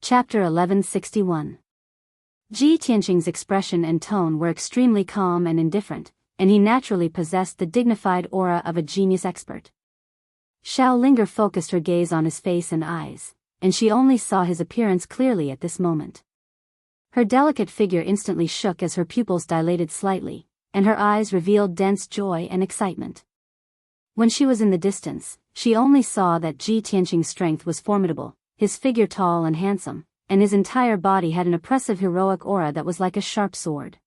Chapter 1161. Ji Tianqing's expression and tone were extremely calm and indifferent, and he naturally possessed the dignified aura of a genius expert. Xiao Linger focused her gaze on his face and eyes, and she only saw his appearance clearly at this moment. Her delicate figure instantly shook as her pupils dilated slightly, and her eyes revealed dense joy and excitement. When she was in the distance, she only saw that Ji Tianqing's strength was formidable, his figure tall and handsome, and his entire body had an oppressive heroic aura that was like a sharp sword.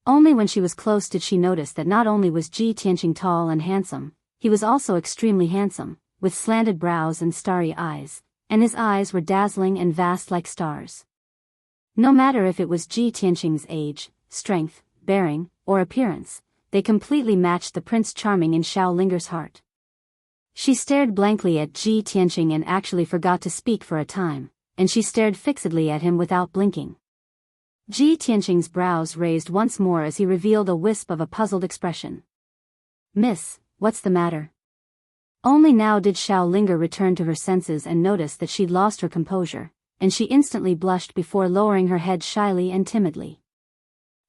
Only when she was close did she notice that not only was Ji Tianqing tall and handsome, he was also extremely handsome, with slanted brows and starry eyes, and his eyes were dazzling and vast like stars. No matter if it was Ji Tianqing's age, strength, bearing, or appearance, they completely matched the Prince Charming in Xiao Linger's heart. She stared blankly at Ji Tianqing and actually forgot to speak for a time, and she stared fixedly at him without blinking. Ji Tianqing's brows raised once more as he revealed a wisp of a puzzled expression. "Miss, what's the matter?" Only now did Xiao Linger return to her senses and notice that she'd lost her composure, and she instantly blushed before lowering her head shyly and timidly.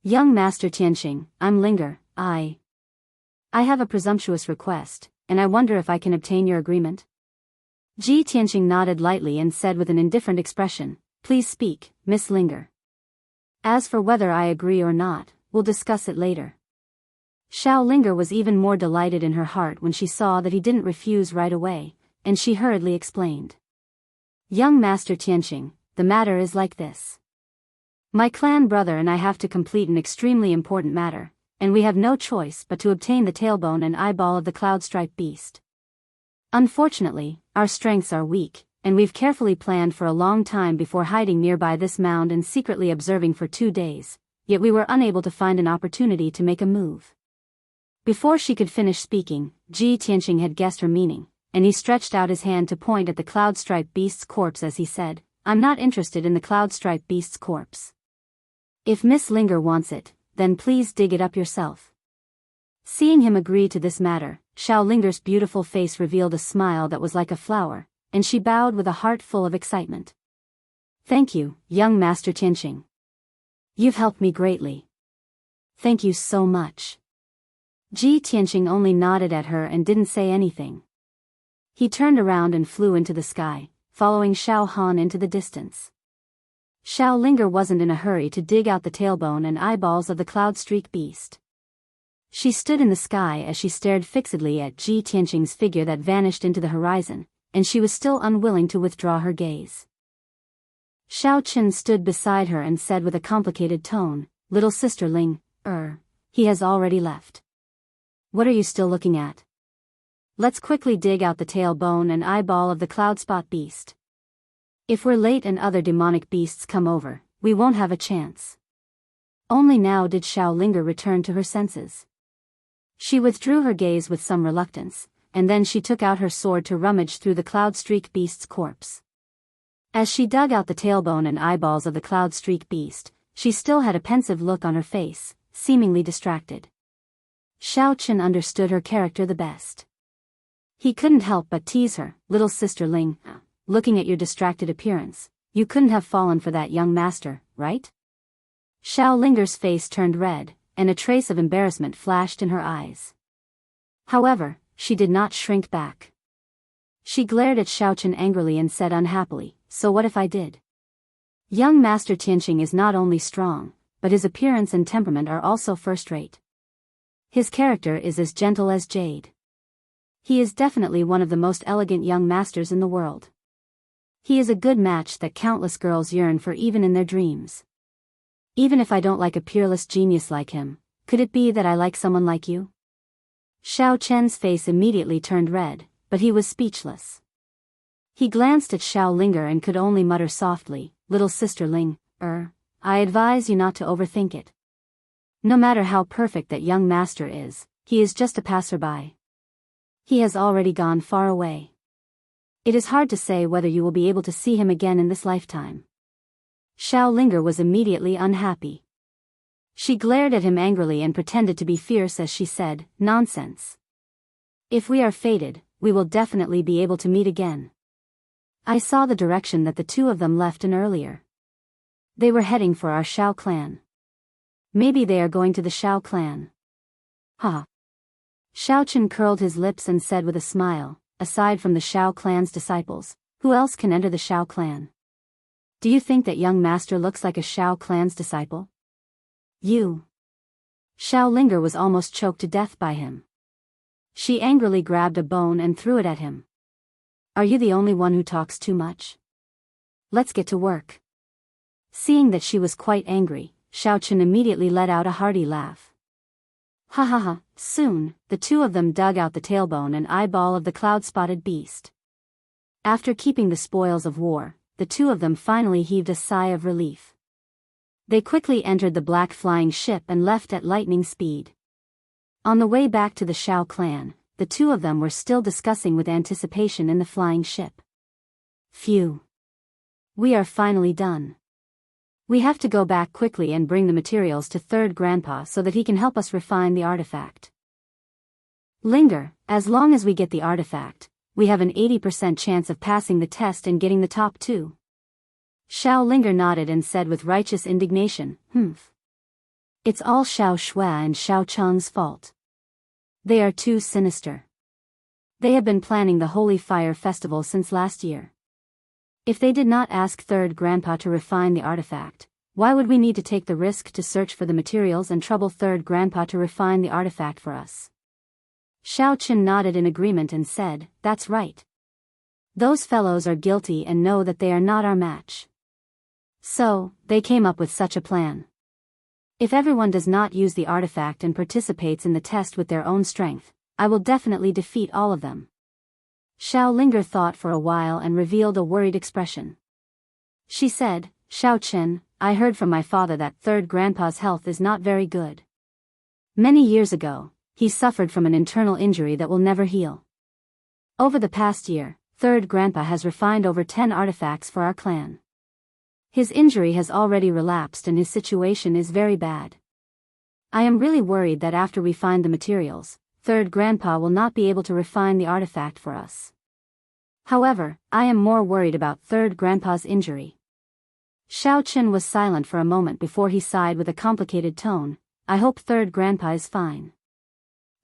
"Young Master Tianqing, I'm Linger. I have a presumptuous request, and I wonder if I can obtain your agreement?" Ji Tianqing nodded lightly and said with an indifferent expression, "Please speak, Miss Linger. As for whether I agree or not, we'll discuss it later." Xiao Linger was even more delighted in her heart when she saw that he didn't refuse right away, and she hurriedly explained. "Young Master Tianqing, the matter is like this. My clan brother and I have to complete an extremely important matter, and we have no choice but to obtain the tailbone and eyeball of the cloud-striped beast. Unfortunately, our strengths are weak, and we've carefully planned for a long time before hiding nearby this mound and secretly observing for 2 days, yet we were unable to find an opportunity to make a move." Before she could finish speaking, Ji Tianqing had guessed her meaning, and he stretched out his hand to point at the cloud-striped beast's corpse as he said, "I'm not interested in the cloud-striped beast's corpse. If Miss Linger wants it, then please dig it up yourself." Seeing him agree to this matter, Xiao Linger's beautiful face revealed a smile that was like a flower, and she bowed with a heart full of excitement. "Thank you, young Master Tianqing. You've helped me greatly. Thank you so much." Ji Tianqing only nodded at her and didn't say anything. He turned around and flew into the sky, following Xiao Han into the distance. Xiao Linger wasn't in a hurry to dig out the tailbone and eyeballs of the cloud-streaked beast. She stood in the sky as she stared fixedly at Ji Tianqing's figure that vanished into the horizon, and she was still unwilling to withdraw her gaze. Xiao Qin stood beside her and said with a complicated tone, "Little sister Ling, he has already left. What are you still looking at? Let's quickly dig out the tailbone and eyeball of the cloud-spot beast. If we're late and other demonic beasts come over, we won't have a chance." Only now did Xiao Linger return to her senses. She withdrew her gaze with some reluctance, and then she took out her sword to rummage through the cloud-streaked beast's corpse. As she dug out the tailbone and eyeballs of the cloud-streaked beast, she still had a pensive look on her face, seemingly distracted. Xiao Qin understood her character the best. He couldn't help but tease her, "Little sister Ling, looking at your distracted appearance, you couldn't have fallen for that young master, right?" Xiao Linger's face turned red, and a trace of embarrassment flashed in her eyes. However, she did not shrink back. She glared at Xiao Qin angrily and said unhappily, "So what if I did? Young Master Tianqing is not only strong, but his appearance and temperament are also first-rate. His character is as gentle as jade. He is definitely one of the most elegant young masters in the world. He is a good match that countless girls yearn for even in their dreams. Even if I don't like a peerless genius like him, could it be that I like someone like you?" Xiao Chen's face immediately turned red, but he was speechless. He glanced at Xiao Linger and could only mutter softly, "Little sister Ling, I advise you not to overthink it. No matter how perfect that young master is, he is just a passerby. He has already gone far away. It is hard to say whether you will be able to see him again in this lifetime." Xiao Linger was immediately unhappy. She glared at him angrily and pretended to be fierce as she said, "Nonsense. If we are fated, we will definitely be able to meet again. I saw the direction that the two of them left in earlier. They were heading for our Shao clan. Maybe they are going to the Shao clan. Ha. Shao Chen curled his lips and said with a smile, aside from the Shao clan's disciples, who else can enter the Shao clan? Do you think that young master looks like a Shao clan's disciple? You. Shao Linger was almost choked to death by him. She angrily grabbed a bone and threw it at him. Are you the only one who talks too much? Let's get to work. Seeing that she was quite angry, Shao Chen immediately let out a hearty laugh. Ha ha ha. Soon, the two of them dug out the tailbone and eyeball of the cloud-spotted beast. After keeping the spoils of war, the two of them finally heaved a sigh of relief. They quickly entered the black flying ship and left at lightning speed. On the way back to the Shao clan, the two of them were still discussing with anticipation in the flying ship. Phew. We are finally done. We have to go back quickly and bring the materials to Third Grandpa so that he can help us refine the artifact. Linger, as long as we get the artifact, we have an 80% chance of passing the test and getting the top 2. Shao Linger nodded and said with righteous indignation, "Humph. It's all Shao Shui and Shao Cheng's fault. They are too sinister. They have been planning the Holy Fire Festival since last year. If they did not ask Third Grandpa to refine the artifact, why would we need to take the risk to search for the materials and trouble Third Grandpa to refine the artifact for us?" Shao Chen nodded in agreement and said, "That's right. Those fellows are guilty and know that they are not our match. So, they came up with such a plan. If everyone does not use the artifact and participates in the test with their own strength, I will definitely defeat all of them." Shao Linger thought for a while and revealed a worried expression. She said, "Shao Chen, I heard from my father that Third Grandpa's health is not very good. Many years ago, he suffered from an internal injury that will never heal. Over the past year, Third Grandpa has refined over 10 artifacts for our clan. His injury has already relapsed and his situation is very bad. I am really worried that after we find the materials, Third Grandpa will not be able to refine the artifact for us. However, I am more worried about Third Grandpa's injury." Shao Chen was silent for a moment before he sighed with a complicated tone, "I hope Third Grandpa is fine.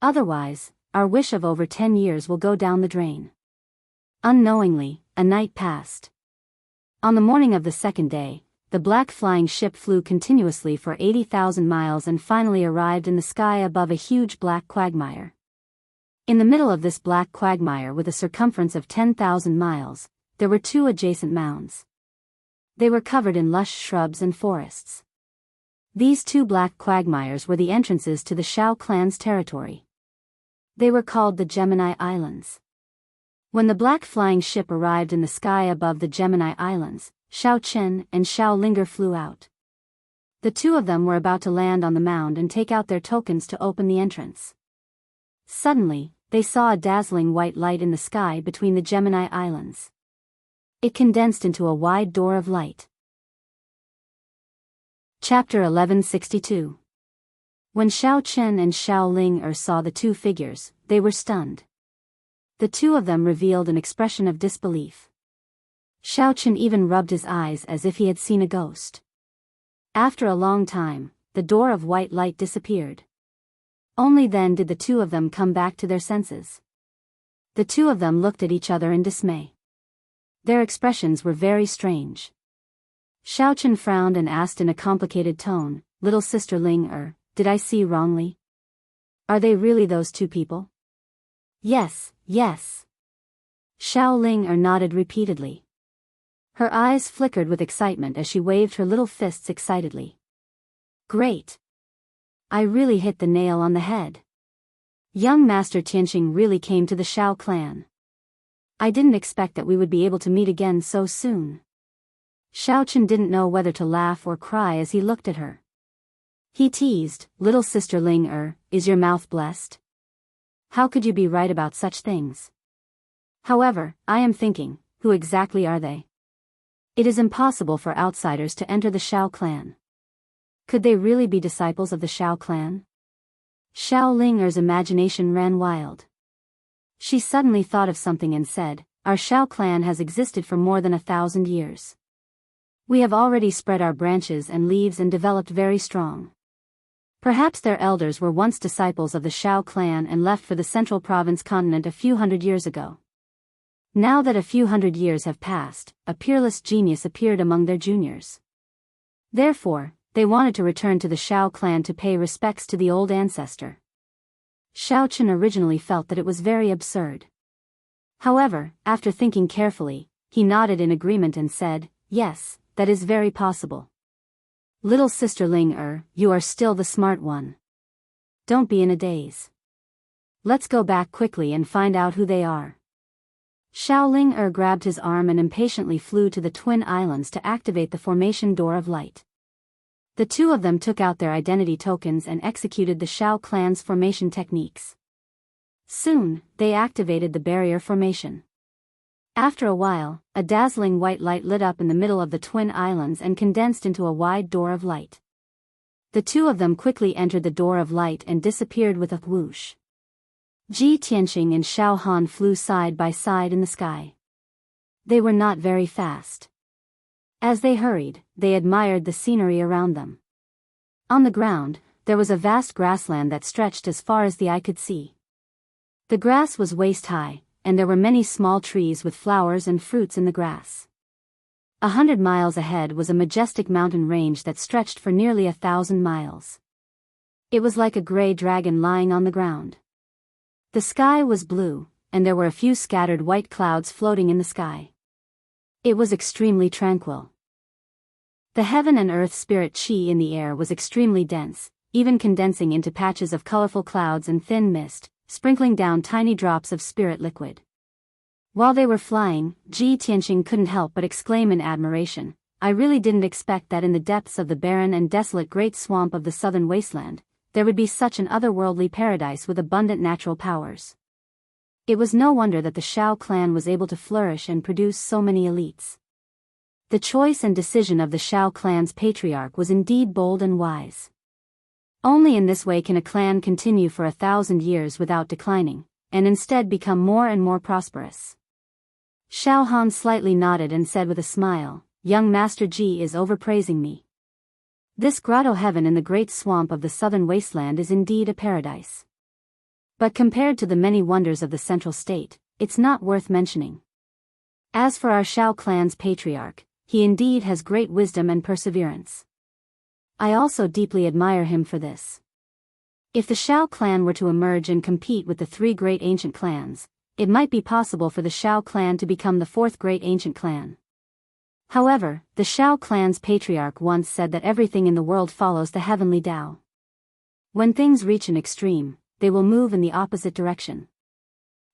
Otherwise, our wish of over 10 years will go down the drain." Unknowingly, a night passed. On the morning of the second day, the black flying ship flew continuously for 80,000 miles and finally arrived in the sky above a huge black quagmire. In the middle of this black quagmire with a circumference of 10,000 miles, there were 2 adjacent mounds. They were covered in lush shrubs and forests. These 2 black quagmires were the entrances to the Shao clan's territory. They were called the Gemini Islands. When the black flying ship arrived in the sky above the Gemini Islands, Shao Chen and Shao Linger flew out. The two of them were about to land on the mound and take out their tokens to open the entrance. Suddenly, they saw a dazzling white light in the sky between the Gemini Islands. It condensed into a wide door of light. Chapter 1162. When Shao Chen and Shao Linger saw the 2 figures, they were stunned. The 2 of them revealed an expression of disbelief. Shao Chen even rubbed his eyes as if he had seen a ghost. After a long time, the door of white light disappeared. Only then did the 2 of them come back to their senses. The 2 of them looked at each other in dismay. Their expressions were very strange. Shao Chen frowned and asked in a complicated tone, "Little sister Ling, did I see wrongly? Are they really those 2 people?" "Yes, yes." Shao Linger nodded repeatedly. Her eyes flickered with excitement as she waved her little fists excitedly. "Great! I really hit the nail on the head. Young Master Tianqing really came to the Shao clan. I didn't expect that we would be able to meet again so soon." Shao Chen didn't know whether to laugh or cry as he looked at her. He teased, "Little sister Ling, is your mouth blessed? How could you be right about such things? However, I am thinking, who exactly are they? It is impossible for outsiders to enter the Shao clan. Could they really be disciples of the Shao clan?" Shao Linger's imagination ran wild. She suddenly thought of something and said, our Shao clan has existed for more than 1,000 years. We have already spread our branches and leaves and developed very strong. Perhaps their elders were once disciples of the Shao clan and left for the Central Province continent a few hundred years ago. Now that a few hundred years have passed, a peerless genius appeared among their juniors. Therefore, they wanted to return to the Shao clan to pay respects to the old ancestor. Shao Chen originally felt that it was very absurd. However, after thinking carefully, he nodded in agreement and said, "Yes, that is very possible. Little sister Ling you are still the smart one. Don't be in a daze. Let's go back quickly and find out who they are." Shao Ling grabbed his arm and impatiently flew to the Twin Islands to activate the formation door of light. The two of them took out their identity tokens and executed the Shao clan's formation techniques. Soon, they activated the barrier formation. After a while, a dazzling white light lit up in the middle of the Twin Islands and condensed into a wide door of light. The two of them quickly entered the door of light and disappeared with a whoosh. Ji Tianqing and Shao Han flew side by side in the sky. They were not very fast. As they hurried, they admired the scenery around them. On the ground, there was a vast grassland that stretched as far as the eye could see. The grass was waist-high, and there were many small trees with flowers and fruits in the grass. 100 miles ahead was a majestic mountain range that stretched for nearly 1,000 miles. It was like a gray dragon lying on the ground. The sky was blue, and there were a few scattered white clouds floating in the sky. It was extremely tranquil. The heaven and earth spirit qi in the air was extremely dense, even condensing into patches of colorful clouds and thin mist, sprinkling down tiny drops of spirit liquid. While they were flying, Ji Tianqing couldn't help but exclaim in admiration, "I really didn't expect that in the depths of the barren and desolate great swamp of the southern wasteland, there would be such an otherworldly paradise with abundant natural powers." It was no wonder that the Shao clan was able to flourish and produce so many elites. The choice and decision of the Shao clan's patriarch was indeed bold and wise. Only in this way can a clan continue for 1,000 years without declining, and instead become more and more prosperous. Shao Han slightly nodded and said with a smile, "Young Master Ji is overpraising me. This grotto heaven in the great swamp of the southern wasteland is indeed a paradise. But compared to the many wonders of the central state, it's not worth mentioning. As for our Shao clan's patriarch, he indeed has great wisdom and perseverance. I also deeply admire him for this." If the Shao clan were to emerge and compete with the three great ancient clans, it might be possible for the Shao clan to become the fourth great ancient clan. However, the Shao clan's patriarch once said that everything in the world follows the heavenly Tao. When things reach an extreme, they will move in the opposite direction.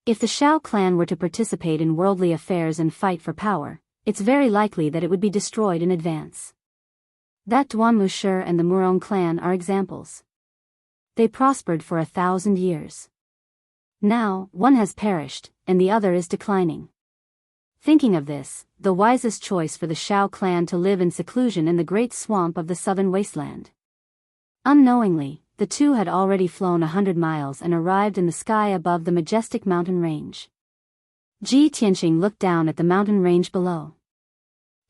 If the Shao clan were to participate in worldly affairs and fight for power, it's very likely that it would be destroyed in advance. That Duanmu Shi and the Murong clan are examples. They prospered for 1,000 years. Now, one has perished, and the other is declining. Thinking of this, the wisest choice for the Shao clan to live in seclusion in the great swamp of the southern wasteland. Unknowingly, the two had already flown 100 miles and arrived in the sky above the majestic mountain range. Ji Tianqing looked down at the mountain range below.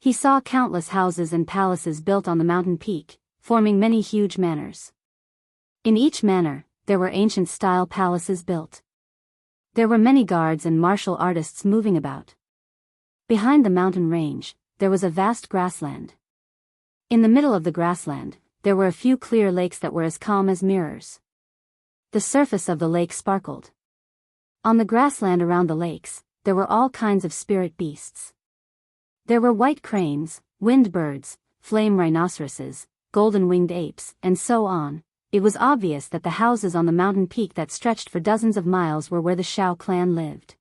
He saw countless houses and palaces built on the mountain peak, forming many huge manors. In each manor, there were ancient-style palaces built. There were many guards and martial artists moving about. Behind the mountain range, there was a vast grassland. In the middle of the grassland, there were a few clear lakes that were as calm as mirrors. The surface of the lake sparkled. On the grassland around the lakes, there were all kinds of spirit beasts. There were white cranes, winged birds, flame rhinoceroses, golden-winged apes, and so on. It was obvious that the houses on the mountain peak that stretched for dozens of miles were where the Shao clan lived.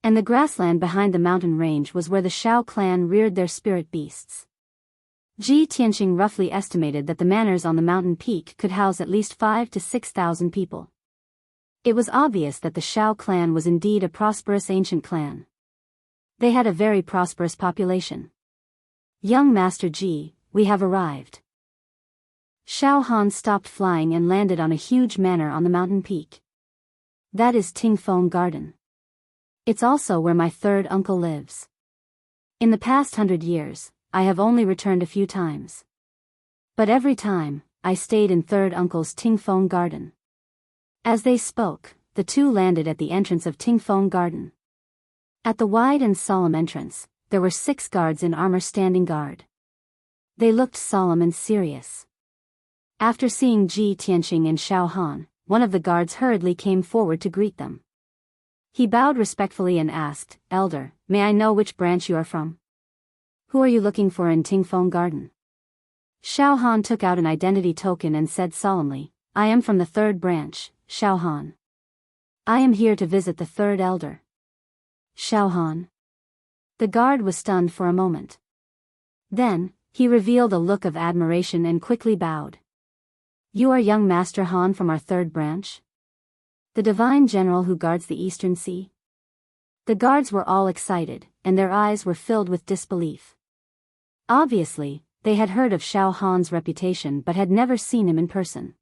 And the grassland behind the mountain range was where the Shao clan reared their spirit beasts. Ji Tianqing roughly estimated that the manors on the mountain peak could house at least 5,000 to 6,000 people. It was obvious that the Shao clan was indeed a prosperous ancient clan. They had a very prosperous population. "Young Master Ji, we have arrived." Shao Han stopped flying and landed on a huge manor on the mountain peak. That is Tingfeng Garden. It's also where my third uncle lives. In the past 100 years, I have only returned a few times. But every time, I stayed in third uncle's Tingfeng garden. As they spoke, the two landed at the entrance of Tingfeng garden. At the wide and solemn entrance, there were 6 guards in armor standing guard. They looked solemn and serious. After seeing Ji Tianqing and Xiao Han, one of the guards hurriedly came forward to greet them. He bowed respectfully and asked, "Elder, may I know which branch you are from? Who are you looking for in Tingfeng garden?" Xiao Han took out an identity token and said solemnly, "I am from the 3rd branch, Xiao Han. I am here to visit the 3rd elder." Xiao Han. The guard was stunned for a moment. Then, he revealed a look of admiration and quickly bowed. "You are young Master Han from our 3rd branch? The divine general who guards the Eastern Sea?" The guards were all excited, and their eyes were filled with disbelief. Obviously, they had heard of Xiao Han's reputation but had never seen him in person.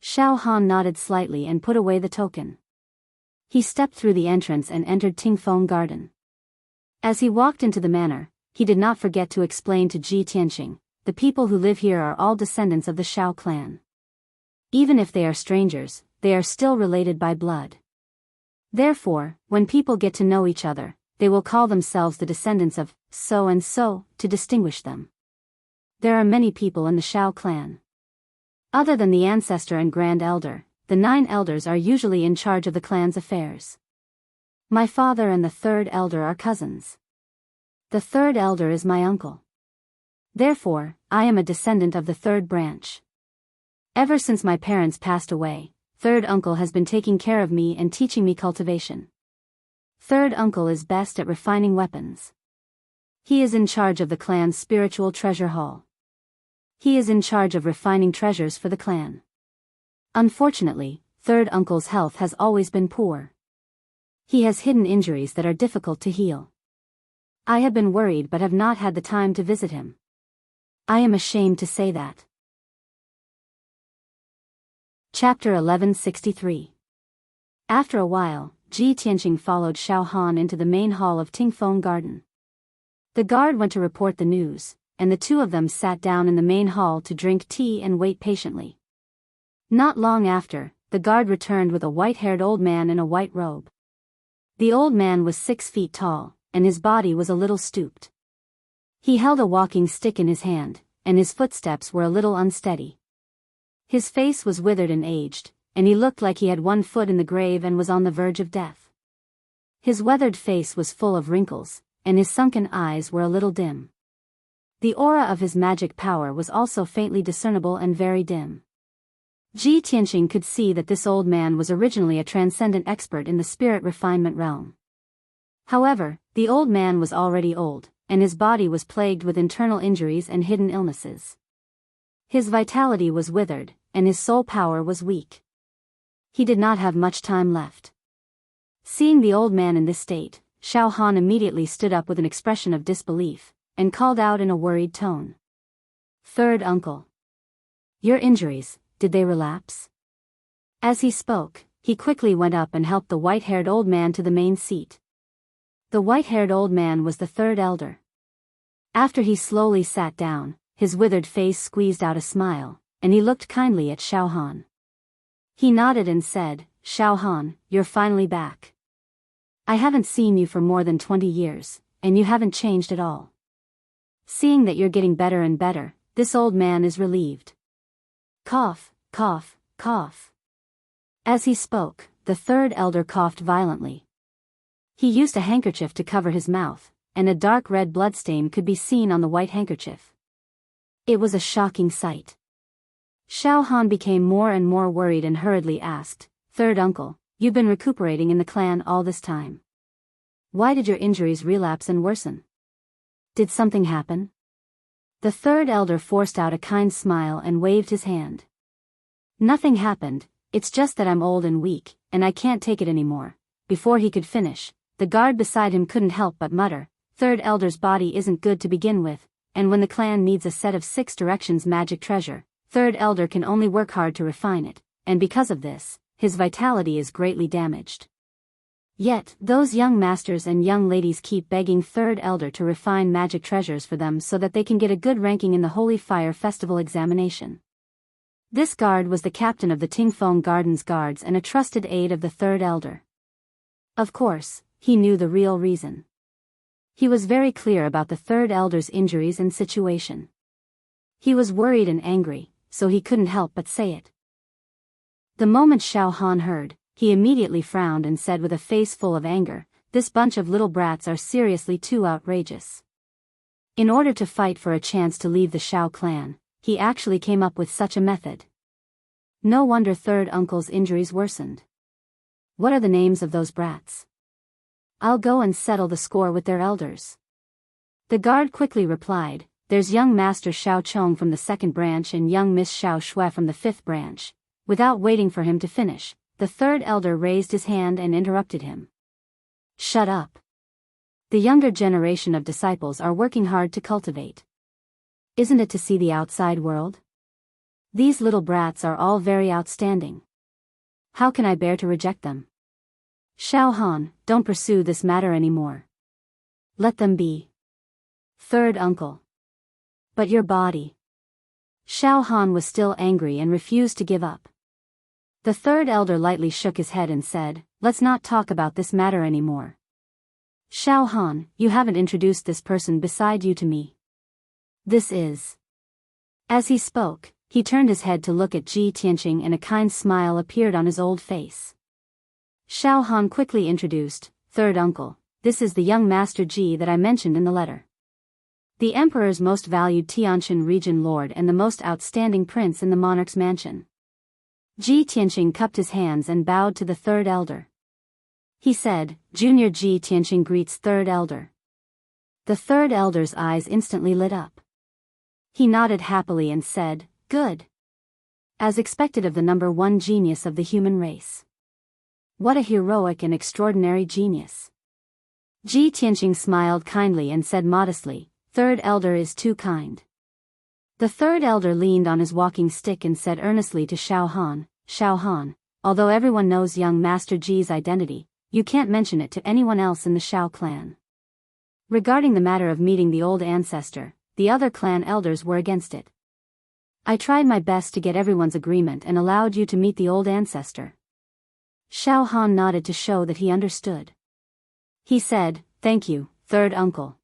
Xiao Han nodded slightly and put away the token. He stepped through the entrance and entered Tingfeng garden. As he walked into the manor, he did not forget to explain to Ji Tianqing, "The people who live here are all descendants of the Xiao clan. Even if they are strangers, they are still related by blood. Therefore, when people get to know each other, they will call themselves the descendants of so and so to distinguish them. There are many people in the Xiao clan. Other than the ancestor and grand elder, the 9 elders are usually in charge of the clan's affairs. My father and the 3rd elder are cousins. The 3rd elder is my uncle. Therefore, I am a descendant of the 3rd branch. Ever since my parents passed away, 3rd uncle has been taking care of me and teaching me cultivation. 3rd uncle is best at refining weapons. He is in charge of the clan's spiritual treasure hall. He is in charge of refining treasures for the clan. Unfortunately, 3rd uncle's health has always been poor. He has hidden injuries that are difficult to heal. I have been worried but have not had the time to visit him. I am ashamed to say that." Chapter 1163. After a while, Ji Tianqing followed Xiao Han into the main hall of Tingfeng garden. The guard went to report the news, and the two of them sat down in the main hall to drink tea and wait patiently. Not long after, the guard returned with a white-haired old man in a white robe. The old man was 6 feet tall, and his body was a little stooped. He held a walking stick in his hand, and his footsteps were a little unsteady. His face was withered and aged, and he looked like he had one foot in the grave and was on the verge of death. His weathered face was full of wrinkles, and his sunken eyes were a little dim. The aura of his magic power was also faintly discernible and very dim. Ji Tianqing could see that this old man was originally a transcendent expert in the spirit refinement realm. However, the old man was already old, and his body was plagued with internal injuries and hidden illnesses. His vitality was withered, and his soul power was weak. He did not have much time left. Seeing the old man in this state, Xiao Han immediately stood up with an expression of disbelief, and called out in a worried tone. "Third uncle. Your injuries, did they relapse?" As he spoke, he quickly went up and helped the white-haired old man to the main seat. The white-haired old man was the 3rd elder. After he slowly sat down, his withered face squeezed out a smile, and he looked kindly at Xiao Han. He nodded and said, "Xiao Han, you're finally back. I haven't seen you for more than 20 years, and you haven't changed at all. Seeing that you're getting better and better, this old man is relieved." Cough, cough, cough. As he spoke, the 3rd elder coughed violently. He used a handkerchief to cover his mouth, and a dark red bloodstain could be seen on the white handkerchief. It was a shocking sight. Xiao Han became more and more worried and hurriedly asked, "Third uncle, you've been recuperating in the clan all this time. Why did your injuries relapse and worsen? Did something happen?" The 3rd elder forced out a kind smile and waved his hand. "Nothing happened, it's just that I'm old and weak, and I can't take it anymore." Before he could finish, the guard beside him couldn't help but mutter, "Third elder's body isn't good to begin with, and when the clan needs a set of 6 directions magic treasure, 3rd elder can only work hard to refine it, and because of this, his vitality is greatly damaged." Yet, those young masters and young ladies keep begging Third Elder to refine magic treasures for them so that they can get a good ranking in the Holy Fire Festival examination. This guard was the captain of the Tingfeng Gardens Guards and a trusted aide of the Third Elder. Of course, he knew the real reason. He was very clear about the Third Elder's injuries and situation. He was worried and angry, so he couldn't help but say it. The moment Xiao Han heard, he immediately frowned and said with a face full of anger, "This bunch of little brats are seriously too outrageous." In order to fight for a chance to leave the Xiao clan, he actually came up with such a method. No wonder Third Uncle's injuries worsened. What are the names of those brats? I'll go and settle the score with their elders. The guard quickly replied, "There's young Master Xiao Chong from the 2nd branch and young Miss Xiao Shui from the 5th branch." Without waiting for him to finish, the Third Elder raised his hand and interrupted him. "Shut up. The younger generation of disciples are working hard to cultivate. Isn't it to see the outside world? These little brats are all very outstanding. How can I bear to reject them? Xiao Han, don't pursue this matter anymore. Let them be." "Third Uncle. But your body." Xiao Han was still angry and refused to give up. The Third Elder lightly shook his head and said, "Let's not talk about this matter anymore. Xiao Han, you haven't introduced this person beside you to me. This is..." As he spoke, he turned his head to look at Ji Tianqing and a kind smile appeared on his old face. Xiao Han quickly introduced, "Third Uncle, this is the young Master Ji that I mentioned in the letter. The Emperor's most valued Tianjin region lord and the most outstanding prince in the monarch's mansion." Ji Tianqing cupped his hands and bowed to the Third Elder. He said, "Junior Ji Tianqing greets Third Elder." The Third Elder's eyes instantly lit up. He nodded happily and said, "Good. As expected of the #1 genius of the human race. What a heroic and extraordinary genius." Ji Tianqing smiled kindly and said modestly, "Third Elder is too kind." The Third Elder leaned on his walking stick and said earnestly to Xiao Han, "Xiao Han, although everyone knows young Master Ji's identity, you can't mention it to anyone else in the Xiao clan. Regarding the matter of meeting the old ancestor, the other clan elders were against it. I tried my best to get everyone's agreement and allowed you to meet the old ancestor." Xiao Han nodded to show that he understood. He said, "Thank you, Third Uncle.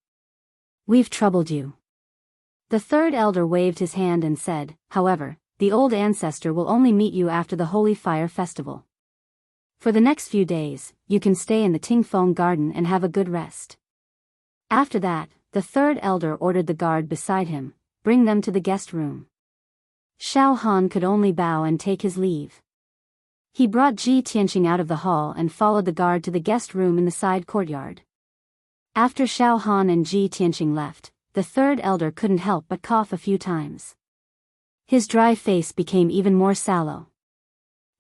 We've troubled you." The Third Elder waved his hand and said, "However, the old ancestor will only meet you after the Holy Fire Festival. For the next few days, you can stay in the Tingfeng Garden and have a good rest." After that, the Third Elder ordered the guard beside him, "Bring them to the guest room." Xiao Han could only bow and take his leave. He brought Ji Tianqing out of the hall and followed the guard to the guest room in the side courtyard. After Xiao Han and Ji Tianqing left, the Third Elder couldn't help but cough a few times. His dry face became even more sallow.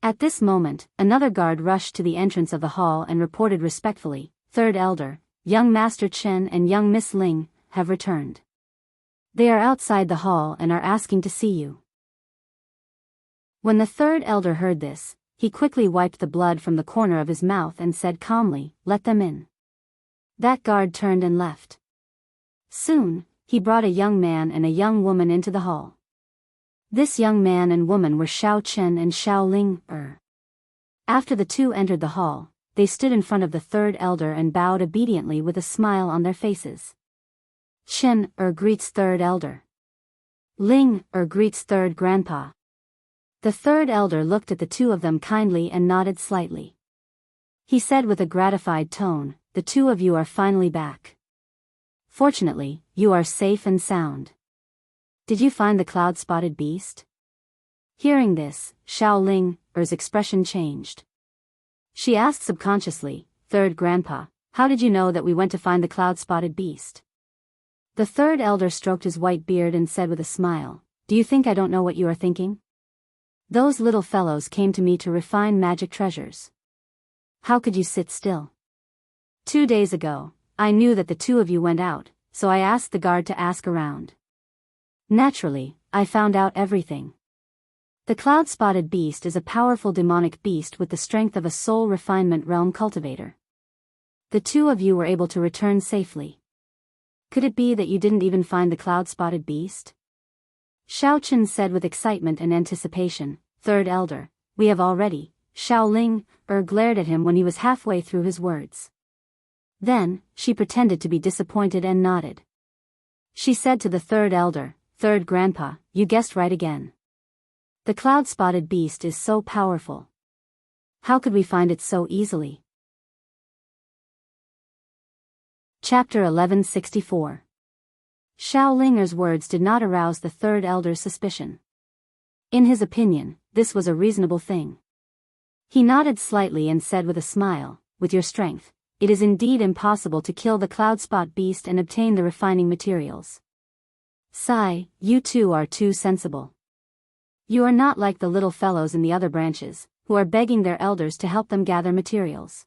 At this moment, another guard rushed to the entrance of the hall and reported respectfully, "Third Elder, young Master Chen and young Miss Ling, have returned. They are outside the hall and are asking to see you." When the Third Elder heard this, he quickly wiped the blood from the corner of his mouth and said calmly, "Let them in." That guard turned and left. Soon, he brought a young man and a young woman into the hall. This young man and woman were Xiao Chen and Xiao Ling. After the two entered the hall, they stood in front of the Third Elder and bowed obediently with a smile on their faces. Chen greets Third Elder. Ling greets Third Grandpa. The Third Elder looked at the two of them kindly and nodded slightly. He said with a gratified tone, "The two of you are finally back. Fortunately, you are safe and sound. Did you find the cloud-spotted beast?" Hearing this, Xiao Ling's expression changed. She asked subconsciously, "Third Grandpa, how did you know that we went to find the cloud-spotted beast?" The Third Elder stroked his white beard and said with a smile, "Do you think I don't know what you are thinking? Those little fellows came to me to refine magic treasures. How could you sit still? 2 days ago, I knew that the two of you went out, so I asked the guard to ask around. Naturally, I found out everything. The cloud-spotted beast is a powerful demonic beast with the strength of a soul refinement realm cultivator. The two of you were able to return safely. Could it be that you didn't even find the cloud-spotted beast? Xiao Chen said with excitement and anticipation. Third elder, we have already. Xiao Ling glared at him when he was halfway through his words. Then, she pretended to be disappointed and nodded. She said to the third elder, Third grandpa, you guessed right again. The cloud-spotted beast is so powerful. How could we find it so easily? Chapter 1164. Xiao Linger's words did not arouse the third elder's suspicion. In his opinion, this was a reasonable thing. He nodded slightly and said with a smile, with your strength, it is indeed impossible to kill the cloud-spot beast and obtain the refining materials. Sigh, you two are too sensible. You are not like the little fellows in the other branches, who are begging their elders to help them gather materials.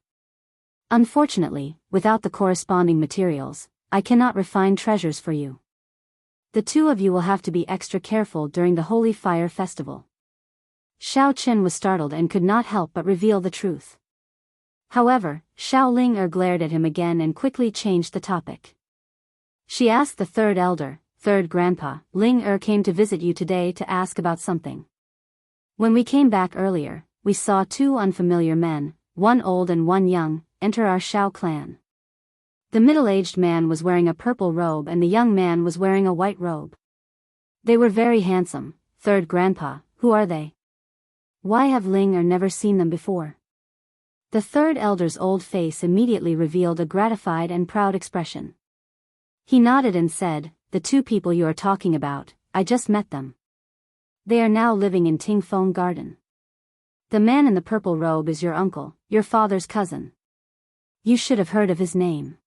Unfortunately, without the corresponding materials, I cannot refine treasures for you. The two of you will have to be extra careful during the Holy Fire Festival. Xiao Chen was startled and could not help but reveal the truth. However, Xiao Ling glared at him again and quickly changed the topic. She asked the third elder, Third grandpa, Ling came to visit you today to ask about something. When we came back earlier, we saw two unfamiliar men, one old and one young, enter our Xiao clan. The middle-aged man was wearing a purple robe and the young man was wearing a white robe. They were very handsome. Third grandpa, who are they? Why have Ling never seen them before? The third elder's old face immediately revealed a gratified and proud expression. He nodded and said, the two people you are talking about, I just met them. They are now living in Tingfeng Garden. The man in the purple robe is your uncle, your father's cousin. You should have heard of his name.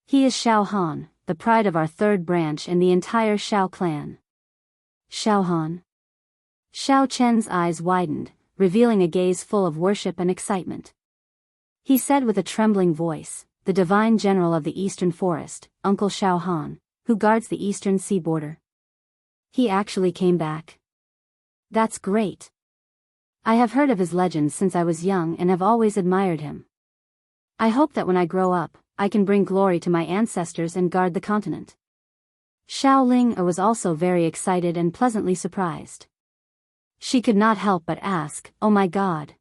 He is Xiao Han, the pride of our third branch and the entire Xiao clan. Xiao Han? Xiao Chen's eyes widened, revealing a gaze full of worship and excitement. He said with a trembling voice, the divine general of the eastern forest, Uncle Xiao Han, who guards the eastern sea border. He actually came back. That's great. I have heard of his legends since I was young and have always admired him. I hope that when I grow up, I can bring glory to my ancestors and guard the continent. Xiao Ling was also very excited and pleasantly surprised. She could not help but ask, oh my God.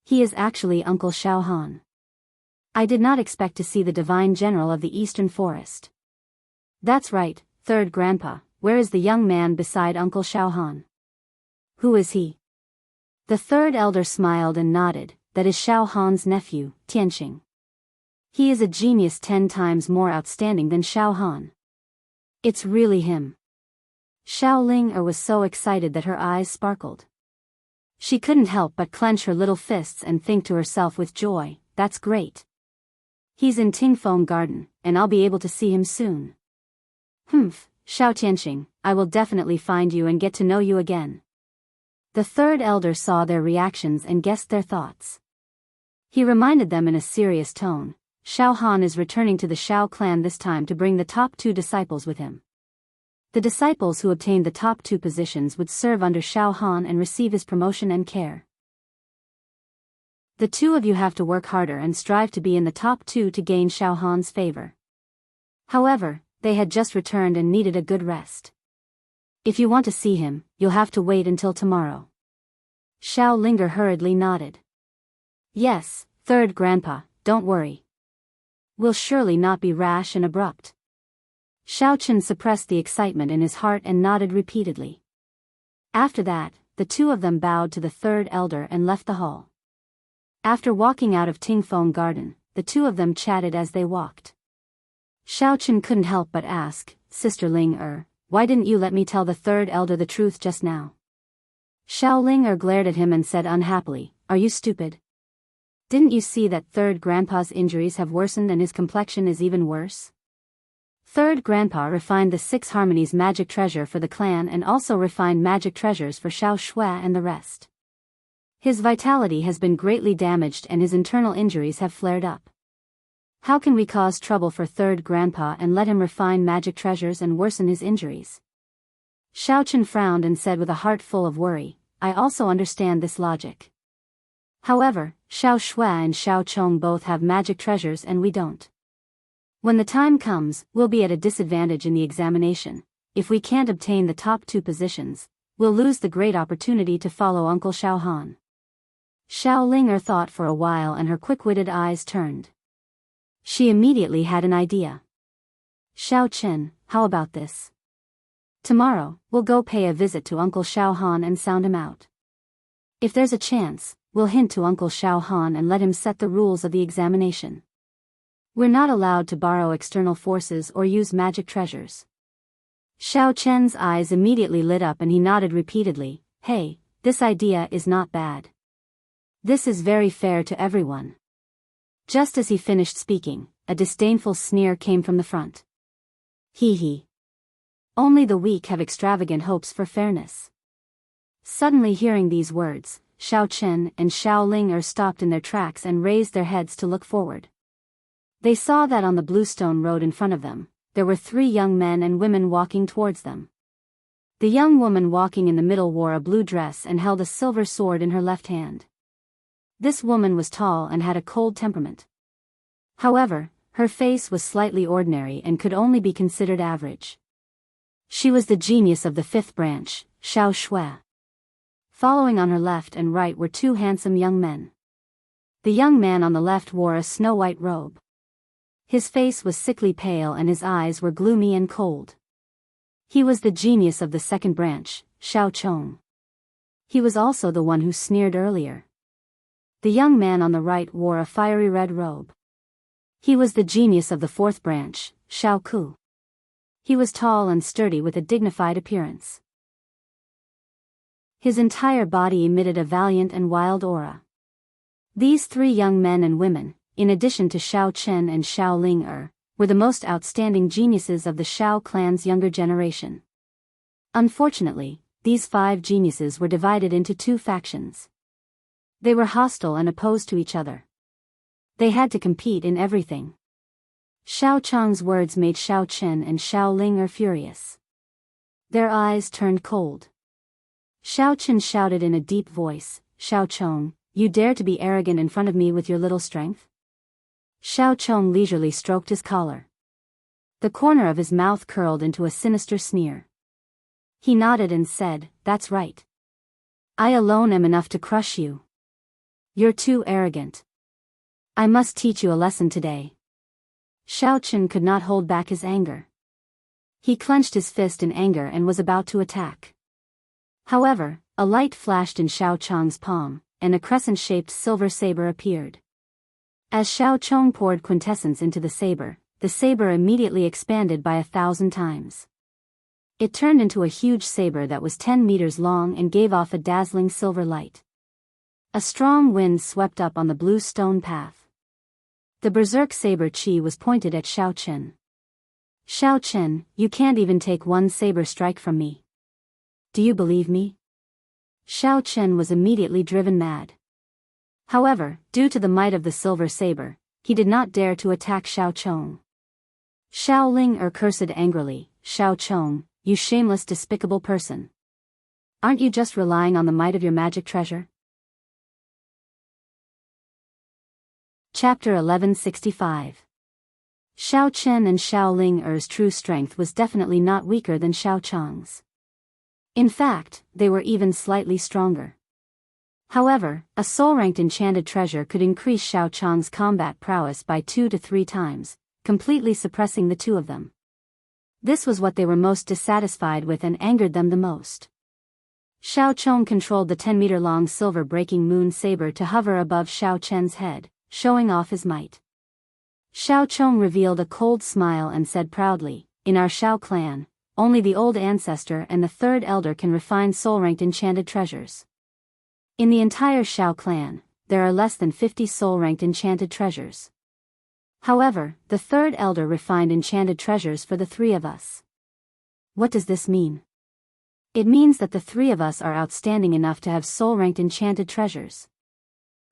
He is actually Uncle Xiao Han. I did not expect to see the divine general of the eastern forest. That's right, third grandpa, where is the young man beside Uncle Xiao Han? Who is he? The third elder smiled and nodded, that is Xiao Han's nephew, Tianxing. He is a genius 10 times more outstanding than Xiao Han. It's really him. Xiao Ling was so excited that her eyes sparkled. She couldn't help but clench her little fists and think to herself with joy, that's great. He's in Tingfeng Garden, and I'll be able to see him soon. Xiao Tianxing, I will definitely find you and get to know you again. The third elder saw their reactions and guessed their thoughts. He reminded them in a serious tone, Xiao Han is returning to the Xiao clan this time to bring the top 2 disciples with him. The disciples who obtained the top 2 positions would serve under Xiao Han and receive his promotion and care. The two of you have to work harder and strive to be in the top 2 to gain Xiao Han's favor. However, they had just returned and needed a good rest. If you want to see him, you'll have to wait until tomorrow. Xiao Linger hurriedly nodded. Yes, third grandpa, don't worry. We'll surely not be rash and abrupt. Xiao Chen suppressed the excitement in his heart and nodded repeatedly. After that, the two of them bowed to the third elder and left the hall. After walking out of Tingfeng Garden, the two of them chatted as they walked. Xiao Chen couldn't help but ask, Sister Ling why didn't you let me tell the third elder the truth just now? Xiao Ling glared at him and said unhappily, are you stupid? Didn't you see that third grandpa's injuries have worsened and his complexion is even worse? Third grandpa refined the 6 harmonies magic treasure for the clan and also refined magic treasures for Xiao Shui and the rest. His vitality has been greatly damaged and his internal injuries have flared up. How can we cause trouble for third grandpa and let him refine magic treasures and worsen his injuries? Xiao Chen frowned and said with a heart full of worry, I also understand this logic. However, Xiao Shui and Xiao Chong both have magic treasures and we don't. When the time comes, we'll be at a disadvantage in the examination. If we can't obtain the top 2 positions, we'll lose the great opportunity to follow Uncle Xiao Han. Xiao Ling thought for a while and her quick-witted eyes turned. She immediately had an idea. Xiao Chen, how about this? Tomorrow, we'll go pay a visit to Uncle Xiao Han and sound him out. If there's a chance, we'll hint to Uncle Xiao Han and let him set the rules of the examination. We're not allowed to borrow external forces or use magic treasures. Xiao Chen's eyes immediately lit up and he nodded repeatedly. Hey, this idea is not bad. This is very fair to everyone. Just as he finished speaking, a disdainful sneer came from the front. Hee hee. Only the weak have extravagant hopes for fairness. Suddenly hearing these words, Xiao Chen and Xiao Ling stopped in their tracks and raised their heads to look forward. They saw that on the bluestone road in front of them, there were 3 young men and women walking towards them. The young woman walking in the middle wore a blue dress and held a silver sword in her left hand. This woman was tall and had a cold temperament. However, her face was slightly ordinary and could only be considered average. She was the genius of the 5th branch, Xiao Shui. Following on her left and right were 2 handsome young men. The young man on the left wore a snow-white robe. His face was sickly pale and his eyes were gloomy and cold. He was the genius of the 2nd branch, Xiao Chong. He was also the one who sneered earlier. The young man on the right wore a fiery red robe. He was the genius of the 4th branch, Xiao Ku. He was tall and sturdy with a dignified appearance. His entire body emitted a valiant and wild aura. These 3 young men and women, in addition to Xiao Chen and Xiao Ling were the most outstanding geniuses of the Xiao clan's younger generation. Unfortunately, these 5 geniuses were divided into 2 factions. They were hostile and opposed to each other. They had to compete in everything. Xiao Chong's words made Xiao Chen and Xiao Ling furious. Their eyes turned cold. Xiao Chen shouted in a deep voice, Xiao Chong, you dare to be arrogant in front of me with your little strength? Xiao Chong leisurely stroked his collar. The corner of his mouth curled into a sinister sneer. He nodded and said, that's right. I alone am enough to crush you. You're too arrogant. I must teach you a lesson today. Xiao Chen could not hold back his anger. He clenched his fist in anger and was about to attack. However, a light flashed in Xiao Chong's palm, and a crescent-shaped silver saber appeared. As Xiao Chong poured quintessence into the saber immediately expanded by 1,000 times. It turned into a huge saber that was 10 meters long and gave off a dazzling silver light. A strong wind swept up on the blue stone path. The berserk saber chi was pointed at Xiao Chen. Xiao Chen, you can't even take one saber strike from me. Do you believe me? Xiao Chen was immediately driven mad. However, due to the might of the silver saber, he did not dare to attack Xiao Chong. Xiao Ling cursed angrily, Xiao Chong, you shameless despicable person. Aren't you just relying on the might of your magic treasure? Chapter 1165. Xiao Chen and Xiao Ling's true strength was definitely not weaker than Xiao Chong's. In fact, they were even slightly stronger. However, a soul-ranked enchanted treasure could increase Xiao Chong's combat prowess by 2 to 3 times, completely suppressing the 2 of them. This was what they were most dissatisfied with and angered them the most. Xiao Chong controlled the 10-meter-long silver-breaking moon saber to hover above Xiao Chen's head, showing off his might. Xiao Chong revealed a cold smile and said proudly, in our Xiao clan, only the old ancestor and the 3rd elder can refine soul-ranked enchanted treasures. In the entire Xiao clan, there are less than 50 soul-ranked enchanted treasures. However, the 3rd elder refined enchanted treasures for the 3 of us. What does this mean? It means that the 3 of us are outstanding enough to have soul-ranked enchanted treasures.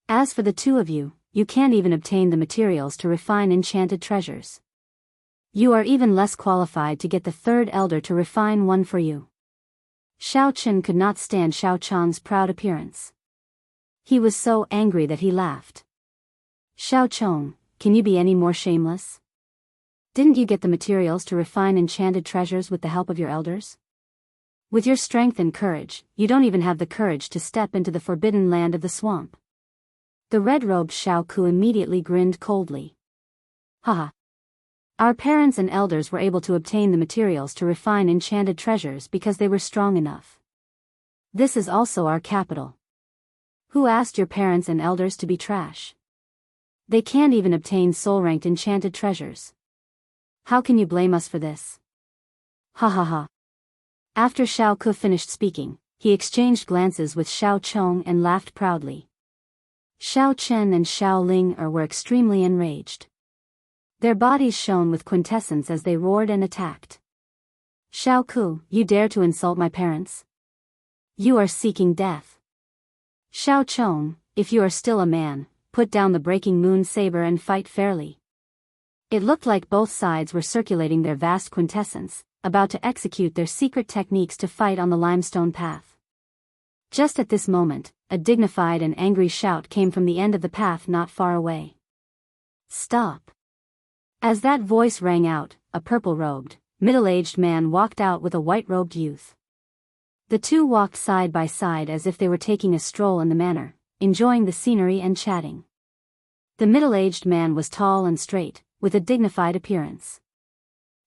As for the 2 of you, you can't even obtain the materials to refine enchanted treasures. You are even less qualified to get the 3rd elder to refine one for you. Xiao Chen could not stand Xiao Chong's proud appearance. He was so angry that he laughed. Xiao Chong, can you be any more shameless? Didn't you get the materials to refine enchanted treasures with the help of your elders? With your strength and courage, you don't even have the courage to step into the forbidden land of the swamp. The red-robed Xiao Ku immediately grinned coldly. Haha. Our parents and elders were able to obtain the materials to refine enchanted treasures because they were strong enough. This is also our capital. Who asked your parents and elders to be trash? They can't even obtain soul-ranked enchanted treasures. How can you blame us for this? Ha ha ha. After Xiao Ku finished speaking, he exchanged glances with Xiao Chong and laughed proudly. Xiao Chen and Xiao Ling were extremely enraged. Their bodies shone with quintessence as they roared and attacked. Xiao Ku, you dare to insult my parents? You are seeking death. Xiao Chong, if you are still a man, put down the breaking moon saber and fight fairly. It looked like both sides were circulating their vast quintessence, about to execute their secret techniques to fight on the limestone path. Just at this moment, a dignified and angry shout came from the end of the path not far away. Stop! As that voice rang out, a purple-robed, middle-aged man walked out with a white-robed youth. The two walked side by side as if they were taking a stroll in the manor, enjoying the scenery and chatting. The middle-aged man was tall and straight, with a dignified appearance.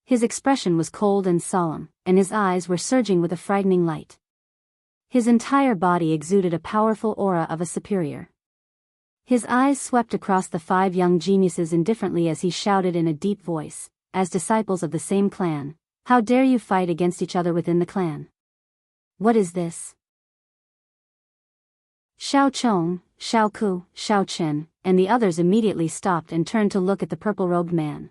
His expression was cold and solemn, and his eyes were surging with a frightening light. His entire body exuded a powerful aura of a superior. His eyes swept across the 5 young geniuses indifferently as he shouted in a deep voice, as disciples of the same clan, how dare you fight against each other within the clan? What is this? Xiao Chong, Xiao Ku, Xiao Chen, and the others immediately stopped and turned to look at the purple-robed man.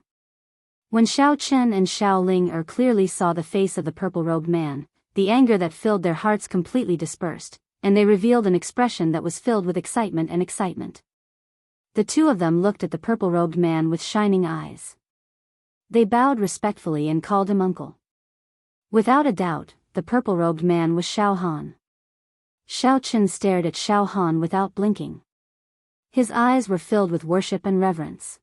When Xiao Chen and Xiao Ling clearly saw the face of the purple-robed man, the anger that filled their hearts completely dispersed, and they revealed an expression that was filled with excitement and excitement. The two of them looked at the purple-robed man with shining eyes. They bowed respectfully and called him uncle. Without a doubt, the purple-robed man was Xiao Han. Xiao Chen stared at Xiao Han without blinking. His eyes were filled with worship and reverence.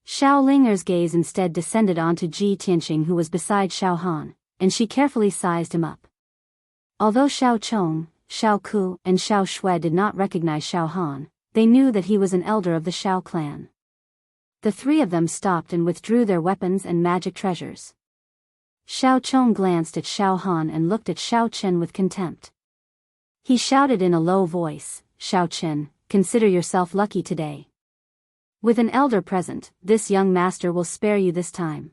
Xiao Linger's gaze instead descended onto Ji Tianqing, who was beside Xiao Han, and she carefully sized him up. Although Xiao Chong, Xiao Ku, and Xiao Shui did not recognize Xiao Han, they knew that he was an elder of the Xiao clan. The 3 of them stopped and withdrew their weapons and magic treasures. Xiao Chong glanced at Xiao Han and looked at Xiao Chen with contempt. He shouted in a low voice, Xiao Chen, consider yourself lucky today. With an elder present, this young master will spare you this time.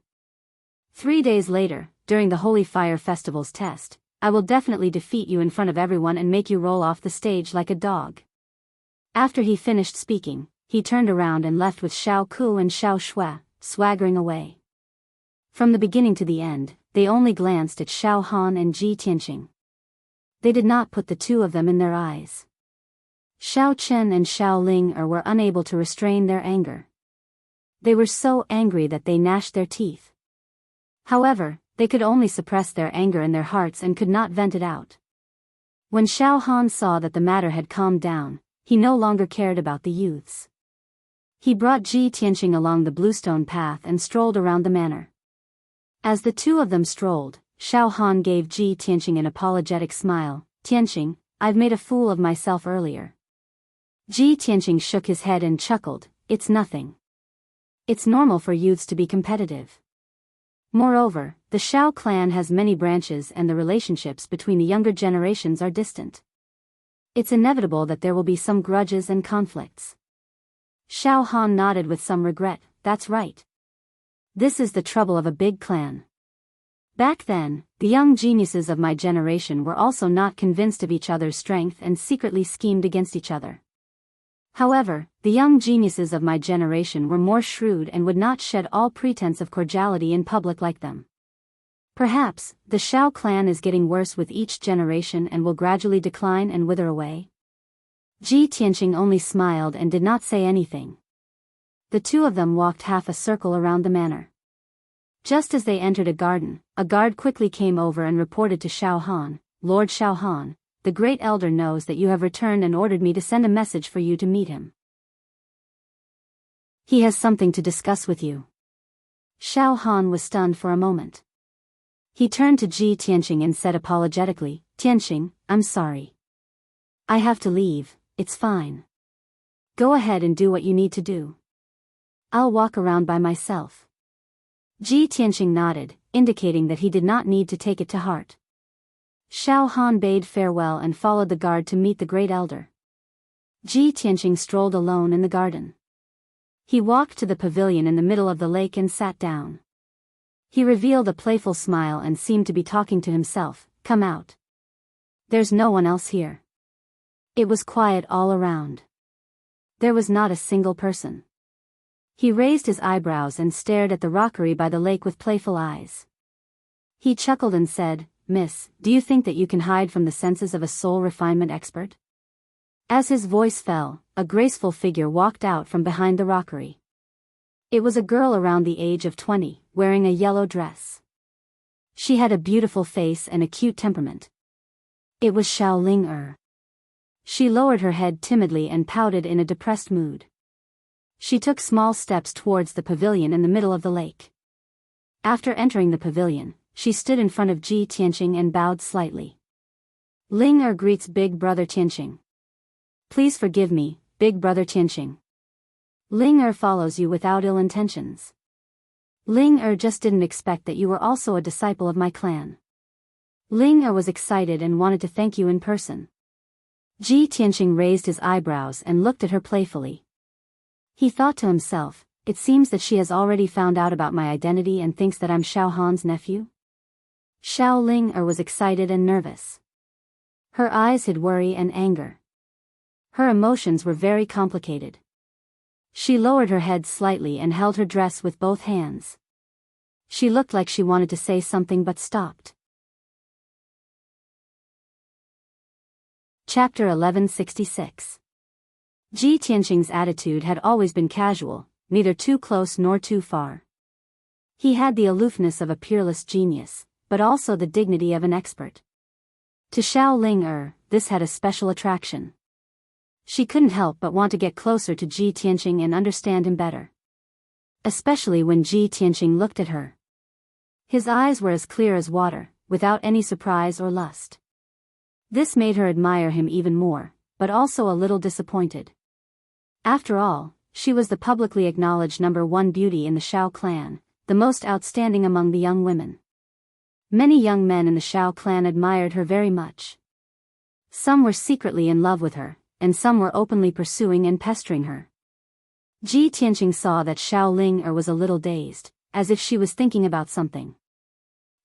3 days later, during the Holy Fire Festival's test, I will definitely defeat you in front of everyone and make you roll off the stage like a dog. After he finished speaking, he turned around and left with Xiao Ku and Xiao Shui, swaggering away. From the beginning to the end, they only glanced at Xiao Han and Ji Tianqing. They did not put the 2 of them in their eyes. Xiao Chen and Xiao Ling were unable to restrain their anger. They were so angry that they gnashed their teeth. However, they could only suppress their anger in their hearts and could not vent it out. When Xiao Han saw that the matter had calmed down, he no longer cared about the youths. He brought Ji Tianqing along the bluestone path and strolled around the manor. As the 2 of them strolled, Xiao Han gave Ji Tianqing an apologetic smile. Tianqing, I've made a fool of myself earlier. Ji Tianqing shook his head and chuckled, it's nothing. It's normal for youths to be competitive. Moreover, the Xiao clan has many branches and the relationships between the younger generations are distant. It's inevitable that there will be some grudges and conflicts. Xiao Han nodded with some regret, that's right. This is the trouble of a big clan. Back then, the young geniuses of my generation were also not convinced of each other's strength and secretly schemed against each other. However, the young geniuses of my generation were more shrewd and would not shed all pretense of cordiality in public like them. Perhaps, the Xiao clan is getting worse with each generation and will gradually decline and wither away. Ji Tianqing only smiled and did not say anything. The 2 of them walked half a circle around the manor. Just as they entered a garden, a guard quickly came over and reported to Xiao Han, Lord Xiao Han, the Great Elder knows that you have returned and ordered me to send a message for you to meet him. He has something to discuss with you. Xiao Han was stunned for a moment. He turned to Ji Tianqing and said apologetically, Tianqing, I'm sorry. I have to leave, it's fine. Go ahead and do what you need to do. I'll walk around by myself. Ji Tianqing nodded, indicating that he did not need to take it to heart. Xiao Han bade farewell and followed the guard to meet the Great Elder. Ji Tianqing strolled alone in the garden. He walked to the pavilion in the middle of the lake and sat down. He revealed a playful smile and seemed to be talking to himself, come out. There's no one else here. It was quiet all around. There was not a single person. He raised his eyebrows and stared at the rockery by the lake with playful eyes. He chuckled and said, Miss, do you think that you can hide from the senses of a soul refinement expert? As his voice fell, a graceful figure walked out from behind the rockery. It was a girl around the age of 20, wearing a yellow dress. She had a beautiful face and a cute temperament. It was Xiao Ling. She lowered her head timidly and pouted in a depressed mood. She took small steps towards the pavilion in the middle of the lake. After entering the pavilion, she stood in front of Ji Tianqing and bowed slightly. Ling greets Big Brother Tianqing. Please forgive me, Big Brother Tianqing. Ling follows you without ill intentions. Ling just didn't expect that you were also a disciple of my clan. Ling was excited and wanted to thank you in person. Ji Tianqing raised his eyebrows and looked at her playfully. He thought to himself, it seems that she has already found out about my identity and thinks that I'm Xiao Han's nephew. Xiao Ling was excited and nervous. Her eyes hid worry and anger. Her emotions were very complicated. She lowered her head slightly and held her dress with both hands. She looked like she wanted to say something but stopped. Chapter 1166. Ji Tianqing's attitude had always been casual, neither too close nor too far. He had the aloofness of a peerless genius, but also the dignity of an expert. To Xiao Ling this had a special attraction. She couldn't help but want to get closer to Ji Tianqing and understand him better. Especially when Ji Tianqing looked at her. His eyes were as clear as water, without any surprise or lust. This made her admire him even more, but also a little disappointed. After all, she was the publicly acknowledged #1 beauty in the Xiao clan, the most outstanding among the young women. Many young men in the Xiao clan admired her very much. Some were secretly in love with her, and some were openly pursuing and pestering her. Ji Tianqing saw that Xiao Ling was a little dazed, as if she was thinking about something.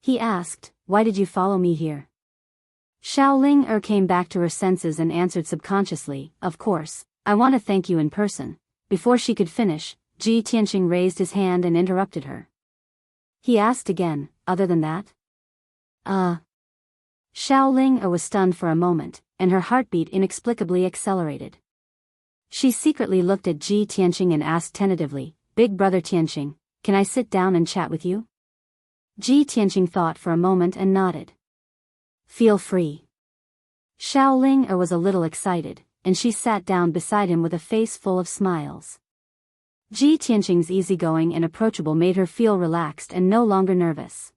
He asked, why did you follow me here? Xiao Ling came back to her senses and answered subconsciously, of course, I want to thank you in person. Before she could finish, Ji Tianqing raised his hand and interrupted her. He asked again, other than that? Xiao Ling was stunned for a moment, and her heartbeat inexplicably accelerated. She secretly looked at Ji Tianqing and asked tentatively, Big Brother Tianqing, can I sit down and chat with you? Ji Tianqing thought for a moment and nodded. Feel free. Xiao Ling was a little excited, and she sat down beside him with a face full of smiles. Ji Tianqing's easygoing and approachable made her feel relaxed and no longer nervous.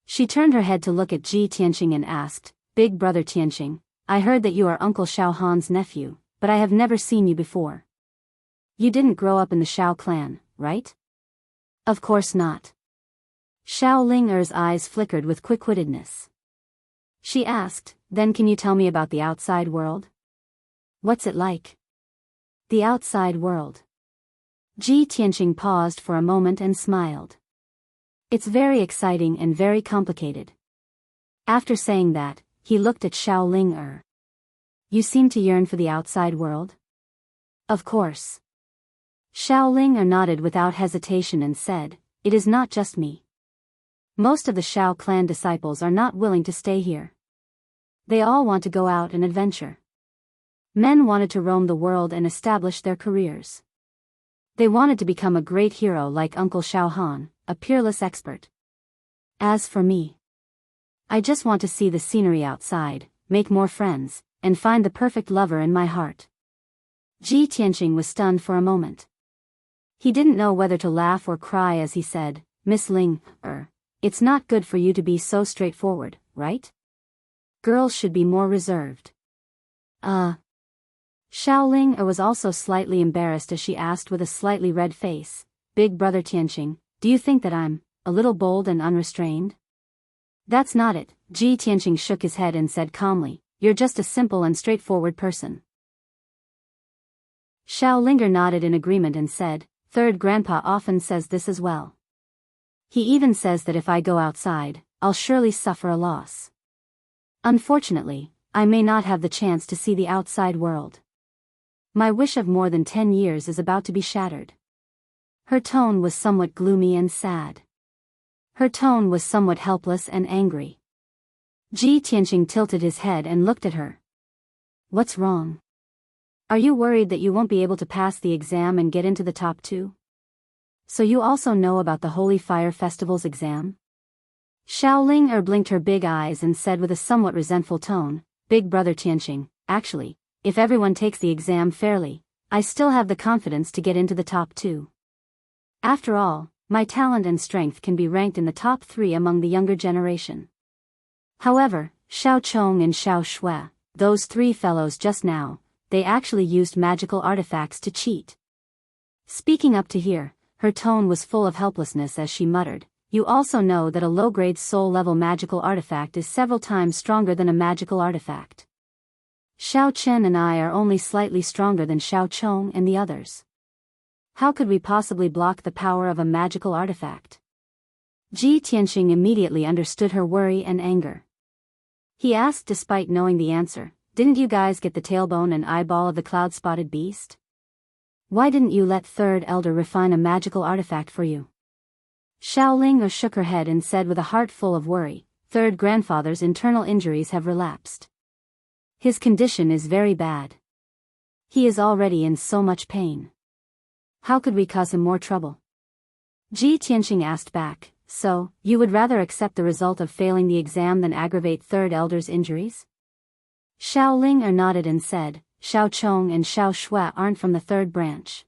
She turned her head to look at Ji Tianqing and asked, Big Brother Tianqing, I heard that you are Uncle Xiao Han's nephew, but I have never seen you before. You didn't grow up in the Xiao clan, right? Of course not. Xiao Ling's eyes flickered with quick-wittedness. She asked, then can you tell me about the outside world? What's it like? The outside world. Ji Tianqing paused for a moment and smiled. It's very exciting and very complicated. After saying that, he looked at Xiao Ling. You seem to yearn for the outside world? Of course. Xiao Ling nodded without hesitation and said, it is not just me. Most of the Xiao clan disciples are not willing to stay here. They all want to go out and adventure. Men wanted to roam the world and establish their careers. They wanted to become a great hero like Uncle Xiao Han, a peerless expert. As for me, I just want to see the scenery outside, make more friends, and find the perfect lover in my heart. Ji Tianqing was stunned for a moment. He didn't know whether to laugh or cry as he said, Miss Ling, it's not good for you to be so straightforward, right? Girls should be more reserved. Xiao Ling was also slightly embarrassed as she asked with a slightly red face, Big Brother Tianqing, do you think that I'm a little bold and unrestrained? That's not it, Ji Tianqing shook his head and said calmly, you're just a simple and straightforward person. Xiao Linger nodded in agreement and said, Third Grandpa often says this as well. He even says that if I go outside, I'll surely suffer a loss. Unfortunately, I may not have the chance to see the outside world. My wish of more than 10 years is about to be shattered. Her tone was somewhat gloomy and sad. Her tone was somewhat helpless and angry. Ji Tianqing tilted his head and looked at her. What's wrong? Are you worried that you won't be able to pass the exam and get into the top 2? So you also know about the Holy Fire Festival's exam? Xiao Ling blinked her big eyes and said with a somewhat resentful tone, Big Brother Tianqing, actually, if everyone takes the exam fairly, I still have the confidence to get into the top 2. After all, my talent and strength can be ranked in the top 3 among the younger generation. However, Xiao Chong and Xiao Shui, those 3 fellows just now, they actually used magical artifacts to cheat. Speaking up to here, her tone was full of helplessness as she muttered, You also know that a low-grade soul-level magical artifact is several times stronger than a magical artifact. Xiao Chen and I are only slightly stronger than Xiao Chong and the others. How could we possibly block the power of a magical artifact? Ji Tianqing immediately understood her worry and anger. He asked despite knowing the answer, Didn't you guys get the tailbone and eyeball of the cloud-spotted beast? Why didn't you let Third Elder refine a magical artifact for you? Xiao Ling shook her head and said with a heart full of worry, Third Grandfather's internal injuries have relapsed. His condition is very bad. He is already in so much pain. How could we cause him more trouble? Ji Tianqing asked back, So, you would rather accept the result of failing the exam than aggravate Third Elder's injuries? Xiao Ling nodded and said, Xiao Chong and Xiao Shui aren't from the 3rd branch.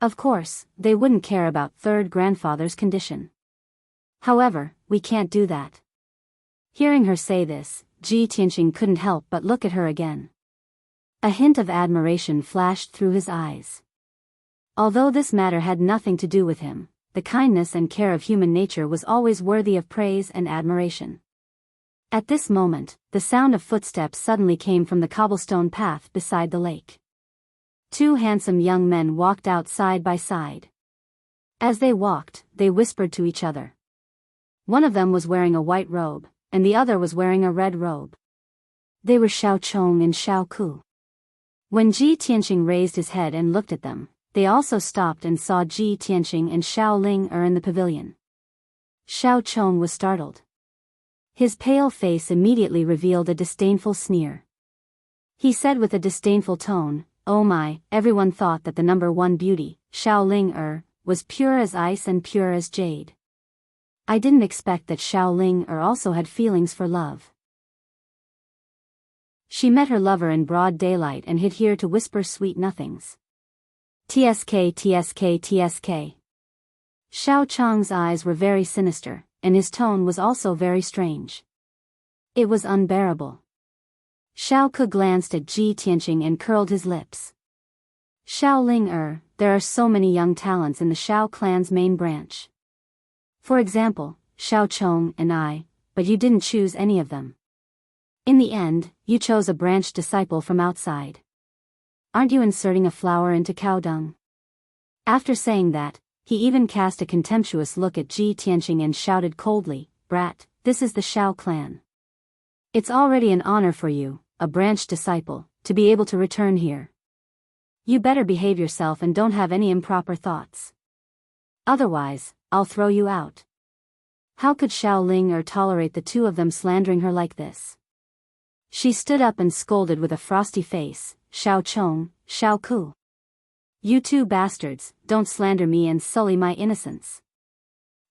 Of course, they wouldn't care about Third Grandfather's condition. However, we can't do that. Hearing her say this, Ji Tianqing couldn't help but look at her again. A hint of admiration flashed through his eyes. Although this matter had nothing to do with him, the kindness and care of human nature was always worthy of praise and admiration. At this moment, the sound of footsteps suddenly came from the cobblestone path beside the lake. 2 handsome young men walked out side by side. As they walked, they whispered to each other. One of them was wearing a white robe, and the other was wearing a red robe. They were Xiao Chong and Xiao Ku. When Ji Tianqing raised his head and looked at them, they also stopped and saw Ji Tianqing and Xiao Ling in the pavilion. Xiao Chong was startled. His pale face immediately revealed a disdainful sneer. He said with a disdainful tone, Oh my, everyone thought that the number 1 beauty, Xiao Ling was pure as ice and pure as jade. I didn't expect that Xiao Ling also had feelings for love. She met her lover in broad daylight and hid here to whisper sweet nothings. TSK TSK TSK. Xiao Chang's eyes were very sinister, and his tone was also very strange. It was unbearable. Xiao Ke glanced at Ji Tianqing and curled his lips. Xiao Ling there are so many young talents in the Xiao clan's main branch. For example, Xiao Chong and I, but you didn't choose any of them. In the end, you chose a branch disciple from outside. Aren't you inserting a flower into cow dung? After saying that, he even cast a contemptuous look at Ji Tianqing and shouted coldly, Brat, this is the Xiao clan. It's already an honor for you, a branch disciple, to be able to return here. You better behave yourself and don't have any improper thoughts. Otherwise, I'll throw you out. How could Xiao Ling tolerate the 2 of them slandering her like this? She stood up and scolded with a frosty face, Xiao Chong, Xiao Ku. You 2 bastards, don't slander me and sully my innocence.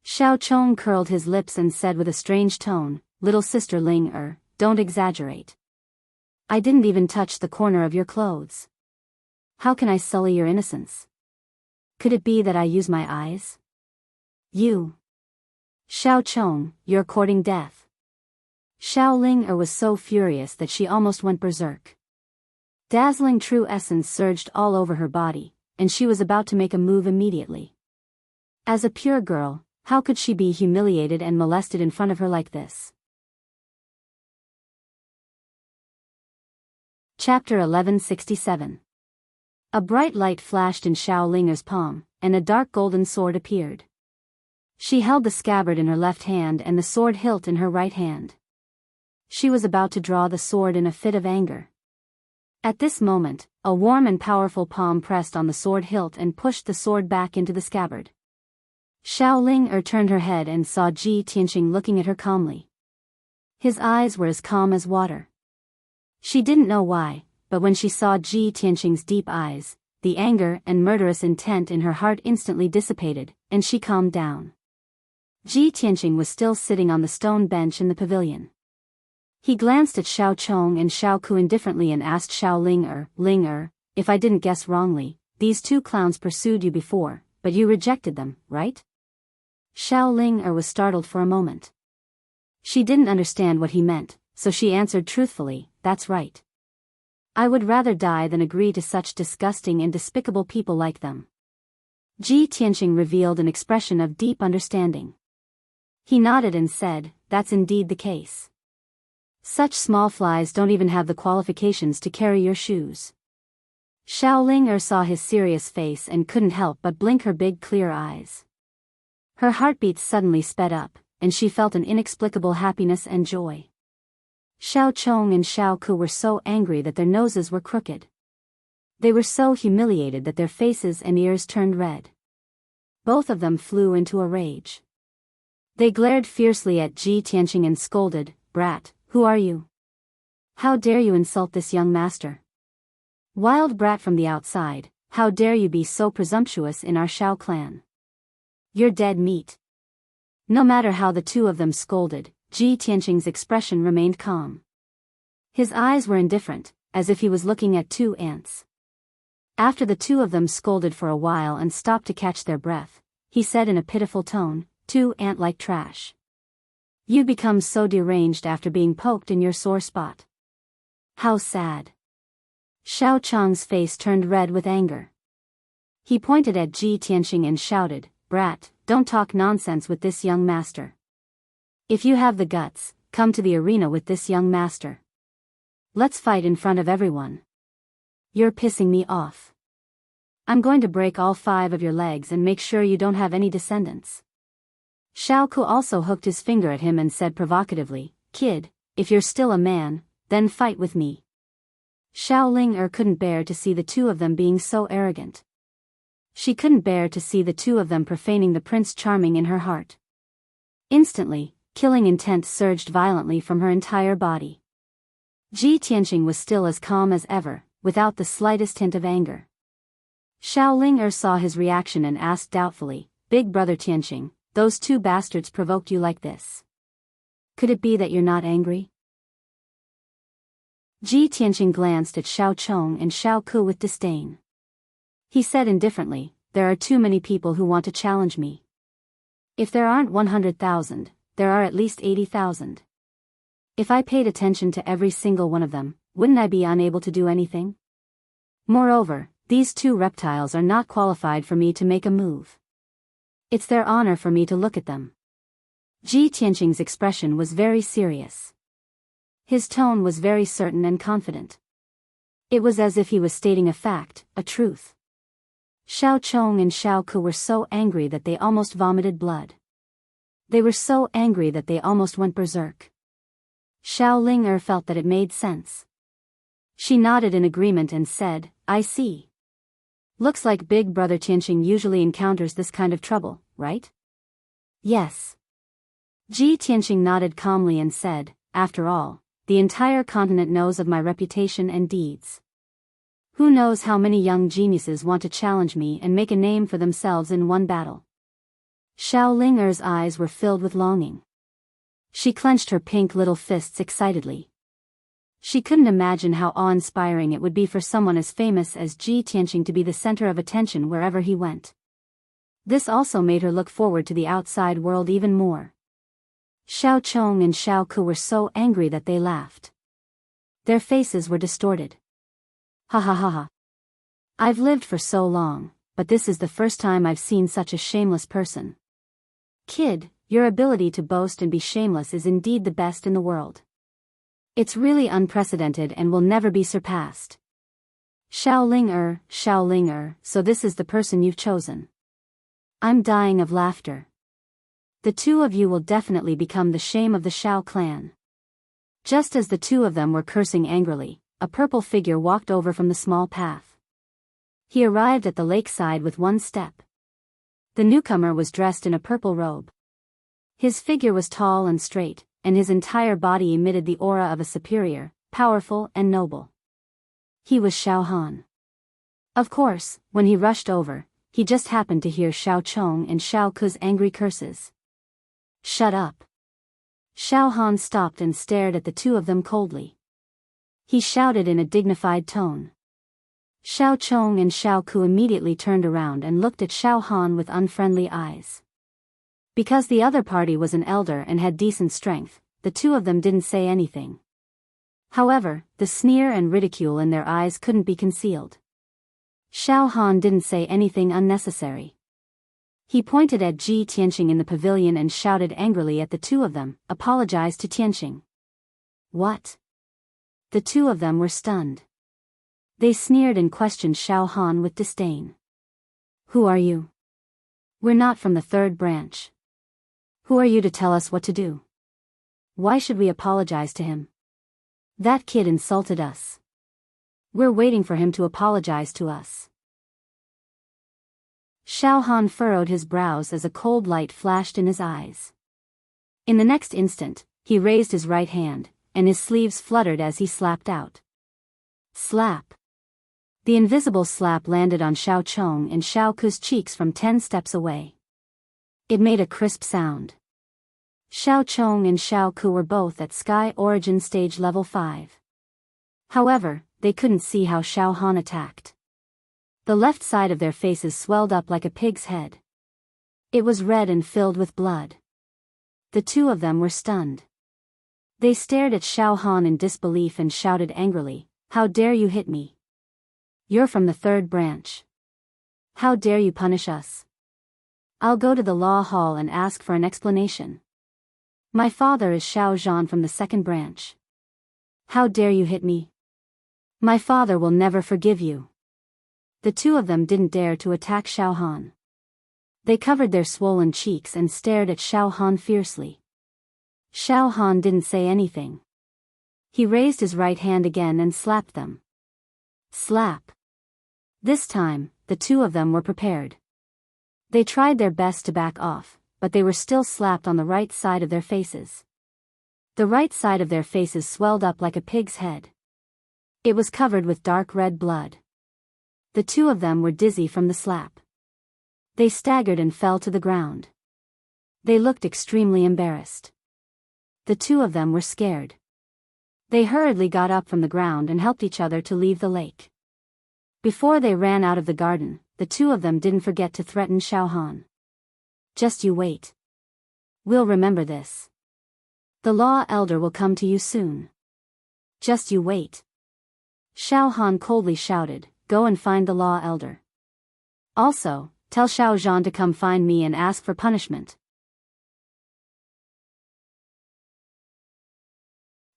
Xiao Chong curled his lips and said with a strange tone, Little sister Ling don't exaggerate. I didn't even touch the corner of your clothes. How can I sully your innocence? Could it be that I use my eyes? You. Xiao Chong, you're courting death. Xiao Ling was so furious that she almost went berserk. Dazzling true essence surged all over her body, and she was about to make a move immediately. As a pure girl, how could she be humiliated and molested in front of her like this? Chapter 1167. A bright light flashed in Xiao Linger's palm, and a dark golden sword appeared. She held the scabbard in her left hand and the sword hilt in her right hand. She was about to draw the sword in a fit of anger. At this moment, a warm and powerful palm pressed on the sword hilt and pushed the sword back into the scabbard. Xiao Linger turned her head and saw Ji Tianqing looking at her calmly. His eyes were as calm as water. She didn't know why, but when she saw Ji Tianqing's deep eyes, the anger and murderous intent in her heart instantly dissipated, and she calmed down. Ji Tianqing was still sitting on the stone bench in the pavilion. He glanced at Xiao Chong and Xiao Ku indifferently and asked Xiao Linger, if I didn't guess wrongly, these two clowns pursued you before, but you rejected them, right? Xiao Linger was startled for a moment. She didn't understand what he meant, so she answered truthfully, that's right. I would rather die than agree to such disgusting and despicable people like them. Ji Tianqing revealed an expression of deep understanding. He nodded and said, that's indeed the case. Such small flies don't even have the qualifications to carry your shoes. Xiao Linger saw his serious face and couldn't help but blink her big clear eyes. Her heartbeats suddenly sped up, and she felt an inexplicable happiness and joy. Xiao Chong and Xiao Ku were so angry that their noses were crooked. They were so humiliated that their faces and ears turned red. Both of them flew into a rage. They glared fiercely at Ji Tianqing and scolded, brat, who are you? How dare you insult this young master? Wild brat from the outside, how dare you be so presumptuous in our Xiao clan? You're dead meat. No matter how the two of them scolded, Ji Tianqing's expression remained calm. His eyes were indifferent, as if he was looking at two ants. After the two of them scolded for a while and stopped to catch their breath, he said in a pitiful tone, two ant-like trash. You become so deranged after being poked in your sore spot. How sad. Xiao Chang's face turned red with anger. He pointed at Ji Tianqing and shouted, brat, don't talk nonsense with this young master. If you have the guts, come to the arena with this young master. Let's fight in front of everyone. You're pissing me off. I'm going to break all 5 of your legs and make sure you don't have any descendants. Xiao Ku also hooked his finger at him and said provocatively, kid, if you're still a man, then fight with me. Xiao Linger couldn't bear to see the two of them being so arrogant. She couldn't bear to see the two of them profaning the Prince Charming in her heart. Instantly, killing intent surged violently from her entire body. Ji Tianqing was still as calm as ever, without the slightest hint of anger. Xiao Linger saw his reaction and asked doubtfully, Big Brother Tianqing, those two bastards provoked you like this. Could it be that you're not angry? Ji Tianqing glanced at Xiao Chong and Xiao Ku with disdain. He said indifferently, there are too many people who want to challenge me. If there aren't 100,000, there are at least 80,000. If I paid attention to every single one of them, wouldn't I be unable to do anything? Moreover, these two reptiles are not qualified for me to make a move. It's their honor for me to look at them. Ji Tianqing's expression was very serious. His tone was very certain and confident. It was as if he was stating a fact, a truth. Xiao Chong and Xiao Ku were so angry that they almost vomited blood. They were so angry that they almost went berserk. Xiao Linger felt that it made sense. She nodded in agreement and said, I see. Looks like Big Brother Tianqing usually encounters this kind of trouble, right? Yes. Ji Tianqing nodded calmly and said, after all, the entire continent knows of my reputation and deeds. Who knows how many young geniuses want to challenge me and make a name for themselves in one battle. Xiao Linger's eyes were filled with longing. She clenched her pink little fists excitedly. She couldn't imagine how awe-inspiring it would be for someone as famous as Ji Tianqing to be the center of attention wherever he went. This also made her look forward to the outside world even more. Xiao Chong and Xiao Ku were so angry that they laughed. Their faces were distorted. Ha ha ha ha. I've lived for so long, but this is the first time I've seen such a shameless person. Kid, your ability to boast and be shameless is indeed the best in the world. It's really unprecedented and will never be surpassed. Xiao Ling, so this is the person you've chosen. I'm dying of laughter. The two of you will definitely become the shame of the Xiao clan. Just as the two of them were cursing angrily, a purple figure walked over from the small path. He arrived at the lakeside with one step. The newcomer was dressed in a purple robe. His figure was tall and straight, and his entire body emitted the aura of a superior, powerful and noble. He was Xiao Han. Of course, when he rushed over, he just happened to hear Xiao Chong and Xiao Ku's angry curses. Shut up. Xiao Han stopped and stared at the two of them coldly. He shouted in a dignified tone. Xiao Chong and Xiao Ku immediately turned around and looked at Xiao Han with unfriendly eyes. Because the other party was an elder and had decent strength, the two of them didn't say anything. However, the sneer and ridicule in their eyes couldn't be concealed. Xiao Han didn't say anything unnecessary. He pointed at Ji Tianqing in the pavilion and shouted angrily at the two of them, apologized to Tianqing. What? The two of them were stunned. They sneered and questioned Xiao Han with disdain. Who are you? We're not from the third branch. Who are you to tell us what to do? Why should we apologize to him? That kid insulted us. We're waiting for him to apologize to us. Xiao Han furrowed his brows as a cold light flashed in his eyes. In the next instant, he raised his right hand, and his sleeves fluttered as he slapped out. Slap. The invisible slap landed on Xiao Chong and Xiao Ku's cheeks from 10 steps away. It made a crisp sound. Xiao Chong and Xiao Ku were both at Sky Origin Stage Level 5. However, they couldn't see how Xiao Han attacked. The left side of their faces swelled up like a pig's head. It was red and filled with blood. The two of them were stunned. They stared at Xiao Han in disbelief and shouted angrily, "How dare you hit me? You're from the third branch. How dare you punish us? I'll go to the law hall and ask for an explanation. My father is Xiao Zhan from the second branch. How dare you hit me? My father will never forgive you." The two of them didn't dare to attack Xiao Han. They covered their swollen cheeks and stared at Xiao Han fiercely. Xiao Han didn't say anything. He raised his right hand again and slapped them. Slap. This time, the two of them were prepared. They tried their best to back off, but they were still slapped on the right side of their faces. The right side of their faces swelled up like a pig's head. It was covered with dark red blood. The two of them were dizzy from the slap. They staggered and fell to the ground. They looked extremely embarrassed. The two of them were scared. They hurriedly got up from the ground and helped each other to leave the lake. Before they ran out of the garden, the two of them didn't forget to threaten Xiao Han. Just you wait. We'll remember this. The law elder will come to you soon. Just you wait. Xiao Han coldly shouted, "Go and find the law elder. Also, tell Xiao Zhan to come find me and ask for punishment."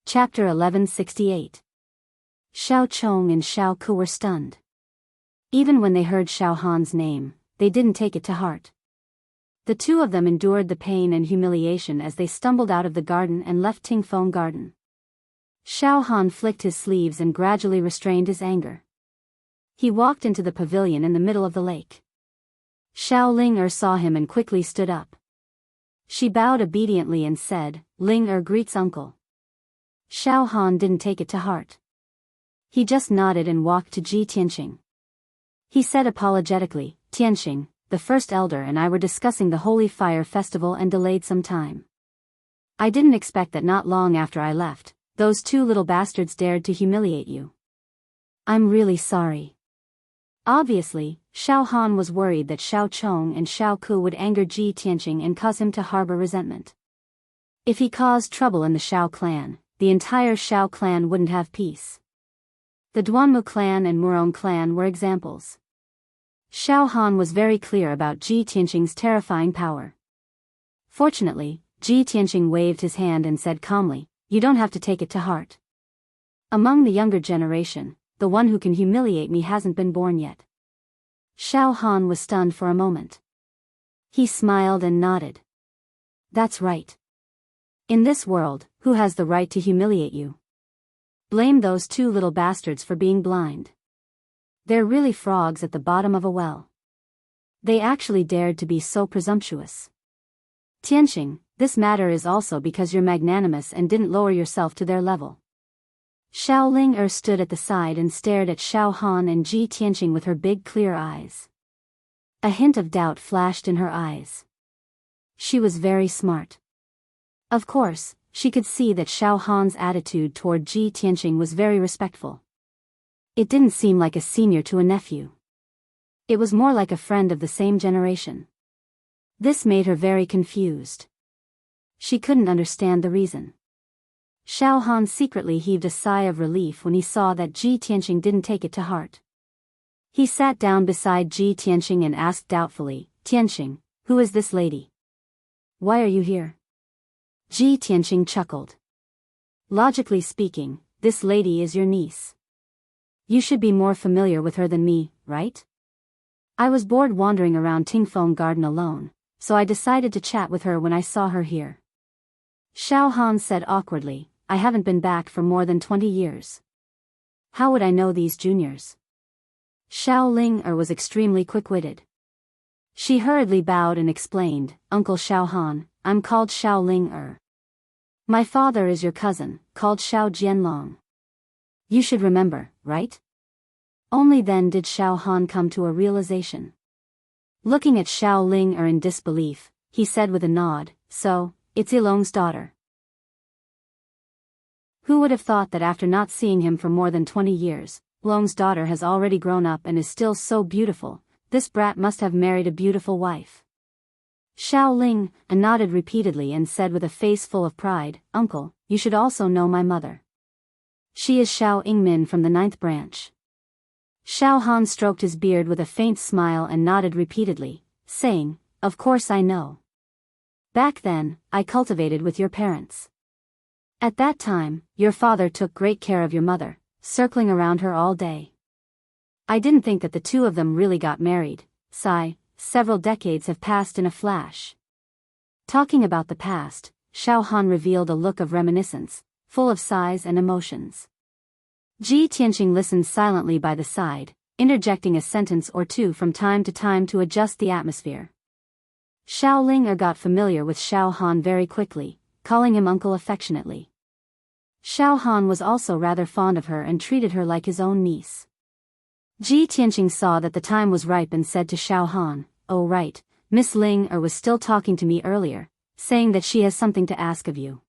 Chapter 1168. Xiao Chong and Xiao Ku were stunned. Even when they heard Xiao Han's name, they didn't take it to heart. The two of them endured the pain and humiliation as they stumbled out of the garden and left Tingfeng Garden. Xiao Han flicked his sleeves and gradually restrained his anger. He walked into the pavilion in the middle of the lake. Xiao Ling saw him and quickly stood up. She bowed obediently and said, "Ling greets uncle." Xiao Han didn't take it to heart. He just nodded and walked to Ji Tianqing. He said apologetically, "Tianqing, the first elder and I were discussing the Holy Fire Festival and delayed some time. I didn't expect that not long after I left, those two little bastards dared to humiliate you. I'm really sorry. Obviously, Xiao Han was worried that Xiao Chong and Xiao Ku would anger Ji Tianqing and cause him to harbor resentment. If he caused trouble in the Xiao clan, the entire Xiao clan wouldn't have peace. The Duanmu clan and Murong clan were examples. Xiao Han was very clear about Ji Tianqing's terrifying power. Fortunately, Ji Tianqing waved his hand and said calmly, "You don't have to take it to heart. Among the younger generation, the one who can humiliate me hasn't been born yet." Xiao Han was stunned for a moment. He smiled and nodded. That's right. In this world, who has the right to humiliate you? Blame those two little bastards for being blind. They're really frogs at the bottom of a well. They actually dared to be so presumptuous. Tianqing, this matter is also because you're magnanimous and didn't lower yourself to their level. Xiao Ling stood at the side and stared at Xiao Han and Ji Tianqing with her big clear eyes. A hint of doubt flashed in her eyes. She was very smart. Of course, she could see that Xiao Han's attitude toward Ji Tianqing was very respectful. It didn't seem like a senior to a nephew. It was more like a friend of the same generation. This made her very confused. She couldn't understand the reason. Xiao Han secretly heaved a sigh of relief when he saw that Ji Tianqing didn't take it to heart. He sat down beside Ji Tianqing and asked doubtfully, "Tianqing, who is this lady? Why are you here?" Ji Tianqing chuckled. "Logically speaking, this lady is your niece. You should be more familiar with her than me, right? I was bored wandering around Tingfeng Garden alone, so I decided to chat with her when I saw her here." Xiao Han said awkwardly, "I haven't been back for more than 20 years. How would I know these juniors?" Xiao Ling was extremely quick-witted. She hurriedly bowed and explained, "Uncle Xiao Han, I'm called Xiao Ling. My father is your cousin, called Xiao Jianlong. You should remember, right?" Only then did Xiao Han come to a realization. Looking at Xiao Ling in disbelief, he said with a nod, "So, it's Ilong's daughter." Who would have thought that after not seeing him for more than 20 years, Ilong's daughter has already grown up and is still so beautiful? This brat must have married a beautiful wife. Xiao Ling nodded repeatedly and said with a face full of pride, "Uncle, you should also know my mother. She is Xiao Ingmin from the 9th branch." Xiao Han stroked his beard with a faint smile and nodded repeatedly, saying, "Of course I know. Back then, I cultivated with your parents. At that time, your father took great care of your mother, circling around her all day. I didn't think that the two of them really got married. Sigh, several decades have passed in a flash." Talking about the past, Xiao Han revealed a look of reminiscence, full of sighs and emotions. Ji Tianqing listened silently by the side, interjecting a sentence or two from time to time to adjust the atmosphere. Xiao Ling got familiar with Xiao Han very quickly, calling him uncle affectionately. Xiao Han was also rather fond of her and treated her like his own niece. Ji Tianqing saw that the time was ripe and said to Xiao Han, "Oh right, Miss Ling was still talking to me earlier, saying that she has something to ask of you.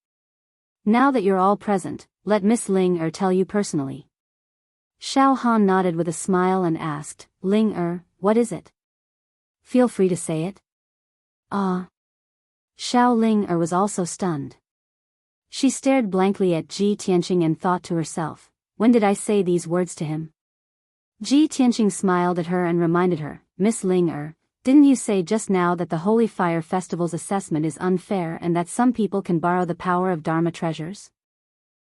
Now that you're all present, let Miss Ling tell you personally." Xiao Han nodded with a smile and asked, "Ling what is it? Feel free to say it." "Ah." Xiao Ling was also stunned. She stared blankly at Ji Tianqing and thought to herself, "When did I say these words to him?" Ji Tianqing smiled at her and reminded her, "Miss Ling didn't you say just now that the Holy Fire Festival's assessment is unfair and that some people can borrow the power of Dharma treasures?"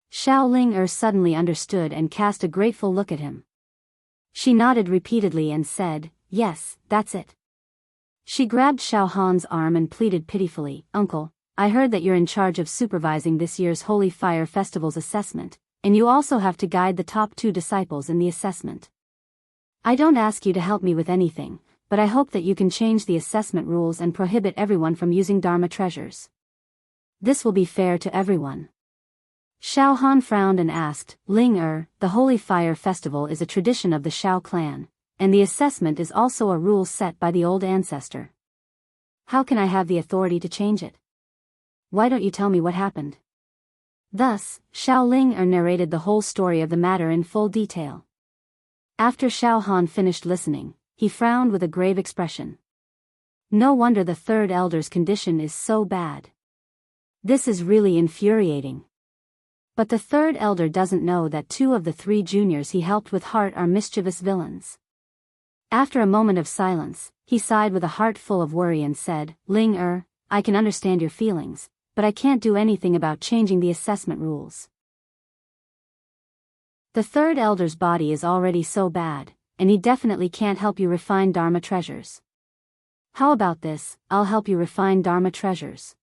Xiao Ling suddenly understood and cast a grateful look at him. She nodded repeatedly and said, "Yes, that's it." She grabbed Xiao Han's arm and pleaded pitifully, "Uncle, I heard that you're in charge of supervising this year's Holy Fire Festival's assessment, and you also have to guide the top 2 disciples in the assessment. I don't ask you to help me with anything, but I hope that you can change the assessment rules and prohibit everyone from using Dharma treasures. This will be fair to everyone." Xiao Han frowned and asked, "Ling the Holy Fire Festival is a tradition of the Xiao clan, and the assessment is also a rule set by the old ancestor. How can I have the authority to change it? Why don't you tell me what happened?" Thus, Xiaoling narrated the whole story of the matter in full detail. After Xiao Han finished listening, he frowned with a grave expression. No wonder the third elder's condition is so bad. This is really infuriating. But the third elder doesn't know that 2 of the 3 juniors he helped with heart are mischievous villains. After a moment of silence, he sighed with a heart full of worry and said, Ling I can understand your feelings, but I can't do anything about changing the assessment rules. The third elder's body is already so bad, and he definitely can't help you refine Dharma treasures. How about this, I'll help you refine Dharma treasures.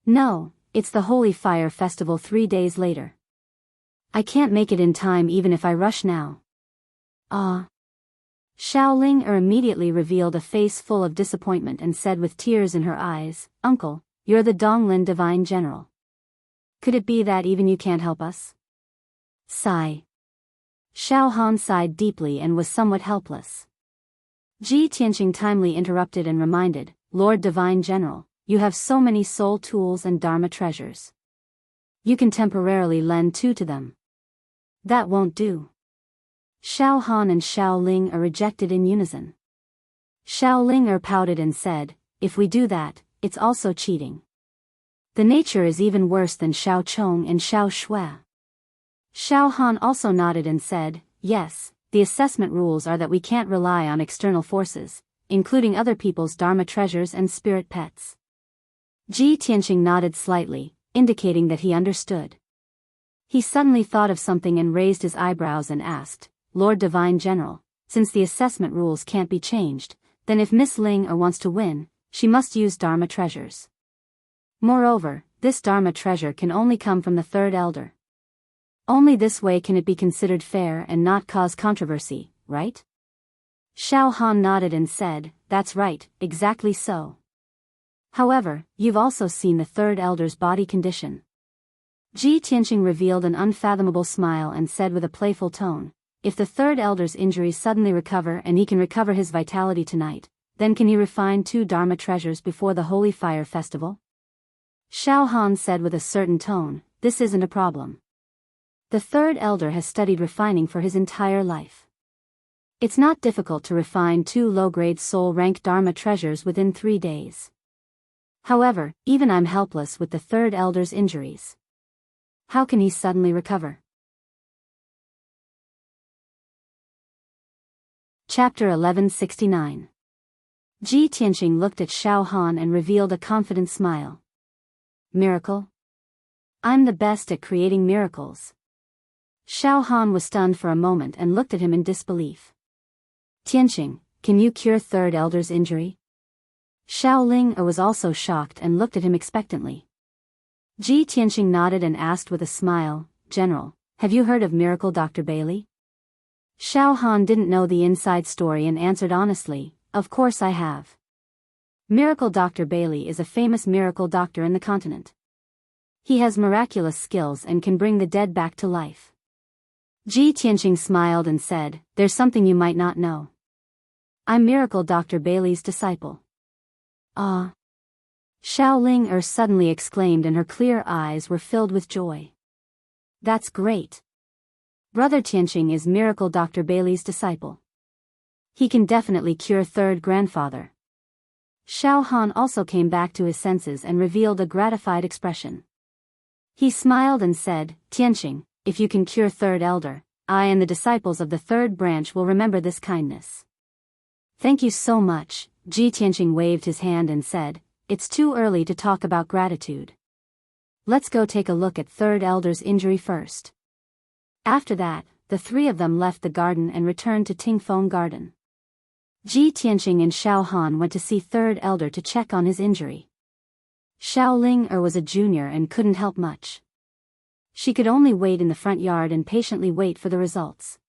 No, it's the Holy Fire Festival 3 days later. I can't make it in time even if I rush now. Xiaoling immediately revealed a face full of disappointment and said with tears in her eyes, Uncle, you're the Donglin Divine General. Could it be that even you can't help us? Sigh. Xiao Han sighed deeply and was somewhat helpless. Ji Tianqing timely interrupted and reminded, Lord Divine General, you have so many soul tools and Dharma treasures. You can temporarily lend 2 to them. That won't do. Xiao Han and Xiaoling rejected in unison. Xiaoling pouted and said, if we do that, it's also cheating. The nature is even worse than Xiao Chong and Xiao Shui. Xiao Han also nodded and said, yes, the assessment rules are that we can't rely on external forces, including other people's Dharma treasures and spirit pets. Ji Tianqing nodded slightly, indicating that he understood. He suddenly thought of something and raised his eyebrows and asked, Lord Divine General, since the assessment rules can't be changed, then if Miss Ling wants to win, she must use Dharma treasures. Moreover, this Dharma treasure can only come from the third elder. Only this way can it be considered fair and not cause controversy, right? Xiao Han nodded and said, that's right, exactly so. However, you've also seen the third elder's body condition. Ji Tianqing revealed an unfathomable smile and said with a playful tone, if the third elder's injuries suddenly recover and he can recover his vitality tonight, then can he refine 2 Dharma treasures before the Holy Fire Festival? Xiao Han said with a certain tone, this isn't a problem. The third elder has studied refining for his entire life. It's not difficult to refine 2 low-grade soul-rank Dharma treasures within 3 days. However, even I'm helpless with the third elder's injuries. How can he suddenly recover? Chapter 1169. Ji Tianqing looked at Xiao Han and revealed a confident smile. Miracle? I'm the best at creating miracles. Xiao Han was stunned for a moment and looked at him in disbelief. Tianqing, can you cure third elder's injury? Xiaoling was also shocked and looked at him expectantly. Ji Tianqing nodded and asked with a smile, General, have you heard of Miracle Dr. Bailey? Xiao Han didn't know the inside story and answered honestly, of course I have. Miracle Dr. Bailey is a famous miracle doctor in the continent. He has miraculous skills and can bring the dead back to life. Ji Tianqing smiled and said, there's something you might not know. I'm Miracle Dr. Bailey's disciple. Ah! Xiaoling suddenly exclaimed and her clear eyes were filled with joy. That's great. Brother Tianqing is Miracle Dr. Bailey's disciple. He can definitely cure third grandfather. Xiao Han also came back to his senses and revealed a gratified expression. He smiled and said, Tianqing, if you can cure third elder, I and the disciples of the third branch will remember this kindness. Thank you so much. Ji Tianqing waved his hand and said, it's too early to talk about gratitude. Let's go take a look at third elder's injury first. After that, the 3 of them left the garden and returned to Tingfeng Garden. Ji Tianqing and Xiao Han went to see third elder to check on his injury. Xiaoling was a junior and couldn't help much. She could only wait in the front yard and patiently wait for the results.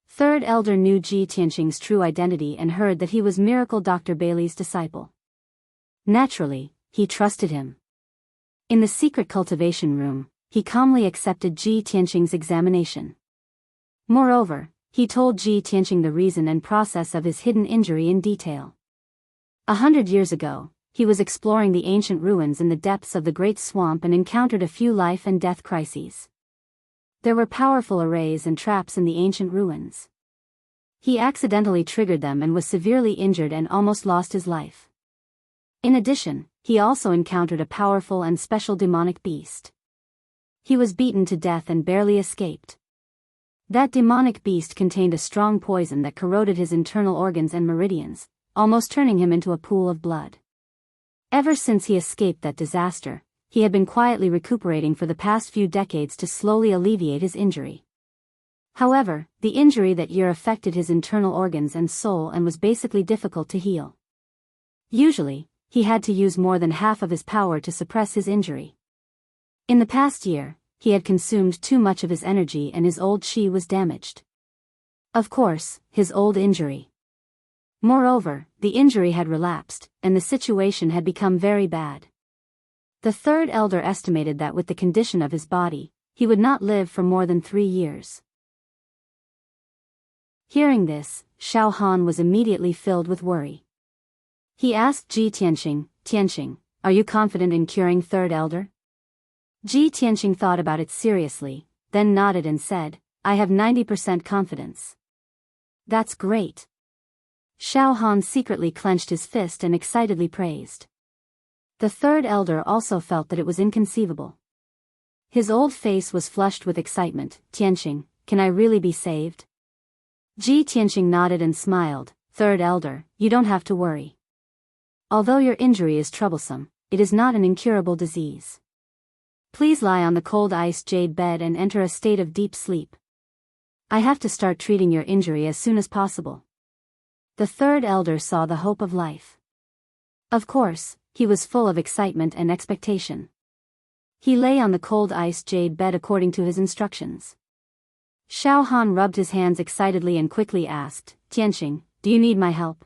Third elder knew Ji Tianqing's true identity and heard that he was Miracle Dr. Bailey's disciple. Naturally, he trusted him. In the secret cultivation room, he calmly accepted Ji Tianqing's examination. Moreover, he told Ji Tianqing the reason and process of his hidden injury in detail. 100 years ago, he was exploring the ancient ruins in the depths of the Great Swamp and encountered a few life and death crises. There were powerful arrays and traps in the ancient ruins. He accidentally triggered them and was severely injured and almost lost his life. In addition, he also encountered a powerful and special demonic beast. He was beaten to death and barely escaped. That demonic beast contained a strong poison that corroded his internal organs and meridians, almost turning him into a pool of blood. Ever since he escaped that disaster, he had been quietly recuperating for the past few decades to slowly alleviate his injury. However, the injury that year affected his internal organs and soul and was basically difficult to heal. Usually, he had to use more than half of his power to suppress his injury. In the past year, he had consumed too much of his energy and his old chi was damaged. Of course, his old injury. Moreover, the injury had relapsed, and the situation had become very bad. The third elder estimated that with the condition of his body, he would not live for more than 3 years. Hearing this, Xiao Han was immediately filled with worry. He asked Ji Tianqing, "Tianqing, are you confident in curing third elder?" Ji Tianqing thought about it seriously, then nodded and said, "I have 90% confidence." "That's great." Xiao Han secretly clenched his fist and excitedly praised. The third elder also felt that it was inconceivable. His old face was flushed with excitement. "Tianqing, can I really be saved?" Ji Tianqing nodded and smiled. "Third elder, you don't have to worry. Although your injury is troublesome, it is not an incurable disease. Please lie on the cold ice jade bed and enter a state of deep sleep. I have to start treating your injury as soon as possible." The third elder saw the hope of life. Of course, he was full of excitement and expectation. He lay on the cold ice jade bed according to his instructions. Xiao Han rubbed his hands excitedly and quickly asked, "Tianqing, do you need my help?"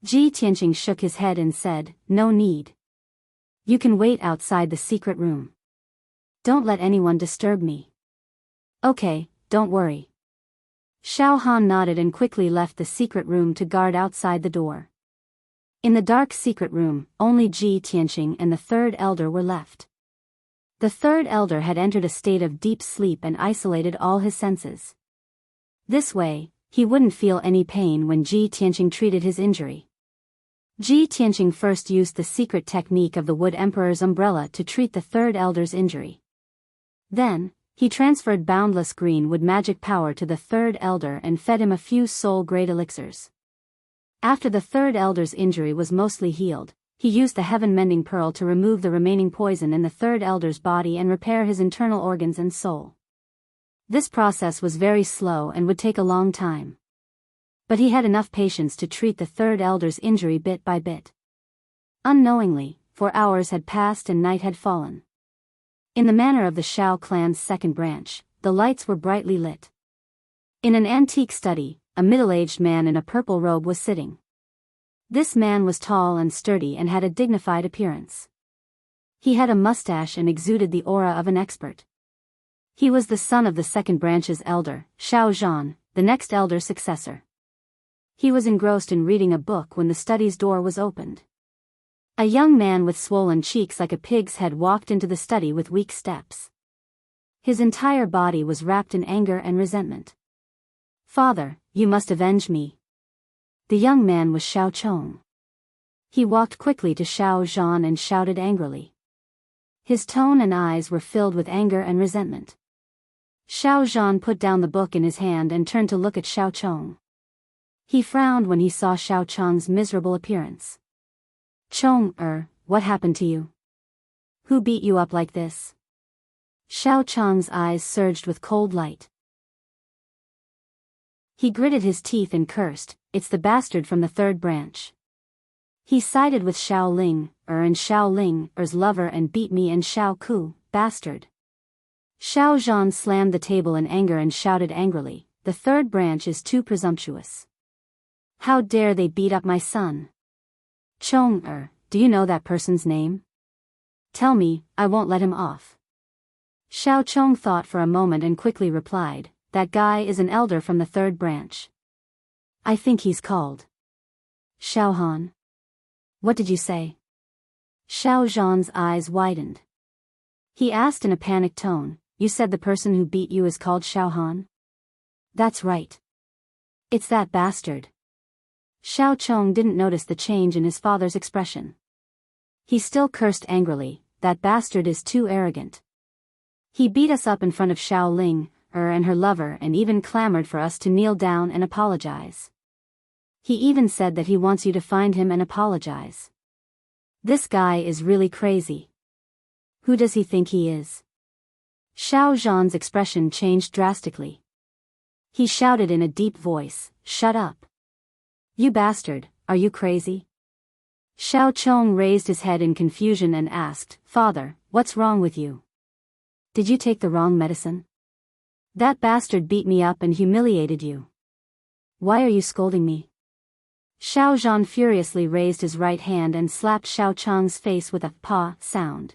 Ji Tianqing shook his head and said, "No need. You can wait outside the secret room. Don't let anyone disturb me." "Okay, don't worry." Xiao Han nodded and quickly left the secret room to guard outside the door. In the dark secret room, only Ji Tianqing and the third elder were left. The third elder had entered a state of deep sleep and isolated all his senses. This way, he wouldn't feel any pain when Ji Tianqing treated his injury. Ji Tianqing first used the secret technique of the Wood Emperor's umbrella to treat the third elder's injury. Then, he transferred boundless green wood magic power to the third elder and fed him a few soul-grade elixirs. After the third elder's injury was mostly healed, he used the heaven-mending pearl to remove the remaining poison in the third elder's body and repair his internal organs and soul. This process was very slow and would take a long time. But he had enough patience to treat the third elder's injury bit by bit. Unknowingly, 4 hours had passed and night had fallen. In the manner of the Shao clan's second branch, the lights were brightly lit. In an antique study, a middle-aged man in a purple robe was sitting. This man was tall and sturdy and had a dignified appearance. He had a mustache and exuded the aura of an expert. He was the son of the second branch's elder, Xiao Zhan, the next elder's successor. He was engrossed in reading a book when the study's door was opened. A young man with swollen cheeks like a pig's head walked into the study with weak steps. His entire body was wrapped in anger and resentment. "Father, you must avenge me." The young man was Xiao Chong. He walked quickly to Xiao Zhan and shouted angrily. His tone and eyes were filled with anger and resentment. Xiao Zhan put down the book in his hand and turned to look at Xiao Chong. He frowned when he saw Xiao Chong's miserable appearance. "Chong, what happened to you? Who beat you up like this?" Xiao Chong's eyes surged with cold light. He gritted his teeth and cursed, "It's the bastard from the third branch. He sided with Xiao Ling, and Xiao Ling's lover and beat me and Xiao Ku, bastard." Xiao Zhan slammed the table in anger and shouted angrily, "The third branch is too presumptuous. How dare they beat up my son? Chong, do you know that person's name? Tell me, I won't let him off." Xiao Chong thought for a moment and quickly replied, "That guy is an elder from the third branch. I think he's called Xiao Han." "What did you say?" Xiao Zhan's eyes widened. He asked in a panicked tone, "You said the person who beat you is called Xiao Han?" "That's right. It's that bastard." Xiao Chong didn't notice the change in his father's expression. He still cursed angrily, "That bastard is too arrogant. He beat us up in front of Xiao Ling, and her lover, and even clamored for us to kneel down and apologize. He even said that he wants you to find him and apologize. This guy is really crazy. Who does he think he is?" Xiao Zhan's expression changed drastically. He shouted in a deep voice, "Shut up. You bastard, are you crazy?" Xiao Chong raised his head in confusion and asked, "Father, what's wrong with you? Did you take the wrong medicine? That bastard beat me up and humiliated you. Why are you scolding me?" Xiao Zhan furiously raised his right hand and slapped Xiao Chong's face with a "pa" sound.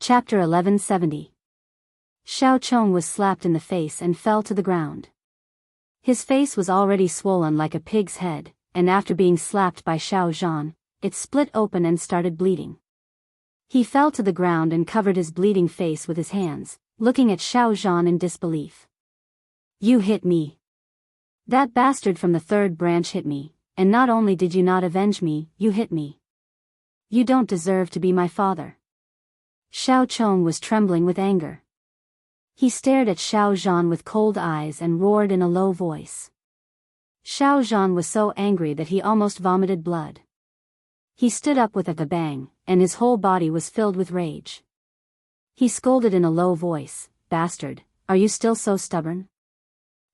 Chapter 1170. Xiao Chong was slapped in the face and fell to the ground. His face was already swollen like a pig's head, and after being slapped by Xiao Zhan, it split open and started bleeding. He fell to the ground and covered his bleeding face with his hands, looking at Xiao Zhan in disbelief. "You hit me. That bastard from the third branch hit me, and not only did you not avenge me, you hit me. You don't deserve to be my father." Xiao Chong was trembling with anger. He stared at Xiao Zhan with cold eyes and roared in a low voice. Xiao Zhan was so angry that he almost vomited blood. He stood up with a bang, and his whole body was filled with rage. He scolded in a low voice, "Bastard, are you still so stubborn?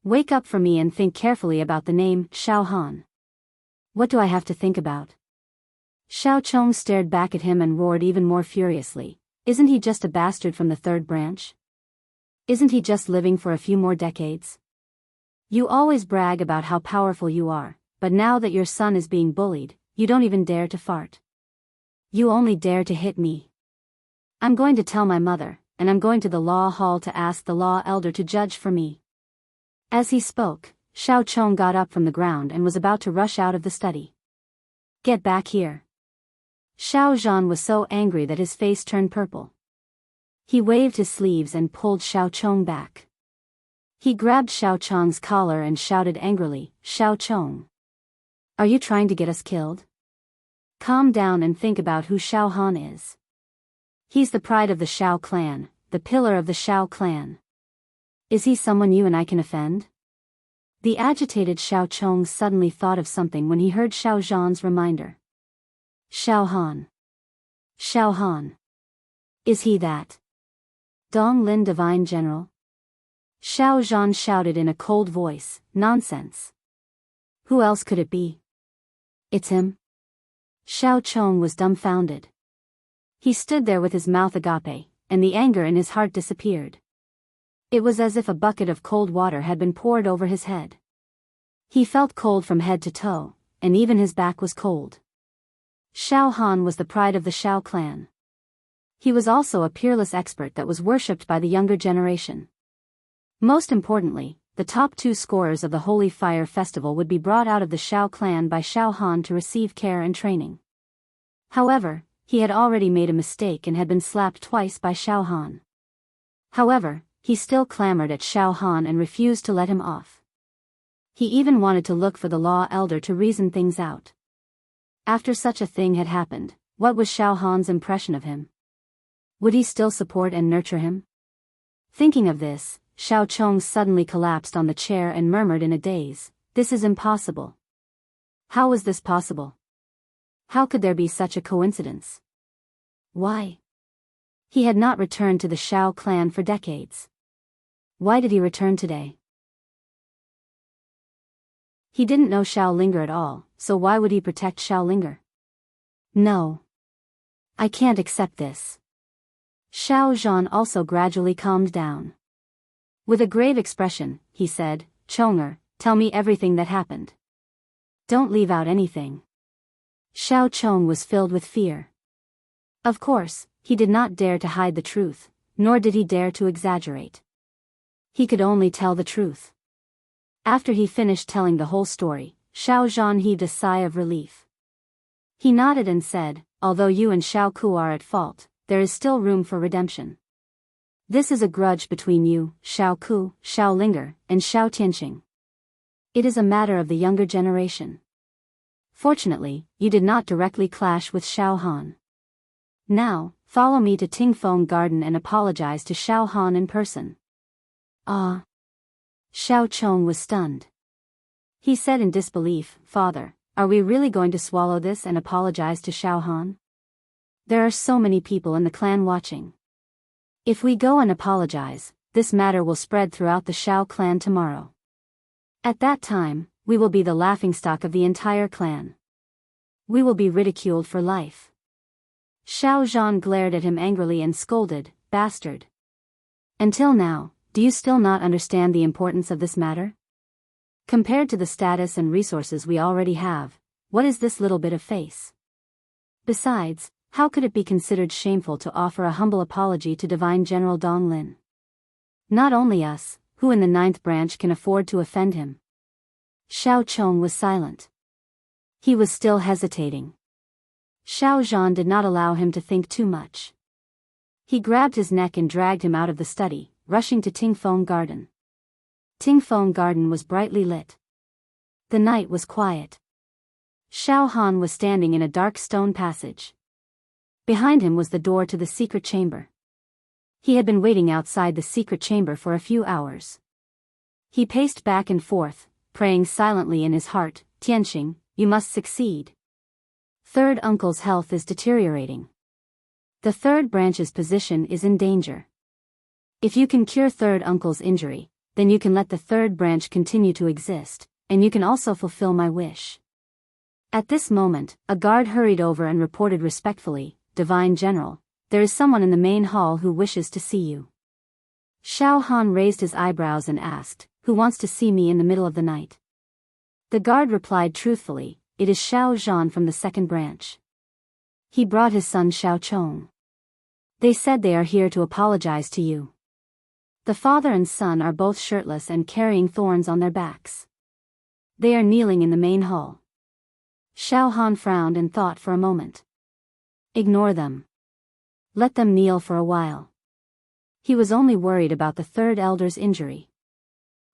Wake up for me and think carefully about the name, Xiao Han. What do I have to think about?" Xiao Chong stared back at him and roared even more furiously, "Isn't he just a bastard from the third branch? Isn't he just living for a few more decades? You always brag about how powerful you are, but now that your son is being bullied, you don't even dare to fart. You only dare to hit me. I'm going to tell my mother, and I'm going to the law hall to ask the law elder to judge for me." As he spoke, Xiao Chong got up from the ground and was about to rush out of the study. "Get back here." Xiao Zhan was so angry that his face turned purple. He waved his sleeves and pulled Xiao Chong back. He grabbed Xiao Chong's collar and shouted angrily, "Xiao Chong! Are you trying to get us killed? Calm down and think about who Xiao Han is. He's the pride of the Xiao clan, the pillar of the Xiao clan. Is he someone you and I can offend?" The agitated Xiao Chong suddenly thought of something when he heard Xiao Zhan's reminder. "Xiao Han. Xiao Han. Is he that Dong Lin divine general?" Xiao Zhan shouted in a cold voice, "Nonsense. Who else could it be?" "It's him." Xiao Chong was dumbfounded. He stood there with his mouth agape, and the anger in his heart disappeared. It was as if a bucket of cold water had been poured over his head. He felt cold from head to toe, and even his back was cold. Xiao Han was the pride of the Xiao clan. He was also a peerless expert that was worshipped by the younger generation. Most importantly, the top 2 scorers of the Holy Fire Festival would be brought out of the Xiao clan by Xiao Han to receive care and training. However, he had already made a mistake and had been slapped twice by Xiao Han. However, he still clamored at Xiao Han and refused to let him off. He even wanted to look for the law elder to reason things out. After such a thing had happened, what was Xiao Han's impression of him? Would he still support and nurture him? Thinking of this, Xiao Chong suddenly collapsed on the chair and murmured in a daze, "This is impossible. How was this possible? How could there be such a coincidence? Why?" He had not returned to the Xiao clan for decades. Why did he return today? He didn't know Xiao Linger at all, so why would he protect Xiao Linger? No. I can't accept this. Xiao Zhan also gradually calmed down. With a grave expression, he said, "Chonger, tell me everything that happened. Don't leave out anything." Xiao Chong was filled with fear. Of course, he did not dare to hide the truth, nor did he dare to exaggerate. He could only tell the truth. After he finished telling the whole story, Xiao Zhan heaved a sigh of relief. He nodded and said, although you and Xiao Ku are at fault, there is still room for redemption. This is a grudge between you, Xiao Ku, Xiao Linger, and Xiao Tianqing. It is a matter of the younger generation. Fortunately, you did not directly clash with Xiao Han. Now, follow me to Tingfeng Garden and apologize to Xiao Han in person. Ah! Xiao Chong was stunned. He said in disbelief, Father, are we really going to swallow this and apologize to Xiao Han? There are so many people in the clan watching. If we go and apologize, this matter will spread throughout the Xiao clan tomorrow. At that time, we will be the laughingstock of the entire clan. We will be ridiculed for life. Xiao Zhan glared at him angrily and scolded, Bastard. Until now, do you still not understand the importance of this matter? Compared to the status and resources we already have, what is this little bit of face? Besides, how could it be considered shameful to offer a humble apology to Divine General Dong Lin? Not only us, who in the 9th branch can afford to offend him. Xiao Chong was silent. He was still hesitating. Xiao Zhan did not allow him to think too much. He grabbed his neck and dragged him out of the study, rushing to Tingfeng Garden. Tingfeng Garden was brightly lit. The night was quiet. Xiao Han was standing in a dark stone passage. Behind him was the door to the secret chamber. He had been waiting outside the secret chamber for a few hours. He paced back and forth, praying silently in his heart, Tianqing, you must succeed. Third uncle's health is deteriorating. The third branch's position is in danger. If you can cure third uncle's injury, then you can let the third branch continue to exist, and you can also fulfill my wish. At this moment, a guard hurried over and reported respectfully, Divine General, there is someone in the main hall who wishes to see you. Xiao Han raised his eyebrows and asked, who wants to see me in the middle of the night? The guard replied truthfully, it is Xiao Zhan from the 2nd branch. He brought his son Xiao Chong. They said they are here to apologize to you. The father and son are both shirtless and carrying thorns on their backs. They are kneeling in the main hall. Xiao Han frowned and thought for a moment. Ignore them. Let them kneel for a while. He was only worried about the third elder's injury.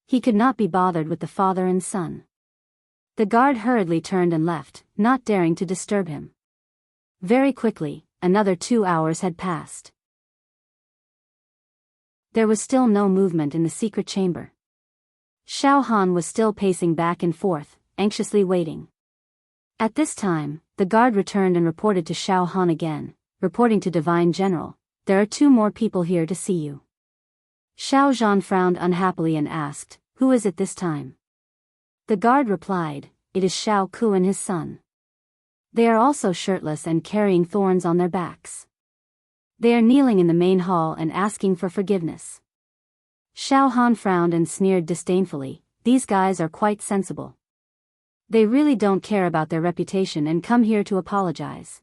He could not be bothered with the father and son. The guard hurriedly turned and left, not daring to disturb him. Very quickly, another 2 hours had passed. There was still no movement in the secret chamber. Xiao Han was still pacing back and forth, anxiously waiting. At this time, the guard returned and reported to Xiao Han again, reporting to Divine General, there are 2 more people here to see you. Xiao Zhan frowned unhappily and asked, who is it this time? The guard replied, it is Xiao Ku and his son. They are also shirtless and carrying thorns on their backs. They are kneeling in the main hall and asking for forgiveness. Xiao Han frowned and sneered disdainfully, these guys are quite sensible. They really don't care about their reputation and come here to apologize.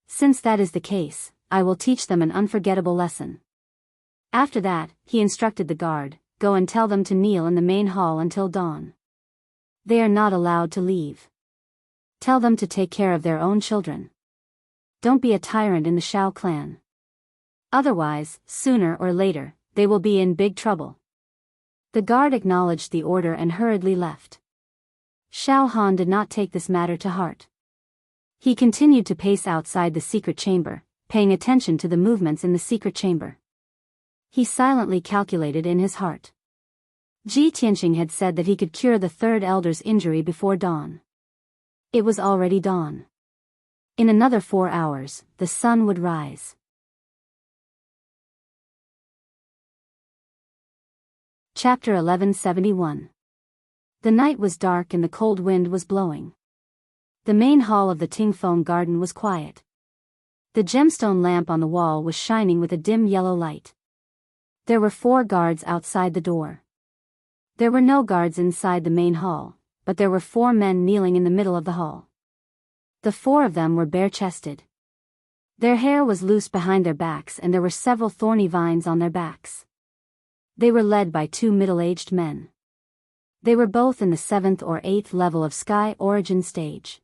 Since that is the case, I will teach them an unforgettable lesson. After that, he instructed the guard, go and tell them to kneel in the main hall until dawn. They are not allowed to leave. Tell them to take care of their own children. Don't be a tyrant in the Xiao clan. Otherwise, sooner or later, they will be in big trouble. The guard acknowledged the order and hurriedly left. Xiao Han did not take this matter to heart. He continued to pace outside the secret chamber, paying attention to the movements in the secret chamber. He silently calculated in his heart. Ji Tianqing had said that he could cure the third elder's injury before dawn. It was already dawn. In another 4 hours, the sun would rise. Chapter 1171. The night was dark and the cold wind was blowing. The main hall of the Tingfeng Garden was quiet. The gemstone lamp on the wall was shining with a dim yellow light. There were 4 guards outside the door. There were no guards inside the main hall, but there were 4 men kneeling in the middle of the hall. The 4 of them were bare-chested. Their hair was loose behind their backs and there were several thorny vines on their backs. They were led by 2 middle-aged men. They were both in the 7th or 8th level of Sky Origin stage.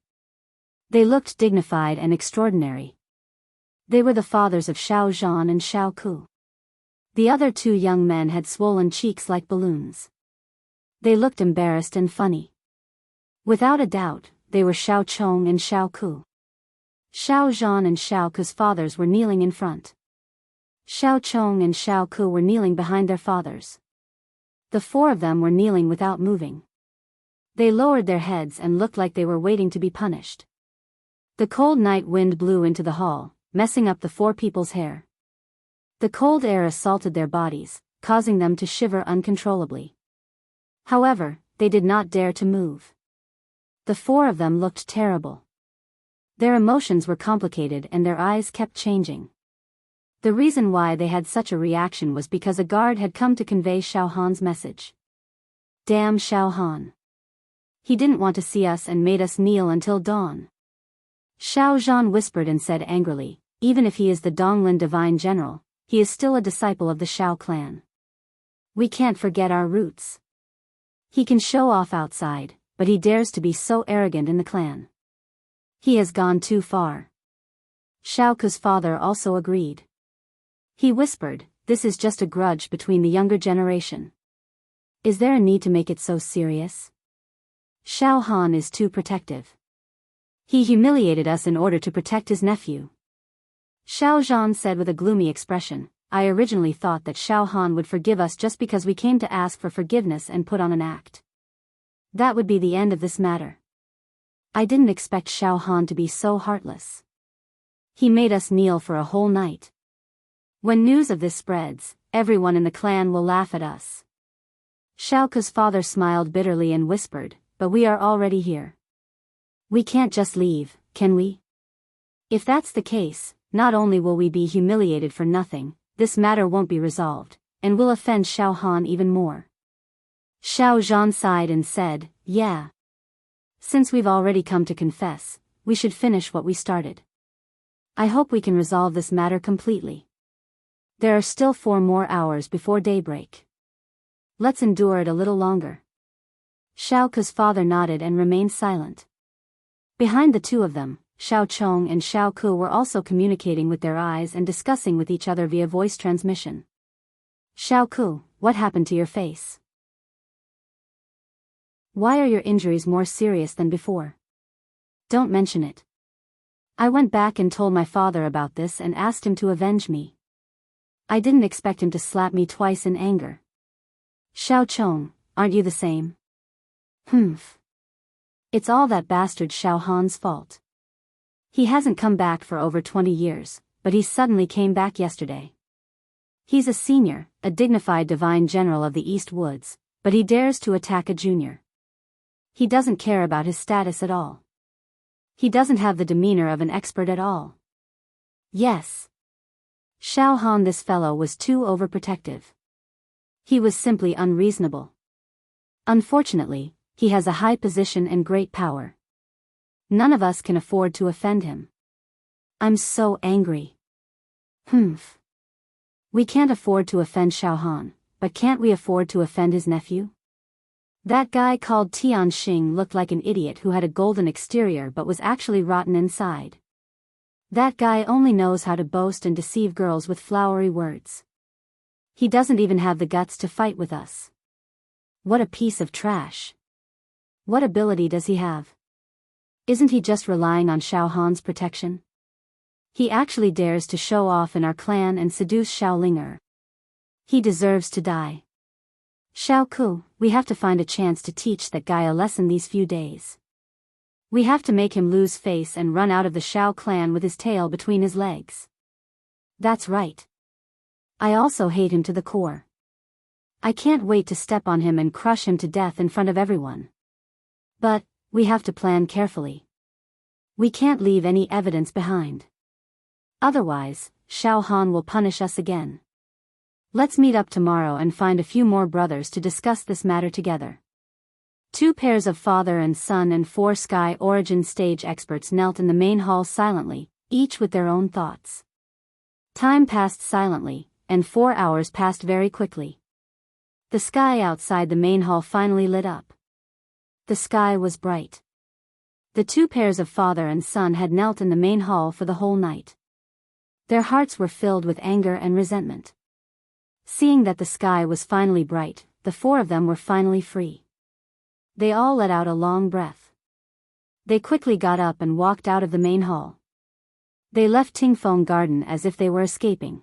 They looked dignified and extraordinary. They were the fathers of Xiao Zhan and Xiao Ku. The other two young men had swollen cheeks like balloons. They looked embarrassed and funny. Without a doubt, they were Xiao Chong and Xiao Ku. Xiao Zhan and Xiao Ku's fathers were kneeling in front. Xiao Chong and Xiao Ku were kneeling behind their fathers. The four of them were kneeling without moving. They lowered their heads and looked like they were waiting to be punished. The cold night wind blew into the hall, messing up the four people's hair. The cold air assaulted their bodies, causing them to shiver uncontrollably. However, they did not dare to move. The four of them looked terrible. Their emotions were complicated and their eyes kept changing. The reason why they had such a reaction was because a guard had come to convey Xiao Han's message. Damn Xiao Han. He didn't want to see us and made us kneel until dawn. Xiao Zhan whispered and said angrily, even if he is the Donglin Divine General, he is still a disciple of the Xiao clan. We can't forget our roots. He can show off outside, but he dares to be so arrogant in the clan. He has gone too far. Xiao Ku's father also agreed. He whispered, this is just a grudge between the younger generation. Is there a need to make it so serious? Xiao Han is too protective. He humiliated us in order to protect his nephew. Xiao Zhan said with a gloomy expression, I originally thought that Xiao Han would forgive us just because we came to ask for forgiveness and put on an act. That would be the end of this matter. I didn't expect Xiao Han to be so heartless. He made us kneel for a whole night. When news of this spreads, everyone in the clan will laugh at us. Xiao Ku's father smiled bitterly and whispered, but we are already here. We can't just leave, can we? If that's the case, not only will we be humiliated for nothing, this matter won't be resolved, and will offend Xiao Han even more. Xiao Zhan sighed and said, yeah. Since we've already come to confess, we should finish what we started. I hope we can resolve this matter completely. There are still 4 more hours before daybreak. Let's endure it a little longer. Xiao Ku's father nodded and remained silent. Behind the two of them, Xiao Chong and Xiao Ku were also communicating with their eyes and discussing with each other via voice transmission. Xiao Ku, what happened to your face? Why are your injuries more serious than before? Don't mention it. I went back and told my father about this and asked him to avenge me. I didn't expect him to slap me twice in anger. Xiao Chong, aren't you the same? Humph. It's all that bastard Xiao Han's fault. He hasn't come back for over 20 years, but he suddenly came back yesterday. He's a senior, a dignified divine general of the East Woods, but he dares to attack a junior. He doesn't care about his status at all. He doesn't have the demeanor of an expert at all. Yes. Xiao Han, this fellow was too overprotective. He was simply unreasonable. Unfortunately, he has a high position and great power. None of us can afford to offend him. I'm so angry. Humph. We can't afford to offend Xiao Han, but can't we afford to offend his nephew? That guy called Tian Xing looked like an idiot who had a golden exterior but was actually rotten inside. That guy only knows how to boast and deceive girls with flowery words. He doesn't even have the guts to fight with us. What a piece of trash. What ability does he have? Isn't he just relying on Xiao Han's protection? He actually dares to show off in our clan and seduce Xiaolinger. He deserves to die. Xiao Ku, we have to find a chance to teach that guy a lesson these few days. We have to make him lose face and run out of the Xiao clan with his tail between his legs. That's right. I also hate him to the core. I can't wait to step on him and crush him to death in front of everyone. But, we have to plan carefully. We can't leave any evidence behind. Otherwise, Xiao Han will punish us again. Let's meet up tomorrow and find a few more brothers to discuss this matter together. 2 pairs of father and son and 4 Sky Origin stage experts knelt in the main hall silently, each with their own thoughts. Time passed silently, and 4 hours passed very quickly. The sky outside the main hall finally lit up. The sky was bright. The two pairs of father and son had knelt in the main hall for the whole night. Their hearts were filled with anger and resentment. Seeing that the sky was finally bright, the four of them were finally free. They all let out a long breath. They quickly got up and walked out of the main hall. They left Tingfeng Garden as if they were escaping.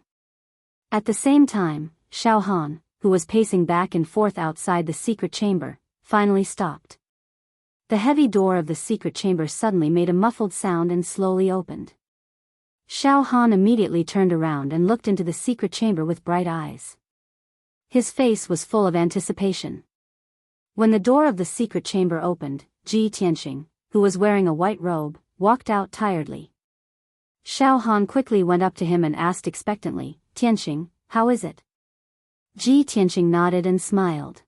At the same time, Xiao Han, who was pacing back and forth outside the secret chamber, finally stopped. The heavy door of the secret chamber suddenly made a muffled sound and slowly opened. Xiao Han immediately turned around and looked into the secret chamber with bright eyes. His face was full of anticipation. When the door of the secret chamber opened, Ji Tianqing, who was wearing a white robe, walked out tiredly. Xiao Han quickly went up to him and asked expectantly, "Tianqing, how is it?" Ji Tianqing nodded and smiled.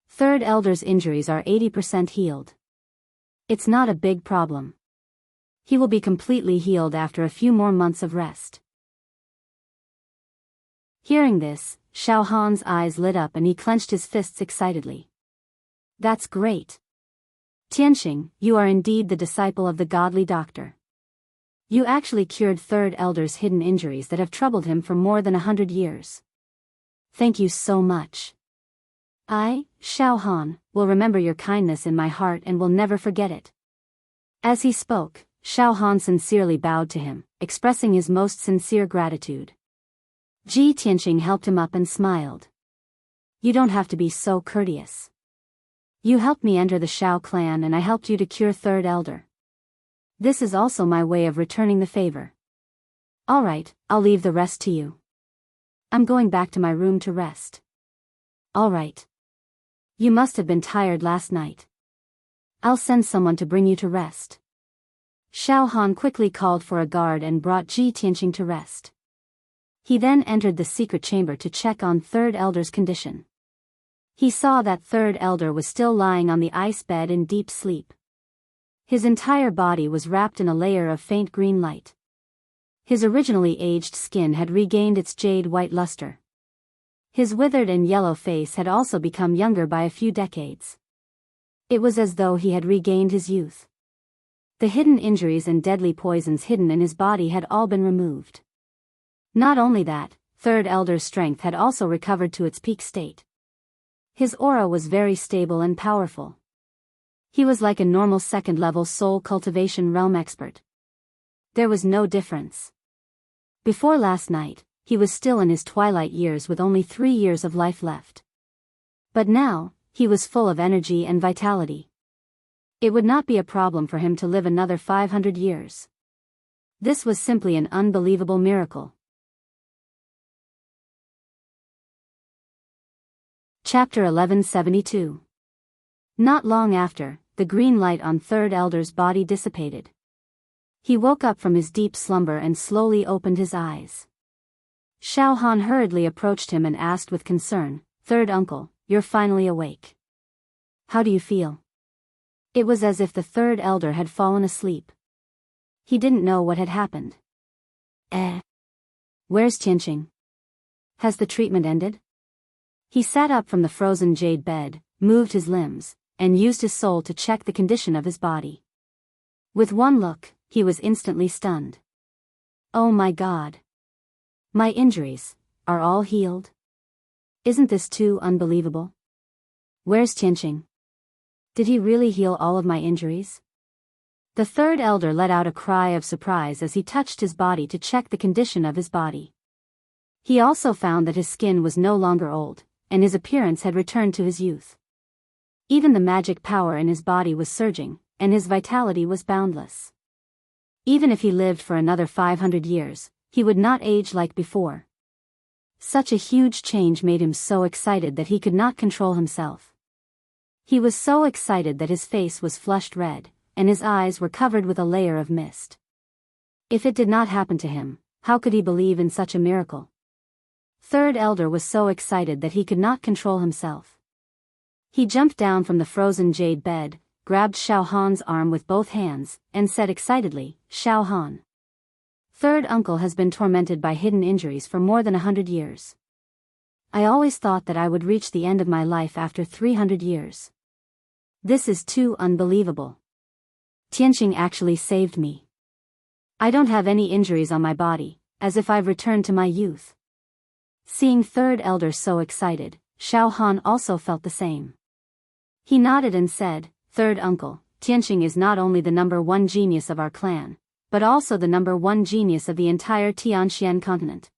Third Elder's injuries are 80% healed. It's not a big problem. He will be completely healed after a few more months of rest. Hearing this, Xiao Han's eyes lit up and he clenched his fists excitedly. That's great. Tianqing, you are indeed the disciple of the godly doctor. You actually cured Third Elder's hidden injuries that have troubled him for more than 100 years. Thank you so much. I, Xiao Han, will remember your kindness in my heart and will never forget it. As he spoke, Xiao Han sincerely bowed to him, expressing his most sincere gratitude. Ji Tianqing helped him up and smiled. You don't have to be so courteous. You helped me enter the Xiao clan and I helped you to cure Third Elder. This is also my way of returning the favor. Alright, I'll leave the rest to you. I'm going back to my room to rest. Alright. You must have been tired last night. I'll send someone to bring you to rest. Xiao Han quickly called for a guard and brought Ji Tianqing to rest. He then entered the secret chamber to check on Third Elder's condition. He saw that Third Elder was still lying on the ice bed in deep sleep. His entire body was wrapped in a layer of faint green light. His originally aged skin had regained its jade-white luster. His withered and yellow face had also become younger by a few decades. It was as though he had regained his youth. The hidden injuries and deadly poisons hidden in his body had all been removed. Not only that, Third Elder's strength had also recovered to its peak state. His aura was very stable and powerful. He was like a normal second-level soul cultivation realm expert. There was no difference. Before last night, he was still in his twilight years with only 3 years of life left. But now, he was full of energy and vitality. It would not be a problem for him to live another 500 years. This was simply an unbelievable miracle. Chapter 1172. Not long after, the green light on Third Elder's body dissipated. He woke up from his deep slumber and slowly opened his eyes. Xiao Han hurriedly approached him and asked with concern, "Third uncle, you're finally awake. How do you feel?" It was as if the Third Elder had fallen asleep. He didn't know what had happened. Where's Tianqing? Has the treatment ended? He sat up from the frozen jade bed, moved his limbs, and used his soul to check the condition of his body. With one look, he was instantly stunned. Oh my God! My injuries are all healed? Isn't this too unbelievable? Where's Tianqing? Did he really heal all of my injuries? The Third Elder let out a cry of surprise as he touched his body to check the condition of his body. He also found that his skin was no longer old, and his appearance had returned to his youth. Even the magic power in his body was surging, and his vitality was boundless. Even if he lived for another 500 years, he would not age like before. Such a huge change made him so excited that he could not control himself. He was so excited that his face was flushed red, and his eyes were covered with a layer of mist. If it did not happen to him, how could he believe in such a miracle? Third Elder was so excited that he could not control himself. He jumped down from the frozen jade bed, grabbed Xiao Han's arm with both hands, and said excitedly, "Xiao Han. Third uncle has been tormented by hidden injuries for more than 100 years. I always thought that I would reach the end of my life after 300 years. This is too unbelievable. Tianqing actually saved me. I don't have any injuries on my body, as if I've returned to my youth." Seeing third elder so excited, Xiao Han also felt the same. He nodded and said, "Third uncle, Tianqing is not only the #1 genius of our clan, but also the #1 genius of the entire Tianxian continent.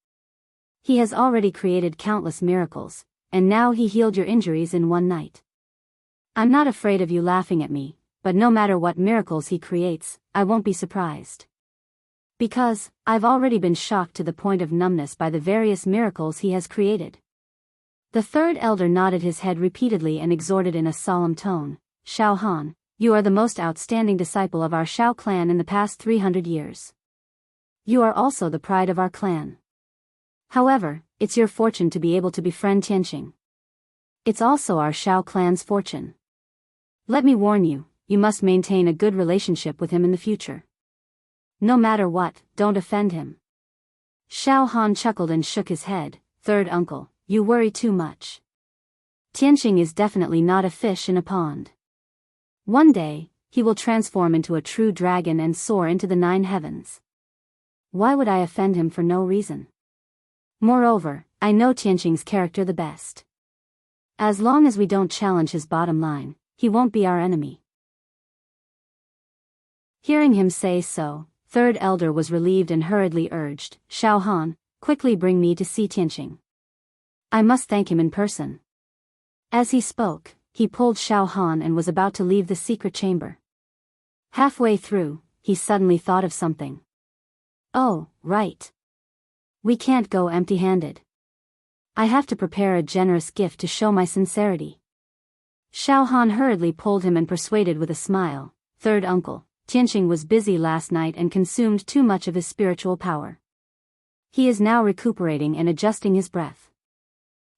He has already created countless miracles, and now he healed your injuries in one night. I'm not afraid of you laughing at me, but no matter what miracles he creates, I won't be surprised. Because, I've already been shocked to the point of numbness by the various miracles he has created." The third elder nodded his head repeatedly and exhorted in a solemn tone, "Xiao Han, you are the most outstanding disciple of our Xiao clan in the past 300 years. You are also the pride of our clan. However, it's your fortune to be able to befriend Tianqing. It's also our Xiao clan's fortune. Let me warn you, you must maintain a good relationship with him in the future. No matter what, don't offend him." Xiao Han chuckled and shook his head, "Third uncle, you worry too much. Tianqing is definitely not a fish in a pond. One day, he will transform into a true dragon and soar into the 9 heavens. Why would I offend him for no reason? Moreover, I know Tianqing's character the best. As long as we don't challenge his bottom line, he won't be our enemy." Hearing him say so, third elder was relieved and hurriedly urged, "Xiao Han, quickly bring me to see Tianqing. I must thank him in person." As he spoke, he pulled Xiao Han and was about to leave the secret chamber. Halfway through, he suddenly thought of something. "Oh, right. We can't go empty-handed. I have to prepare a generous gift to show my sincerity." Xiao Han hurriedly pulled him and persuaded with a smile, "Third uncle, Tianqing was busy last night and consumed too much of his spiritual power. He is now recuperating and adjusting his breath.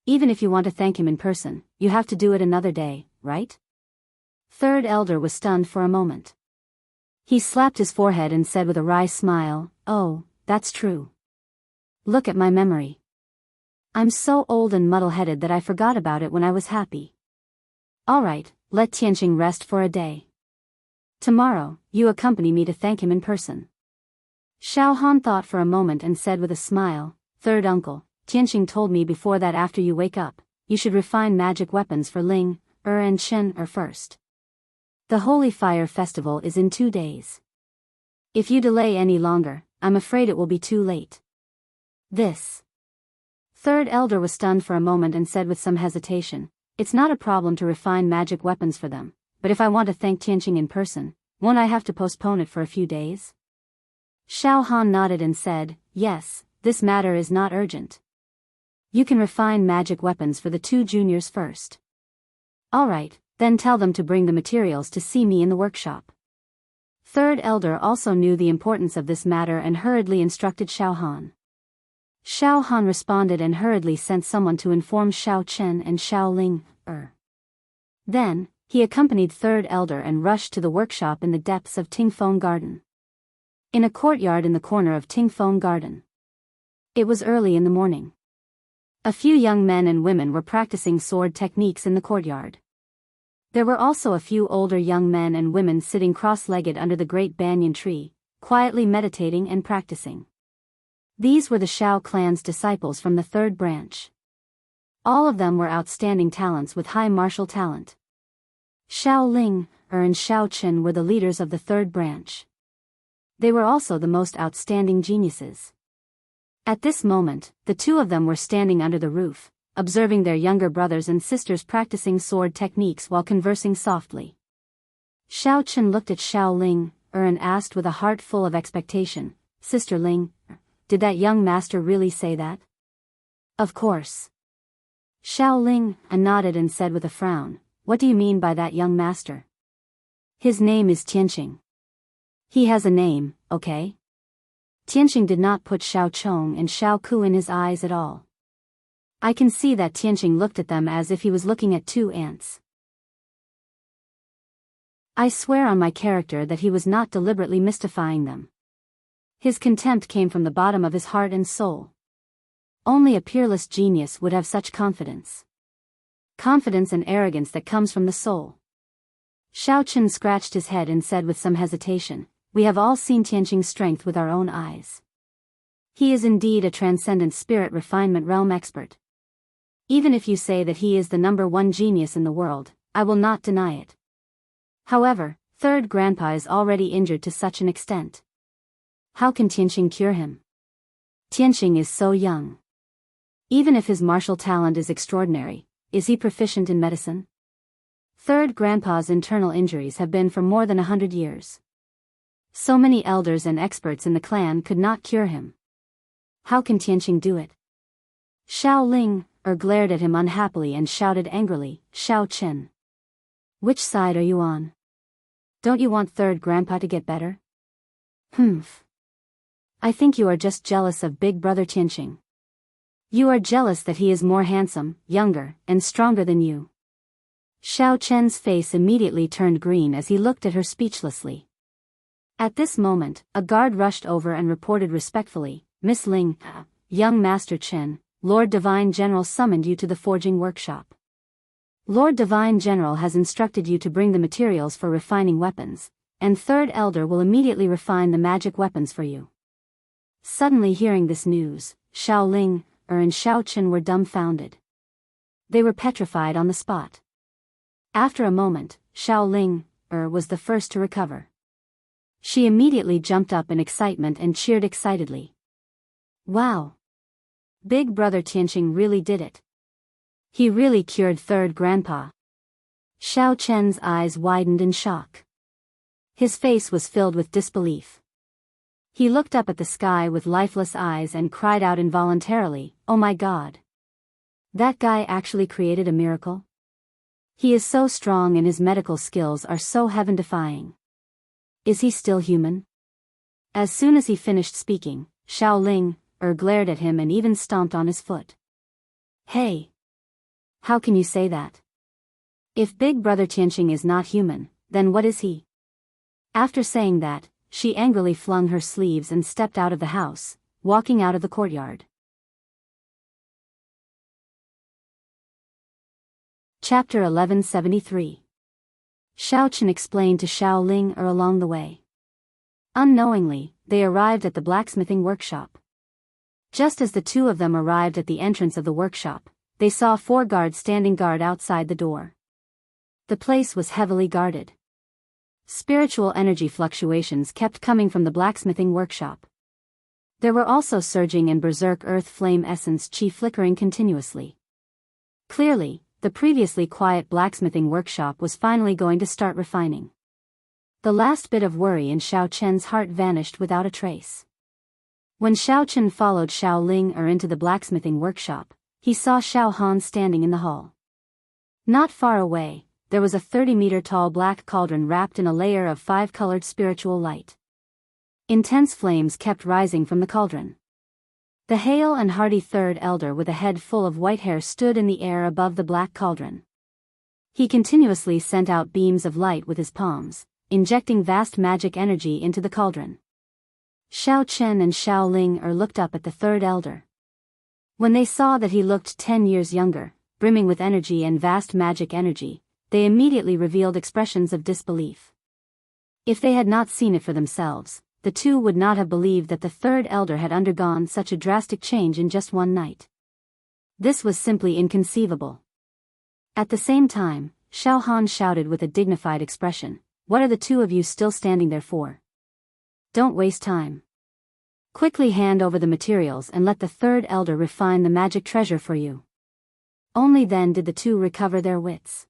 Even if you want to thank him in person, you have to do it another day, right?" Third elder was stunned for a moment. He slapped his forehead and said with a wry smile, "Oh, that's true. Look at my memory. I'm so old and muddle-headed that I forgot about it when I was happy. All right, let Tianqing rest for a day. Tomorrow, you accompany me to thank him in person." Xiao Han thought for a moment and said with a smile, "Third uncle, Tianqing told me before that after you wake up, you should refine magic weapons for Ling, and Chen first. The Holy Fire Festival is in 2 days. If you delay any longer, I'm afraid it will be too late." This. Third elder was stunned for a moment and said with some hesitation, "It's not a problem to refine magic weapons for them, but if I want to thank Tianqing in person, won't I have to postpone it for a few days?" Xiao Han nodded and said, "Yes, this matter is not urgent. You can refine magic weapons for the 2 juniors first. All right, then tell them to bring the materials to see me in the workshop." Third elder also knew the importance of this matter and hurriedly instructed Xiao Han. Xiao Han responded and hurriedly sent someone to inform Xiao Chen and Xiao Ling. Then, he accompanied third elder and rushed to the workshop in the depths of Tingfeng Garden. In a courtyard in the corner of Tingfeng Garden. It was early in the morning. A few young men and women were practicing sword techniques in the courtyard. There were also a few older young men and women sitting cross-legged under the great banyan tree, quietly meditating and practicing. These were the Xiao clan's disciples from the 3rd branch. All of them were outstanding talents with high martial talent. Xiao Ling, and Xiao Chen were the leaders of the 3rd branch. They were also the most outstanding geniuses. At this moment, the 2 of them were standing under the roof, observing their younger brothers and sisters practicing sword techniques while conversing softly. Xiao Chen looked at Xiao Ling, and asked with a heart full of expectation, "Sister Ling, did that young master really say that?" "Of course." Xiao Ling nodded and said with a frown, "What do you mean by that young master?" "His name is Tianqing." "He has a name, okay?" Tianqing did not put Xiao Chong and Xiao Ku in his eyes at all. I can see that Tianqing looked at them as if he was looking at 2 ants. I swear on my character that he was not deliberately mystifying them. His contempt came from the bottom of his heart and soul. Only a peerless genius would have such confidence. Confidence and arrogance that comes from the soul. Xiaochen scratched his head and said with some hesitation, "We have all seen Tianqing's strength with our own eyes. He is indeed a transcendent spirit refinement realm expert. Even if you say that he is the #1 genius in the world, I will not deny it. However, third grandpa is already injured to such an extent. How can Tianqing cure him? Tianqing is so young. Even if his martial talent is extraordinary, is he proficient in medicine? Third grandpa's internal injuries have been for more than 100 years. So many elders and experts in the clan could not cure him. How can Tianqing do it?" Xiaoling glared at him unhappily and shouted angrily, "Xiaochen! Which side are you on? Don't you want third grandpa to get better? Humph. I think you are just jealous of big brother Tianqing. You are jealous that he is more handsome, younger, and stronger than you." Xiaochen's face immediately turned green as he looked at her speechlessly. At this moment, a guard rushed over and reported respectfully, "Miss Ling, young Master Chen, Lord Divine General summoned you to the forging workshop. Lord Divine General has instructed you to bring the materials for refining weapons, and Third Elder will immediately refine the magic weapons for you." Suddenly hearing this news, Xiaoling and Xiaochen were dumbfounded. They were petrified on the spot. After a moment, Xiaoling was the first to recover. She immediately jumped up in excitement and cheered excitedly. "Wow! Big brother Tianqing really did it. He really cured third grandpa." Xiaochen's eyes widened in shock. His face was filled with disbelief. He looked up at the sky with lifeless eyes and cried out involuntarily, "Oh my God! That guy actually created a miracle? He is so strong and his medical skills are so heaven-defying. Is he still human?" As soon as he finished speaking, Xiaoling glared at him and even stomped on his foot. "Hey! How can you say that? If big brother Tianqing is not human, then what is he?" After saying that, she angrily flung her sleeves and stepped out of the house, walking out of the courtyard. Chapter 1173. Xiaochen explained to Xiaoling along the way. Unknowingly, they arrived at the blacksmithing workshop. Just as the two of them arrived at the entrance of the workshop, they saw 4 guards standing guard outside the door. The place was heavily guarded. Spiritual energy fluctuations kept coming from the blacksmithing workshop. There were also surging and berserk earth flame essence chi flickering continuously. Clearly, the previously quiet blacksmithing workshop was finally going to start refining. The last bit of worry in Xiaochen's heart vanished without a trace. When Xiaochen followed Xiaoling into the blacksmithing workshop, he saw Xiaohan standing in the hall. Not far away, there was a 30-meter-tall black cauldron wrapped in a layer of 5-colored spiritual light. Intense flames kept rising from the cauldron. The hale and hearty third elder with a head full of white hair stood in the air above the black cauldron. He continuously sent out beams of light with his palms, injecting vast magic energy into the cauldron. Xiaochen and Xiaoling looked up at the third elder. When they saw that he looked 10 years younger, brimming with energy and vast magic energy, they immediately revealed expressions of disbelief. If they had not seen it for themselves, the two would not have believed that the third elder had undergone such a drastic change in just one night. This was simply inconceivable. At the same time, Xiaohan shouted with a dignified expression, "What are the two of you still standing there for? Don't waste time. Quickly hand over the materials and let the third elder refine the magic treasure for you." Only then did the two recover their wits.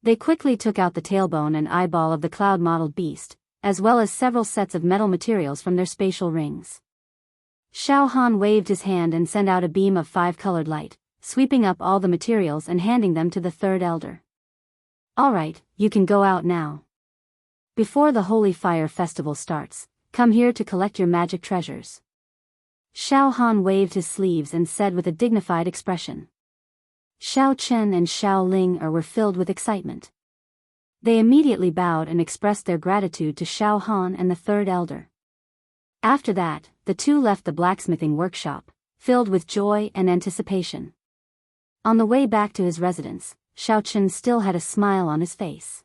They quickly took out the tailbone and eyeball of the cloud-modeled beast, as well as several sets of metal materials from their spatial rings. Xiaohan waved his hand and sent out a beam of 5-colored light, sweeping up all the materials and handing them to the third elder. "All right, you can go out now. Before the Holy Fire Festival starts, come here to collect your magic treasures." Xiaohan waved his sleeves and said with a dignified expression. Xiaochen and Xiaoling were filled with excitement. They immediately bowed and expressed their gratitude to Xiaohan and the third elder. After that, the two left the blacksmithing workshop, filled with joy and anticipation. On the way back to his residence, Xiaochen still had a smile on his face.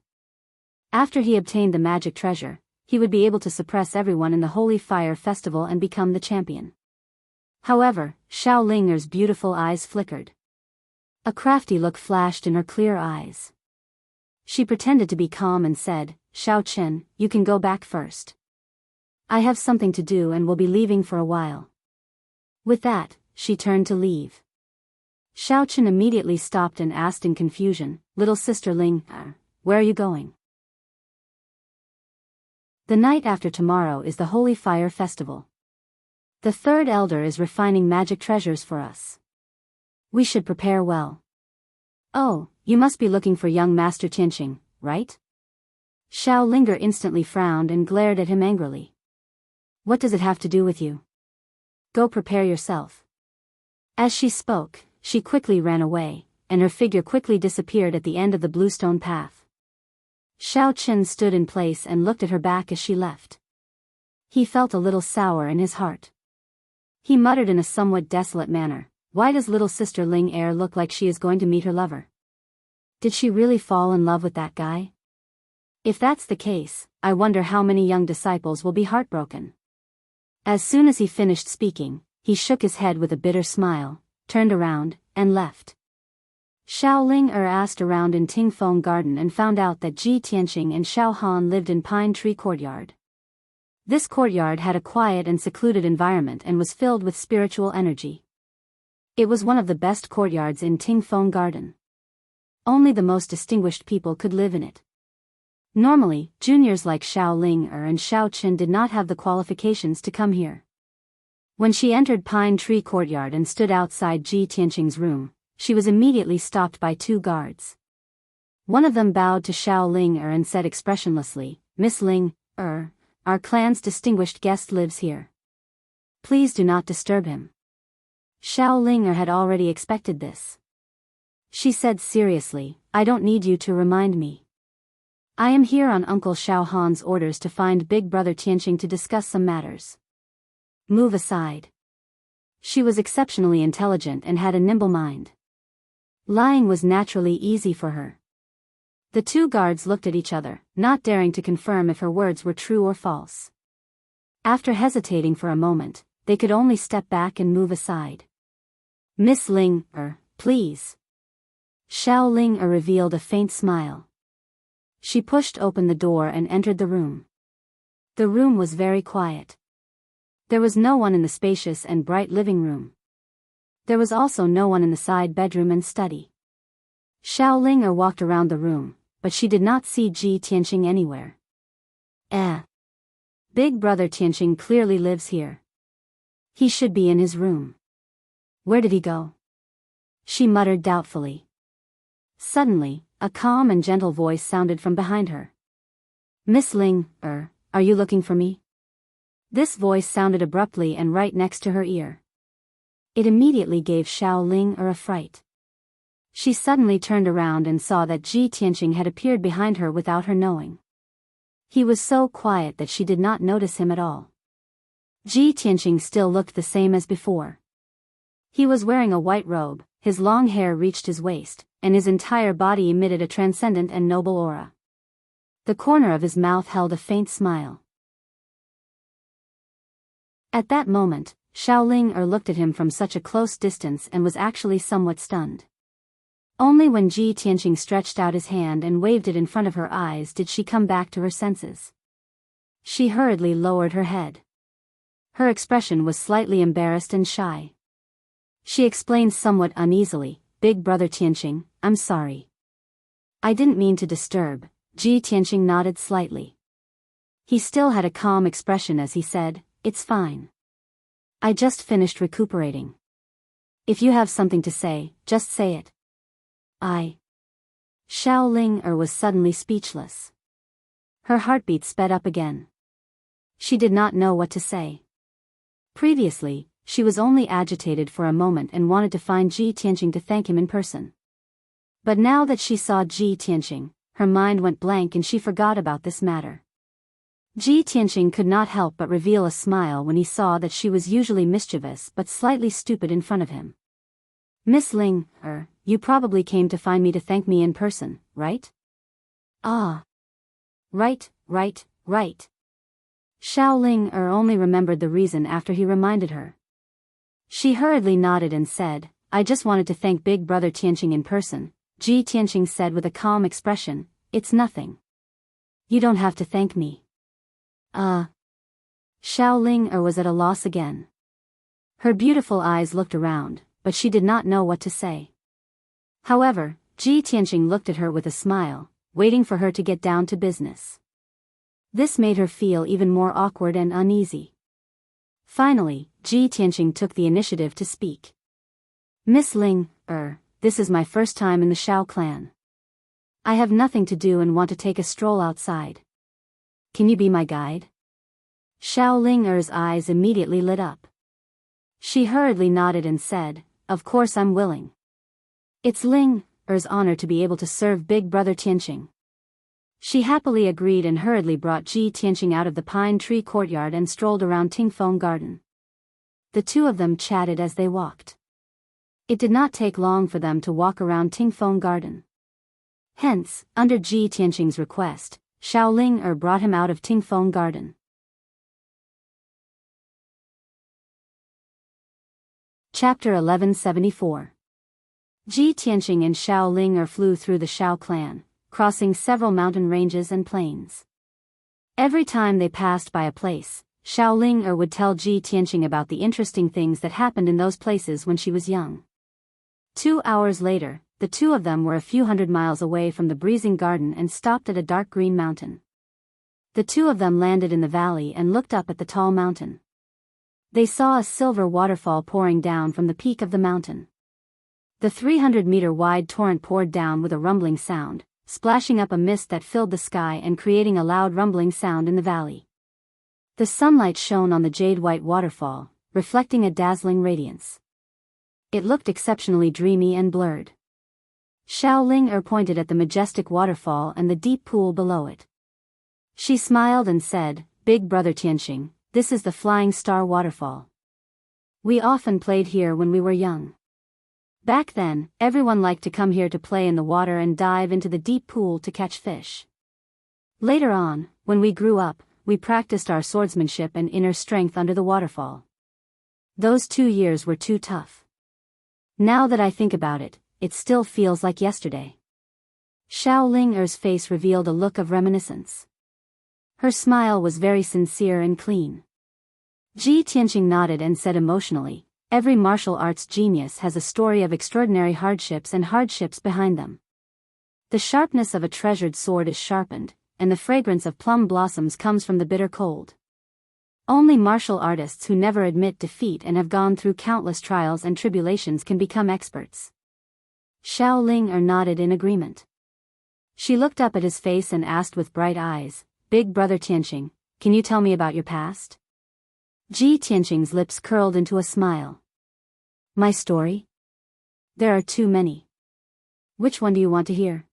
After he obtained the magic treasure, he would be able to suppress everyone in the Holy Fire Festival and become the champion. However, Xiao Linger's beautiful eyes flickered. A crafty look flashed in her clear eyes. She pretended to be calm and said, "Xiaochen, you can go back first. I have something to do and will be leaving for a while." With that, she turned to leave. Xiaochen immediately stopped and asked in confusion, "Little sister Ling, where are you going?" The night after tomorrow is the Holy Fire Festival. The third elder is refining magic treasures for us. We should prepare well. Oh, you must be looking for young Master Tianqing, right? Xiao Linger instantly frowned and glared at him angrily. What does it have to do with you? Go prepare yourself. As she spoke, she quickly ran away, and her figure quickly disappeared at the end of the bluestone path. Xiao Chen stood in place and looked at her back as she left. He felt a little sour in his heart. He muttered in a somewhat desolate manner, "Why does little sister Ling Er look like she is going to meet her lover? Did she really fall in love with that guy? If that's the case, I wonder how many young disciples will be heartbroken." As soon as he finished speaking, he shook his head with a bitter smile, turned around, and left. Xiao Ling asked around in Tingfeng Garden and found out that Ji Tianqing and Xiao Han lived in Pine Tree Courtyard. This courtyard had a quiet and secluded environment and was filled with spiritual energy. It was one of the best courtyards in Tingfeng Garden. Only the most distinguished people could live in it. Normally, juniors like Xiao Ling and Xiao Qin did not have the qualifications to come here. When she entered Pine Tree Courtyard and stood outside Ji Tianqing's room, she was immediately stopped by two guards. One of them bowed to Xiao Ling and said expressionlessly, "Miss Ling, our clan's distinguished guest lives here. Please do not disturb him." Xiao Ling had already expected this. She said seriously, "I don't need you to remind me. I am here on Uncle Xiao Han's orders to find Big Brother Tianqing to discuss some matters. Move aside." She was exceptionally intelligent and had a nimble mind. Lying was naturally easy for her. The two guards looked at each other, not daring to confirm if her words were true or false. After hesitating for a moment, they could only step back and move aside. "Miss Ling, please." Xiao Ling revealed a faint smile. She pushed open the door and entered the room. The room was very quiet. There was no one in the spacious and bright living room. There was also no one in the side bedroom and study. Xiao Ling walked around the room, but she did not see Ji Tianqing anywhere. Big Brother Tianqing clearly lives here. He should be in his room. Where did he go? She muttered doubtfully. Suddenly, a calm and gentle voice sounded from behind her. "Miss Ling, are you looking for me?" This voice sounded abruptly and right next to her ear. It immediately gave Xiao Ling a fright. She suddenly turned around and saw that Ji Tianqing had appeared behind her without her knowing. He was so quiet that she did not notice him at all. Ji Tianqing still looked the same as before. He was wearing a white robe, his long hair reached his waist, and his entire body emitted a transcendent and noble aura. The corner of his mouth held a faint smile. At that moment, Xiao Ling looked at him from such a close distance and was actually somewhat stunned. Only when Ji Tianqing stretched out his hand and waved it in front of her eyes did she come back to her senses. She hurriedly lowered her head. Her expression was slightly embarrassed and shy. She explained somewhat uneasily, "Big Brother Tianqing, I'm sorry. I didn't mean to disturb." Ji Tianqing nodded slightly. He still had a calm expression as he said, "It's fine. I just finished recuperating. If you have something to say, just say it." Xiao Ling was suddenly speechless. Her heartbeat sped up again. She did not know what to say. Previously, she was only agitated for a moment and wanted to find Ji Tianqing to thank him in person. But now that she saw Ji Tianqing, her mind went blank and she forgot about this matter. Ji Tianqing could not help but reveal a smile when he saw that she was usually mischievous but slightly stupid in front of him. Miss Ling, you probably came to find me to thank me in person, right? Ah. Right. Xiao Ling only remembered the reason after he reminded her. She hurriedly nodded and said, I just wanted to thank Big Brother Tianqing in person. Ji Tianqing said with a calm expression, it's nothing. You don't have to thank me. Xiao Ling was at a loss again. Her beautiful eyes looked around, but she did not know what to say. However, Ji Tianqing looked at her with a smile, waiting for her to get down to business. This made her feel even more awkward and uneasy. Finally, Ji Tianqing took the initiative to speak. Miss Ling, this is my first time in the Shao clan. I have nothing to do and want to take a stroll outside. Can you be my guide? Xiao Ling's eyes immediately lit up. She hurriedly nodded and said, of course I'm willing. It's Ling's honor to be able to serve Big Brother Tianqing. She happily agreed and hurriedly brought Ji Tianqing out of the pine tree courtyard and strolled around Tingfeng Garden. The two of them chatted as they walked. It did not take long for them to walk around Tingfeng Garden. Hence, under Ji Tianqing's request, Xiao Ling brought him out of Tingfeng Garden. Chapter 1174. Ji Tianqing and Xiao Ling flew through the Shao clan, crossing several mountain ranges and plains. Every time they passed by a place, Xiao Ling would tell Ji Tianqing about the interesting things that happened in those places when she was young. 2 hours later, the two of them were a few hundred miles away from the breezing garden and stopped at a dark green mountain. The two of them landed in the valley and looked up at the tall mountain. They saw a silver waterfall pouring down from the peak of the mountain. The 300-meter-wide torrent poured down with a rumbling sound, splashing up a mist that filled the sky and creating a loud rumbling sound in the valley. The sunlight shone on the jade-white waterfall, reflecting a dazzling radiance. It looked exceptionally dreamy and blurred. Xiao Ling pointed at the majestic waterfall and the deep pool below it. She smiled and said, Big Brother Tianqing, this is the Flying Star Waterfall. We often played here when we were young. Back then, everyone liked to come here to play in the water and dive into the deep pool to catch fish. Later on, when we grew up, we practiced our swordsmanship and inner strength under the waterfall. Those 2 years were too tough. Now that I think about it, it still feels like yesterday. Xiao Ling's face revealed a look of reminiscence. Her smile was very sincere and clean. Ji Tianqing nodded and said emotionally, every martial arts genius has a story of extraordinary hardships and hardships behind them. The sharpness of a treasured sword is sharpened, and the fragrance of plum blossoms comes from the bitter cold. Only martial artists who never admit defeat and have gone through countless trials and tribulations can become experts. Xiao Ling nodded in agreement. She looked up at his face and asked with bright eyes, Big Brother Tianqing, can you tell me about your past? Ji Tianqing's lips curled into a smile. My story? There are too many. Which one do you want to hear?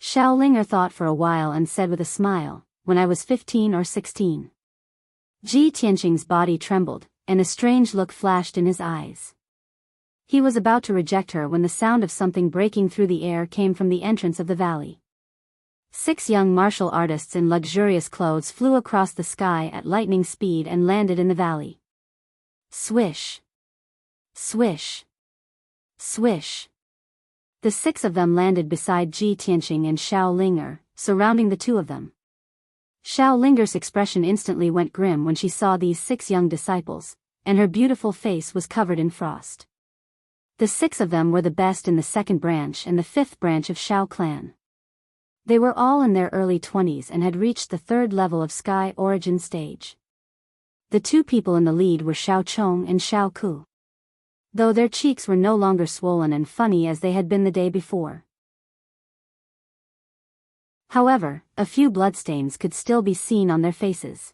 Xiao Ling thought for a while and said with a smile, when I was 15 or 16. Ji Tianqing's body trembled, and a strange look flashed in his eyes. He was about to reject her when the sound of something breaking through the air came from the entrance of the valley. 6 young martial artists in luxurious clothes flew across the sky at lightning speed and landed in the valley. Swish! Swish! Swish! The 6 of them landed beside Ji Tianqing and Xiao Ling, surrounding the two of them. Xiao Ling's expression instantly went grim when she saw these 6 young disciples, and her beautiful face was covered in frost. The 6 of them were the best in the 2nd branch and the 5th branch of Shao clan. They were all in their early 20s and had reached the 3rd level of Sky Origin stage. The 2 people in the lead were Xiao Chong and Xiao Ku. Though their cheeks were no longer swollen and funny as they had been the day before. However, a few bloodstains could still be seen on their faces.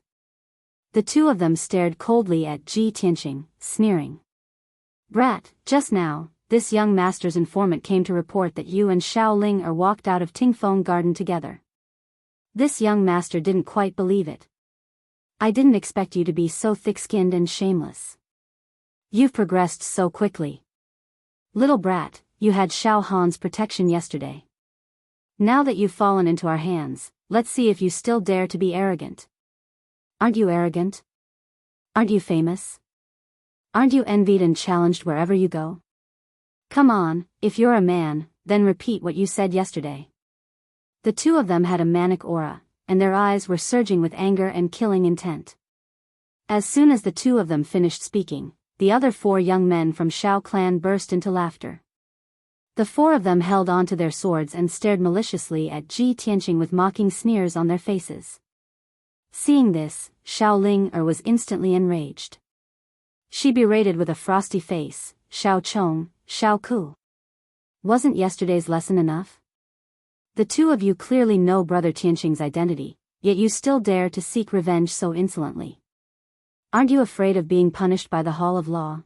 The 2 of them stared coldly at Ji Tianqing, sneering. Brat, just now, this young master's informant came to report that you and Xiao Ling walked out of Tingfeng Garden together. This young master didn't quite believe it, I didn't expect you to be so thick-skinned and shameless. You've progressed so quickly. Little brat, you had Xiao Han's protection yesterday. Now that you've fallen into our hands, let's see if you still dare to be arrogant. Aren't you arrogant? Aren't you famous? Aren't you envied and challenged wherever you go? Come on, if you're a man, then repeat what you said yesterday. The two of them had a manic aura, and their eyes were surging with anger and killing intent. As soon as the two of them finished speaking, the other 4 young men from Shao clan burst into laughter. The 4 of them held onto their swords and stared maliciously at Ji Tianqing with mocking sneers on their faces. Seeing this, Xiao Ling was instantly enraged. She berated with a frosty face, Xiao Chong, Xiao Ku. Wasn't yesterday's lesson enough? The two of you clearly know Brother Tianqing's identity, yet you still dare to seek revenge so insolently. Aren't you afraid of being punished by the Hall of Law?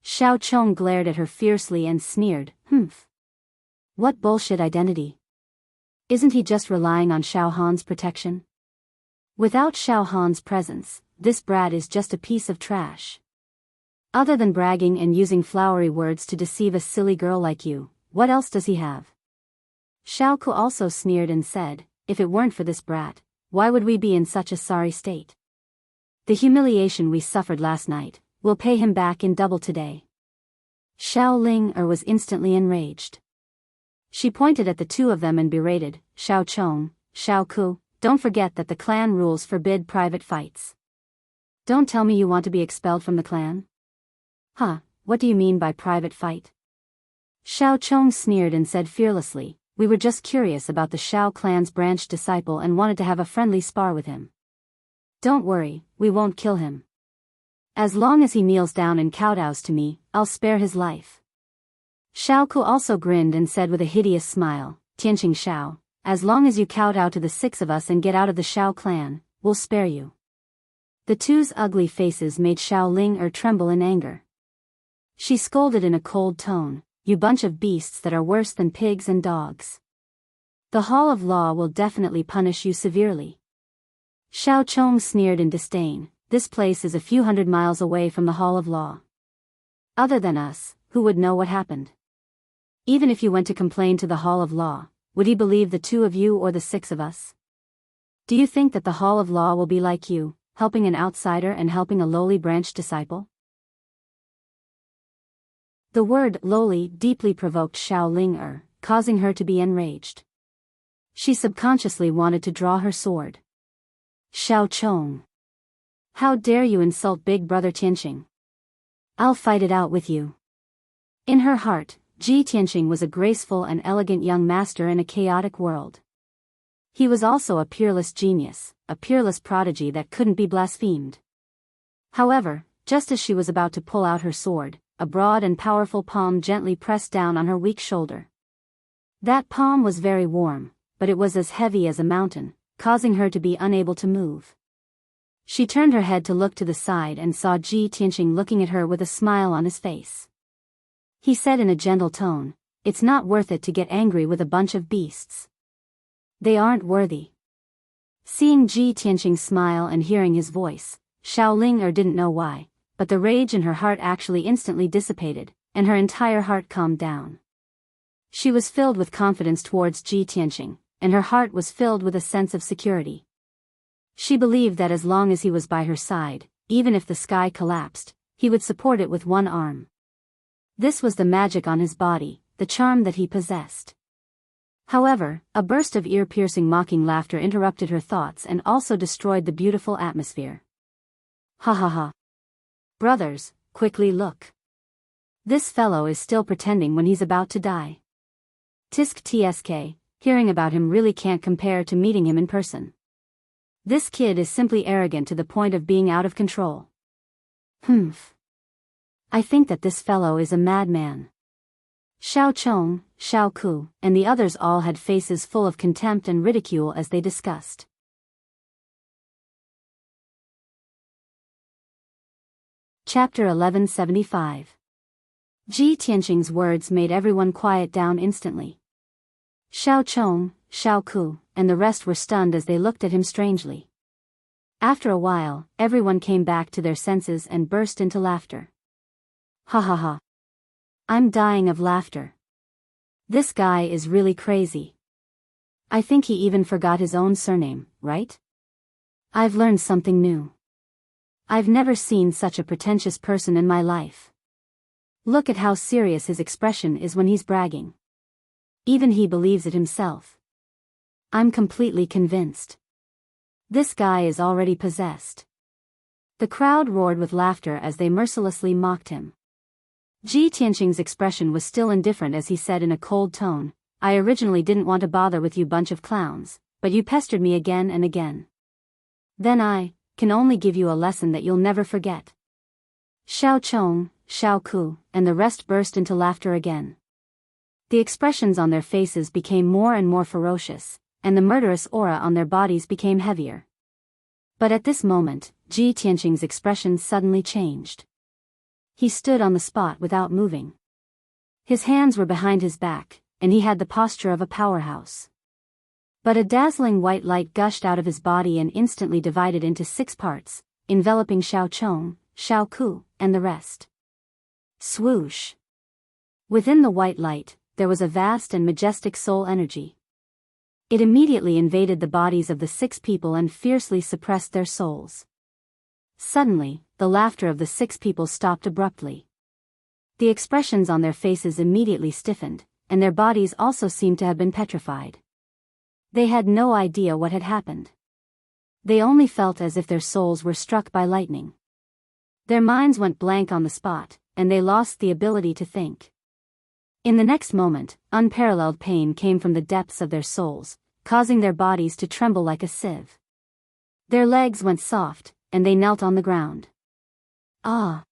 Xiao Chong glared at her fiercely and sneered, "Humph. What bullshit identity? Isn't he just relying on Xiao Han's protection? Without Xiao Han's presence, this brat is just a piece of trash. Other than bragging and using flowery words to deceive a silly girl like you, what else does he have?" Xiao Ku also sneered and said, "If it weren't for this brat, why would we be in such a sorry state? The humiliation we suffered last night, will pay him back in double today." Xiao Ling was instantly enraged. She pointed at the two of them and berated, "Xiao Chong, Xiao Ku, don't forget that the clan rules forbid private fights. Don't tell me you want to be expelled from the clan? Huh, what do you mean by private fight?" Xiao Chong sneered and said fearlessly, "We were just curious about the Xiao clan's branch disciple and wanted to have a friendly spar with him. Don't worry, we won't kill him. As long as he kneels down and kowtows to me, I'll spare his life." Xiao Ku also grinned and said with a hideous smile, "Tianqing Xiao, as long as you kowtow to the 6 of us and get out of the Xiao clan, we'll spare you." The two's ugly faces made Xiao Ling tremble in anger. She scolded in a cold tone, "You bunch of beasts that are worse than pigs and dogs. The Hall of Law will definitely punish you severely." Xiao Chong sneered in disdain, "This place is a few hundred miles away from the Hall of Law. Other than us, who would know what happened? Even if you went to complain to the Hall of Law, would he believe the 2 of you or the 6 of us? Do you think that the Hall of Law will be like you, helping an outsider and helping a lowly branch disciple?" The word lowly deeply provoked Xiao Ling causing her to be enraged. She subconsciously wanted to draw her sword. "Xiao Chong. How dare you insult Big Brother Tianqing? I'll fight it out with you." In her heart, Ji Tianqing was a graceful and elegant young master in a chaotic world. He was also a peerless genius, a peerless prodigy that couldn't be blasphemed. However, just as she was about to pull out her sword, a broad and powerful palm gently pressed down on her weak shoulder. That palm was very warm, but it was as heavy as a mountain, causing her to be unable to move. She turned her head to look to the side and saw Ji Tianqing looking at her with a smile on his face. He said in a gentle tone, "It's not worth it to get angry with a bunch of beasts. They aren't worthy." Seeing Ji Tianqing smile and hearing his voice, Xiao Ling didn't know why, but the rage in her heart actually instantly dissipated, and her entire heart calmed down. She was filled with confidence towards Ji Tianqing, and her heart was filled with a sense of security. She believed that as long as he was by her side, even if the sky collapsed, he would support it with one arm. This was the magic on his body, the charm that he possessed. However, a burst of ear-piercing mocking laughter interrupted her thoughts and also destroyed the beautiful atmosphere. "Ha ha ha. Brothers, quickly look. This fellow is still pretending when he's about to die. Tisk tsk, hearing about him really can't compare to meeting him in person. This kid is simply arrogant to the point of being out of control. Humph. I think that this fellow is a madman." Xiao Chong, Xiao Ku, and the others all had faces full of contempt and ridicule as they discussed. Chapter 1175. Ji Tianqing's words made everyone quiet down instantly. Xiao Chong, Xiao Ku, and the rest were stunned as they looked at him strangely. After a while, everyone came back to their senses and burst into laughter. Ha ha ha. I'm dying of laughter. This guy is really crazy. I think he even forgot his own surname, right? I've learned something new. I've never seen such a pretentious person in my life. Look at how serious his expression is when he's bragging. Even he believes it himself. I'm completely convinced. This guy is already possessed. The crowd roared with laughter as they mercilessly mocked him. Ji Tianqing's expression was still indifferent as he said in a cold tone, I originally didn't want to bother with you bunch of clowns, but you pestered me again and again. Then I can only give you a lesson that you'll never forget. Xiao Chong, Xiao Ku, and the rest burst into laughter again. The expressions on their faces became more and more ferocious, and the murderous aura on their bodies became heavier. But at this moment, Ji Tianqing's expression suddenly changed. He stood on the spot without moving. His hands were behind his back, and he had the posture of a powerhouse. But a dazzling white light gushed out of his body and instantly divided into 6 parts, enveloping Xiao Chong, Xiao Ku, and the rest. Swoosh! Within the white light, there was a vast and majestic soul energy. It immediately invaded the bodies of the 6 people and fiercely suppressed their souls. Suddenly, the laughter of the 6 people stopped abruptly. The expressions on their faces immediately stiffened, and their bodies also seemed to have been petrified. They had no idea what had happened. They only felt as if their souls were struck by lightning. Their minds went blank on the spot, and they lost the ability to think. In the next moment, unparalleled pain came from the depths of their souls, causing their bodies to tremble like a sieve. Their legs went soft, and they knelt on the ground. Ah!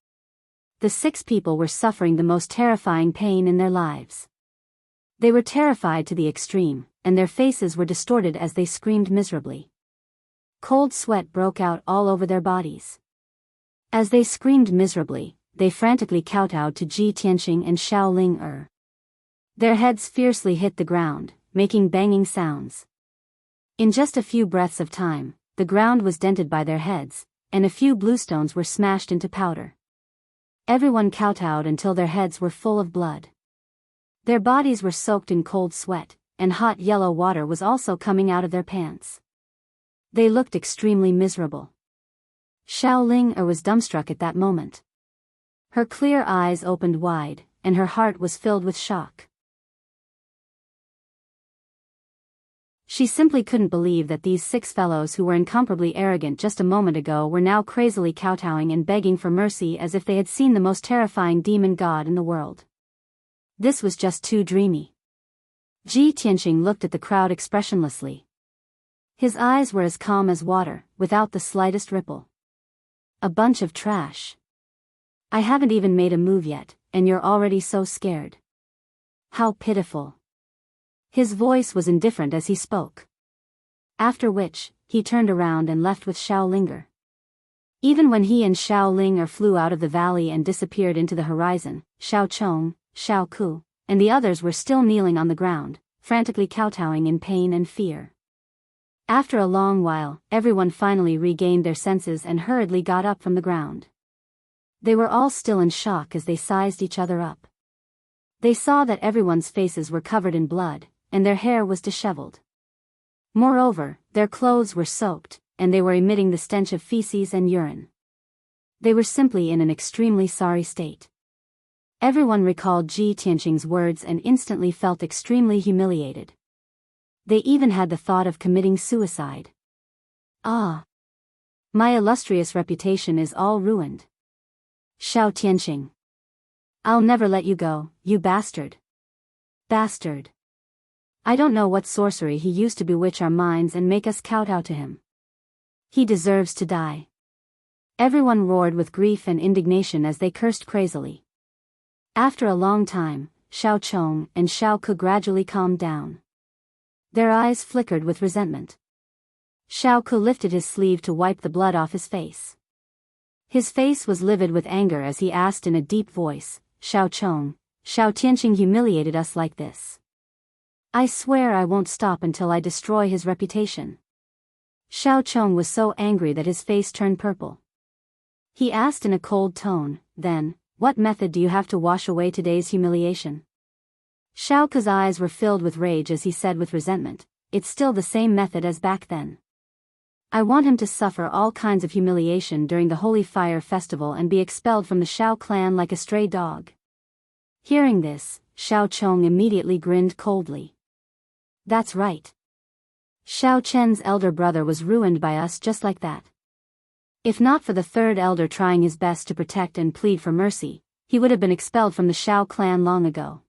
The 6 people were suffering the most terrifying pain in their lives. They were terrified to the extreme, and their faces were distorted as they screamed miserably. Cold sweat broke out all over their bodies. As they screamed miserably, they frantically kowtowed to Ji Tianqing and Xiao Ling. Their heads fiercely hit the ground, making banging sounds. In just a few breaths of time, the ground was dented by their heads, and a few bluestones were smashed into powder. Everyone kowtowed until their heads were full of blood. Their bodies were soaked in cold sweat, and hot yellow water was also coming out of their pants. They looked extremely miserable. Xiao Ling was dumbstruck at that moment. Her clear eyes opened wide, and her heart was filled with shock. She simply couldn't believe that these 6 fellows who were incomparably arrogant just a moment ago were now crazily kowtowing and begging for mercy as if they had seen the most terrifying demon god in the world. This was just too dreamy. Ji Tianqing looked at the crowd expressionlessly. His eyes were as calm as water, without the slightest ripple. A bunch of trash. I haven't even made a move yet, and you're already so scared. How pitiful. His voice was indifferent as he spoke. After which, he turned around and left with Xiao Ling. Even when he and Xiao Ling flew out of the valley and disappeared into the horizon, Xiao Chong, Xiao Ku, and the others were still kneeling on the ground, frantically kowtowing in pain and fear. After a long while, everyone finally regained their senses and hurriedly got up from the ground. They were all still in shock as they sized each other up. They saw that everyone's faces were covered in blood, and their hair was disheveled. Moreover, their clothes were soaked, and they were emitting the stench of feces and urine. They were simply in an extremely sorry state. Everyone recalled Ji Tianqing's words and instantly felt extremely humiliated. They even had the thought of committing suicide. Ah! My illustrious reputation is all ruined. Xiao Tianqing. I'll never let you go, you bastard. Bastard. I don't know what sorcery he used to bewitch our minds and make us kowtow to him. He deserves to die. Everyone roared with grief and indignation as they cursed crazily. After a long time, Xiao Chong and Xiao Ku gradually calmed down. Their eyes flickered with resentment. Xiao Ku lifted his sleeve to wipe the blood off his face. His face was livid with anger as he asked in a deep voice, Xiao Chong, Xiao Tianqing humiliated us like this. I swear I won't stop until I destroy his reputation. Xiao Chong was so angry that his face turned purple. He asked in a cold tone, "Then, what method do you have to wash away today's humiliation?" Xiao Ke's eyes were filled with rage as he said with resentment, "It's still the same method as back then. I want him to suffer all kinds of humiliation during the Holy Fire Festival and be expelled from the Xiao clan like a stray dog." Hearing this, Xiao Chong immediately grinned coldly. "That's right. Xiao Chen's elder brother was ruined by us just like that. If not for the third elder trying his best to protect and plead for mercy, he would have been expelled from the Xiao clan long ago.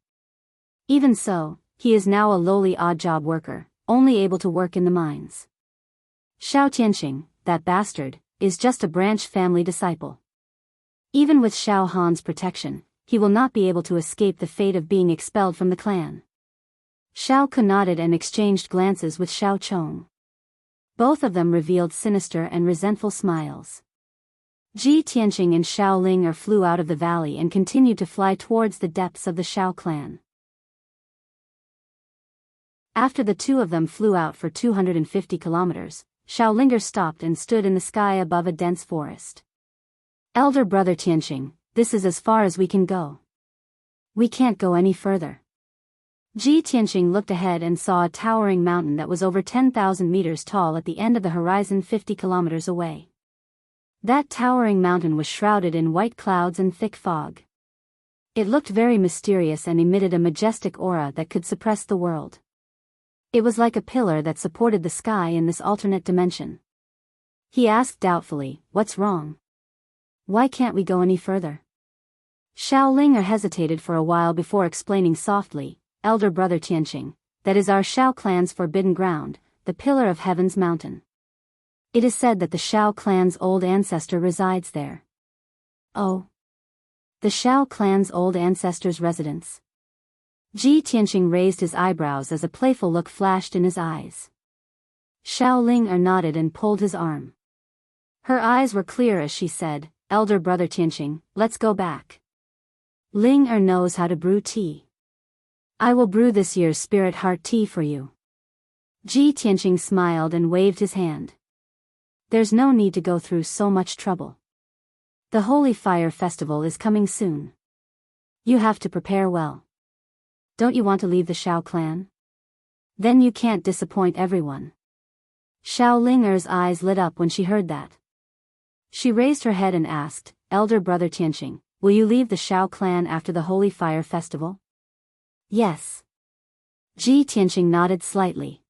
Even so, he is now a lowly odd-job worker, only able to work in the mines. Xiao Tianqing, that bastard, is just a branch family disciple. Even with Xiao Han's protection, he will not be able to escape the fate of being expelled from the clan." Xiao Ke nodded and exchanged glances with Xiao Chong. Both of them revealed sinister and resentful smiles. Ji Tianqing and Xiao Ling flew out of the valley and continued to fly towards the depths of the Xiao clan. After the two of them flew out for 250 kilometers, Xiao Linger stopped and stood in the sky above a dense forest. "Elder brother Tianqing, this is as far as we can go. We can't go any further." Ji Tianqing looked ahead and saw a towering mountain that was over 10,000 meters tall at the end of the horizon 50 kilometers away. That towering mountain was shrouded in white clouds and thick fog. It looked very mysterious and emitted a majestic aura that could suppress the world. It was like a pillar that supported the sky in this alternate dimension. He asked doubtfully, "What's wrong? Why can't we go any further?" Xiao Linger hesitated for a while before explaining softly, "Elder brother Tianqing, that is our Xiao clan's forbidden ground, the Pillar of Heaven's mountain. It is said that the Xiao clan's old ancestor resides there." "Oh. The Xiao clan's old ancestor's residence?" Ji Tianqing raised his eyebrows as a playful look flashed in his eyes. Xiao Ling nodded and pulled his arm. Her eyes were clear as she said, "Elder brother Tianqing, let's go back. Ling knows how to brew tea. I will brew this year's spirit heart tea for you." Ji Tianqing smiled and waved his hand. "There's no need to go through so much trouble. The Holy Fire Festival is coming soon. You have to prepare well. Don't you want to leave the Xiao clan? Then you can't disappoint everyone." Xiao Linger's eyes lit up when she heard that. She raised her head and asked, "Elder brother Tianqing, will you leave the Xiao clan after the Holy Fire Festival?" "Yes." Ji Tianqing nodded slightly.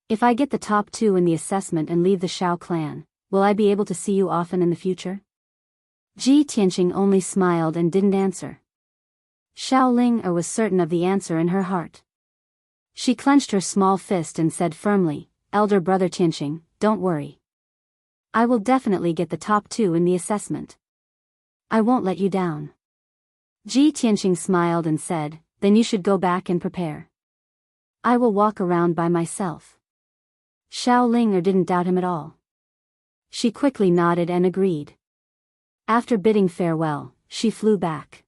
"If I get the top 2 in the assessment and leave the Xiao clan, will I be able to see you often in the future?" Ji Tianqing only smiled and didn't answer. Xiao Ling was certain of the answer in her heart. She clenched her small fist and said firmly, "Elder brother Tianqing, don't worry. I will definitely get the top 2 in the assessment. I won't let you down." Ji Tianqing smiled and said, "Then you should go back and prepare. I will walk around by myself." Xiao Ling didn't doubt him at all. She quickly nodded and agreed. After bidding farewell, she flew back.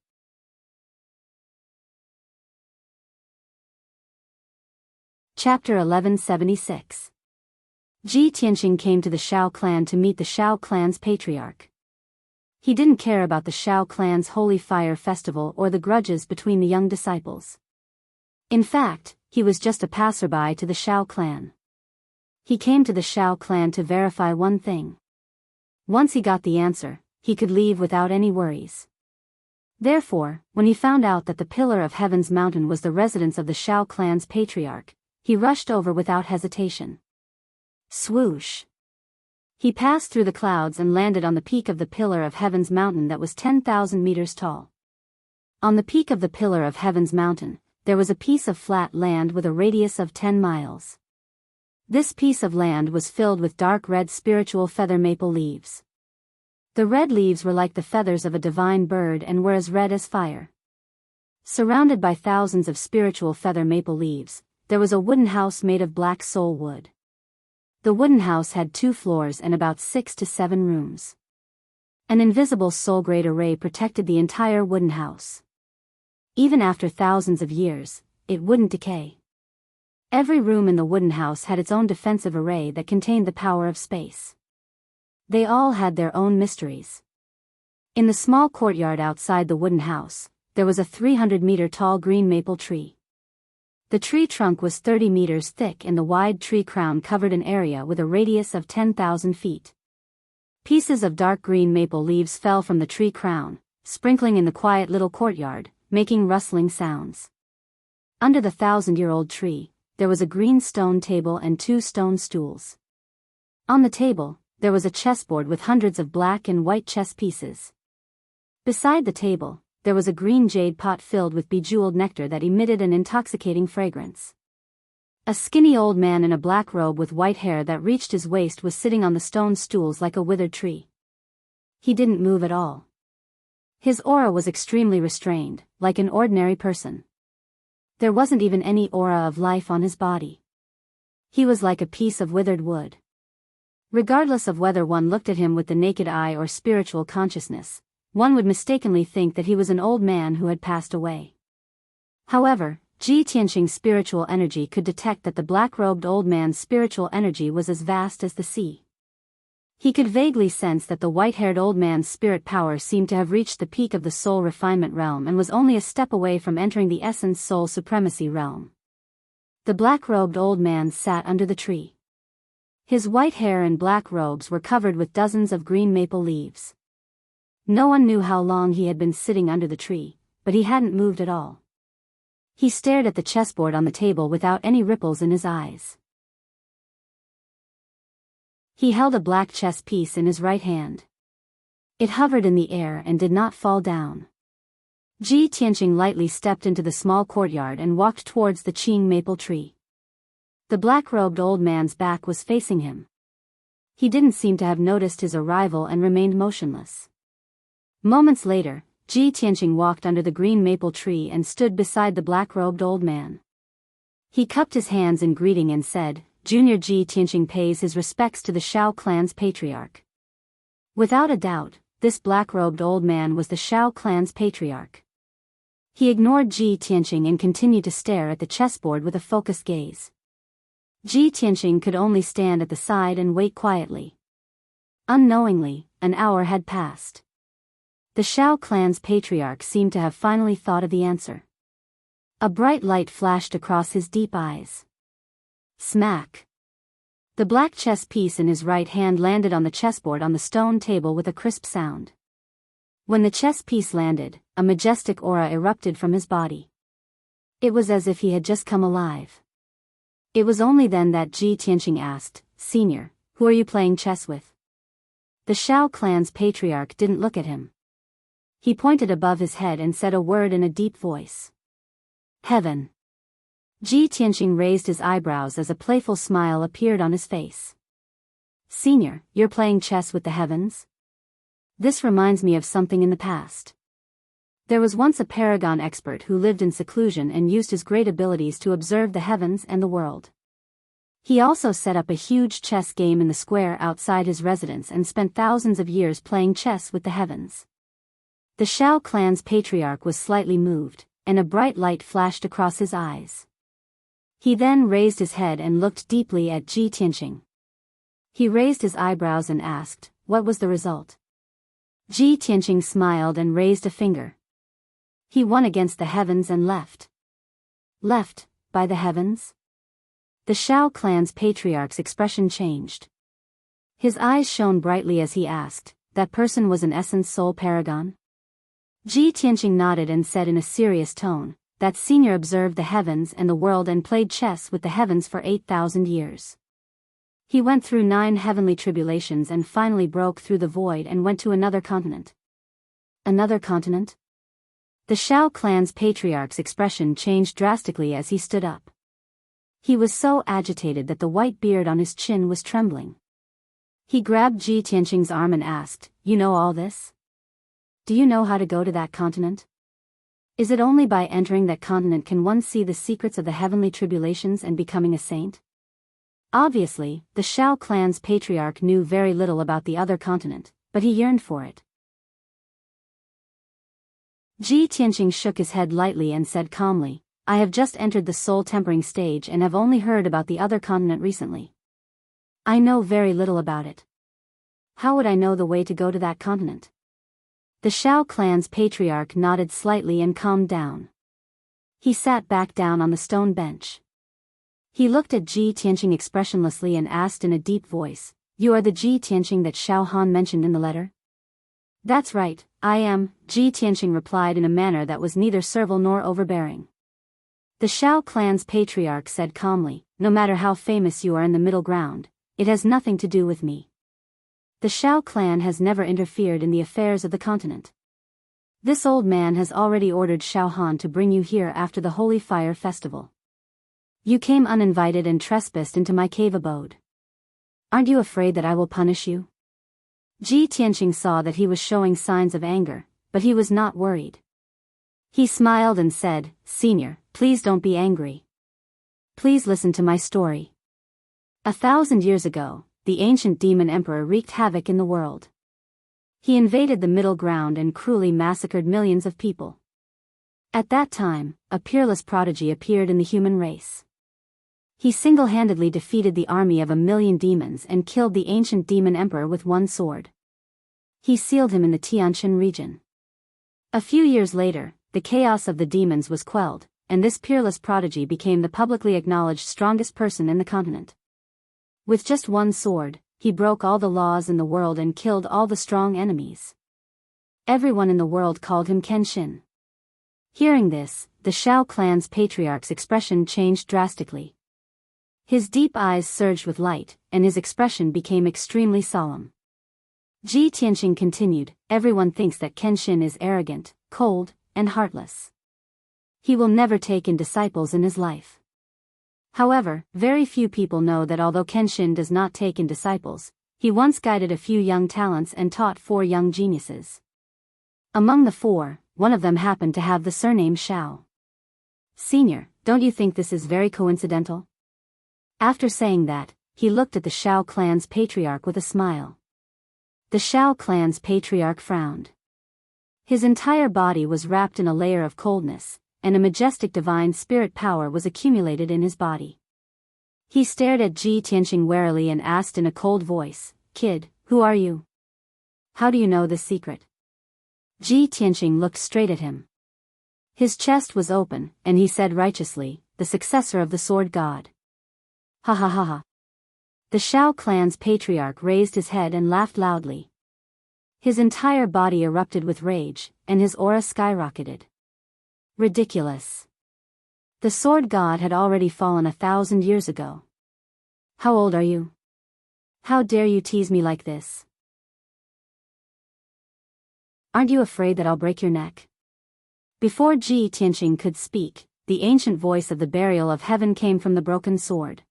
Chapter 1176. Ji Tianqing came to the Xiao clan to meet the Xiao clan's patriarch. He didn't care about the Xiao clan's Holy Fire Festival or the grudges between the young disciples. In fact, he was just a passerby to the Xiao clan. He came to the Xiao clan to verify one thing. Once he got the answer, he could leave without any worries. Therefore, when he found out that the Pillar of Heaven's mountain was the residence of the Xiao clan's patriarch, he rushed over without hesitation. Swoosh! He passed through the clouds and landed on the peak of the Pillar of Heaven's mountain that was 10,000 meters tall. On the peak of the Pillar of Heaven's mountain, there was a piece of flat land with a radius of 10 miles. This piece of land was filled with dark red spiritual feather maple leaves. The red leaves were like the feathers of a divine bird and were as red as fire. Surrounded by thousands of spiritual feather maple leaves, there was a wooden house made of black soul wood. The wooden house had 2 floors and about 6 to 7 rooms. An invisible soul-grade array protected the entire wooden house. Even after thousands of years, it wouldn't decay. Every room in the wooden house had its own defensive array that contained the power of space. They all had their own mysteries. In the small courtyard outside the wooden house, there was a 300-meter-tall green maple tree. The tree trunk was 30 meters thick and the wide tree crown covered an area with a radius of 10,000 feet. Pieces of dark green maple leaves fell from the tree crown, sprinkling in the quiet little courtyard, making rustling sounds. Under the 1,000-year-old tree, there was a green stone table and 2 stone stools. On the table, there was a chessboard with hundreds of black and white chess pieces. Beside the table, there was a green jade pot filled with bejeweled nectar that emitted an intoxicating fragrance. A skinny old man in a black robe with white hair that reached his waist was sitting on the stone stools like a withered tree. He didn't move at all. His aura was extremely restrained, like an ordinary person. There wasn't even any aura of life on his body. He was like a piece of withered wood. Regardless of whether one looked at him with the naked eye or spiritual consciousness, one would mistakenly think that he was an old man who had passed away. However, Ji Tianqing's spiritual energy could detect that the black-robed old man's spiritual energy was as vast as the sea. He could vaguely sense that the white-haired old man's spirit power seemed to have reached the peak of the soul refinement realm and was only a step away from entering the essence soul supremacy realm. The black-robed old man sat under the tree. His white hair and black robes were covered with dozens of green maple leaves. No one knew how long he had been sitting under the tree, but he hadn't moved at all. He stared at the chessboard on the table without any ripples in his eyes. He held a black chess piece in his right hand. It hovered in the air and did not fall down. Ji Tianqing lightly stepped into the small courtyard and walked towards the Qing maple tree. The black-robed old man's back was facing him. He didn't seem to have noticed his arrival and remained motionless. Moments later, Ji Tianqing walked under the green maple tree and stood beside the black-robed old man. He cupped his hands in greeting and said, "Junior Ji Tianqing pays his respects to the Shao clan's patriarch." Without a doubt, this black-robed old man was the Shao clan's patriarch. He ignored Ji Tianqing and continued to stare at the chessboard with a focused gaze. Ji Tianqing could only stand at the side and wait quietly. Unknowingly, an hour had passed. The Shao clan's patriarch seemed to have finally thought of the answer. A bright light flashed across his deep eyes. Smack! The black chess piece in his right hand landed on the chessboard on the stone table with a crisp sound. When the chess piece landed, a majestic aura erupted from his body. It was as if he had just come alive. It was only then that Ji Tianqing asked, "Senior, who are you playing chess with?" The Shao clan's patriarch didn't look at him. He pointed above his head and said a word in a deep voice. "Heaven." Ji Tianqing raised his eyebrows as a playful smile appeared on his face. "Senior, you're playing chess with the heavens? This reminds me of something in the past. There was once a paragon expert who lived in seclusion and used his great abilities to observe the heavens and the world. He also set up a huge chess game in the square outside his residence and spent thousands of years playing chess with the heavens." The Shao clan's patriarch was slightly moved, and a bright light flashed across his eyes. He then raised his head and looked deeply at Ji Tianqing. He raised his eyebrows and asked, "What was the result?" Ji Tianqing smiled and raised a finger. "He won against the heavens and left." "Left, by the heavens?" The Shao clan's patriarch's expression changed. His eyes shone brightly as he asked, "That person was an essence soul paragon?" Ji Tianqing nodded and said in a serious tone, "That senior observed the heavens and the world and played chess with the heavens for 8,000 years. He went through 9 heavenly tribulations and finally broke through the void and went to another continent." "Another continent?" The Shao clan's patriarch's expression changed drastically as he stood up. He was so agitated that the white beard on his chin was trembling. He grabbed Ji Tianqing's arm and asked, "You know all this? Do you know how to go to that continent? Is it only by entering that continent can one see the secrets of the heavenly tribulations and becoming a saint?" Obviously, the Shao clan's patriarch knew very little about the other continent, but he yearned for it. Ji Tianqing shook his head lightly and said calmly, I have just entered the soul-tempering stage and have only heard about the other continent recently. I know very little about it. How would I know the way to go to that continent? The Shao clan's patriarch nodded slightly and calmed down. He sat back down on the stone bench. He looked at Ji Tianqing expressionlessly and asked in a deep voice, "You are the Ji Tianqing that Shao Han mentioned in the letter?" "That's right, I am," Ji Tianqing replied in a manner that was neither servile nor overbearing. The Shao clan's patriarch said calmly, "No matter how famous you are in the middle ground, it has nothing to do with me. The Shao clan has never interfered in the affairs of the continent. This old man has already ordered Shao Han to bring you here after the Holy Fire Festival. You came uninvited and trespassed into my cave abode. Aren't you afraid that I will punish you?" Ji Tianqing saw that he was showing signs of anger, but he was not worried. He smiled and said, "Senior, please don't be angry. Please listen to my story. 1,000 years ago, the ancient demon emperor wreaked havoc in the world. He invaded the middle ground and cruelly massacred millions of people. At that time, a peerless prodigy appeared in the human race. He single-handedly defeated the army of 1,000,000 demons and killed the ancient demon emperor with one sword. He sealed him in the Tianshan region. A few years later, the chaos of the demons was quelled, and this peerless prodigy became the publicly acknowledged strongest person in the continent. With just one sword, he broke all the laws in the world and killed all the strong enemies. Everyone in the world called him Kenshin." Hearing this, the Shao clan's patriarch's expression changed drastically. His deep eyes surged with light, and his expression became extremely solemn. Ji Tianqing continued, "Everyone thinks that Kenshin is arrogant, cold, and heartless. He will never take in disciples in his life. However, very few people know that although Kenshin does not take in disciples, he once guided a few young talents and taught 4 young geniuses. Among the 4, one of them happened to have the surname Shao. Senior, don't you think this is very coincidental?" After saying that, he looked at the Shao clan's patriarch with a smile. The Shao clan's patriarch frowned. His entire body was wrapped in a layer of coldness, and a majestic divine spirit power was accumulated in his body. He stared at Ji Tianqing warily and asked in a cold voice, "Kid, who are you? How do you know this secret?" Ji Tianqing looked straight at him. His chest was open, and he said righteously, "The successor of the sword god." "Ha ha ha ha." The Shao clan's patriarch raised his head and laughed loudly. His entire body erupted with rage, and his aura skyrocketed. Ridiculous. The sword god had already fallen 1,000 years ago. How old are you? How dare you tease me like this? Aren't you afraid that I'll break your neck? Before Ji Tianqing could speak, the ancient voice of the burial of heaven came from the broken sword.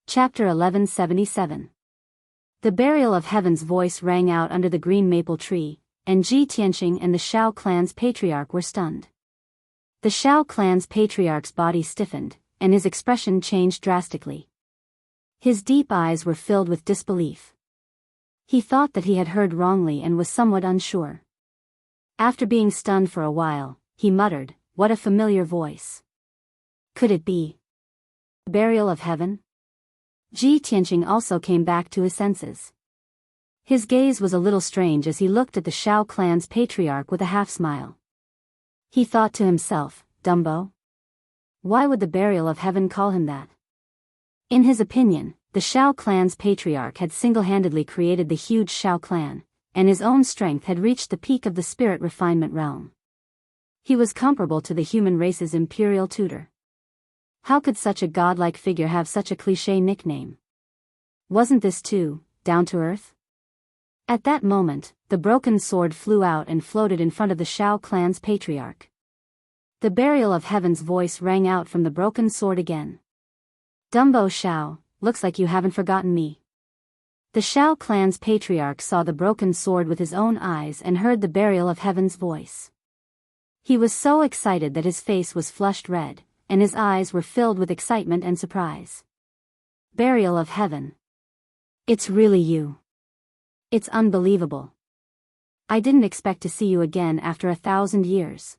Chapter 1177. The burial of heaven's voice rang out under the green maple tree, and Ji Tianqing and the Shao clan's patriarch were stunned. The Shao clan's patriarch's body stiffened, and his expression changed drastically. His deep eyes were filled with disbelief. He thought that he had heard wrongly and was somewhat unsure. After being stunned for a while, he muttered, "What a familiar voice. Could it be the burial of heaven?" Ji Tianqing also came back to his senses. His gaze was a little strange as he looked at the Shao clan's patriarch with a half-smile. He thought to himself, "Dumbo? Why would the burial of heaven call him that?" In his opinion, the Shao clan's patriarch had single-handedly created the huge Shao clan, and his own strength had reached the peak of the spirit refinement realm. He was comparable to the human race's imperial tutor. How could such a godlike figure have such a cliché nickname? Wasn't this too down to earth? At that moment, the broken sword flew out and floated in front of the Shao clan's patriarch. The burial of heaven's voice rang out from the broken sword again. "Dumbo Shao, looks like you haven't forgotten me." The Shao clan's patriarch saw the broken sword with his own eyes and heard the burial of heaven's voice. He was so excited that his face was flushed red, and his eyes were filled with excitement and surprise. "Burial of heaven. It's really you. It's unbelievable. I didn't expect to see you again after 1,000 years.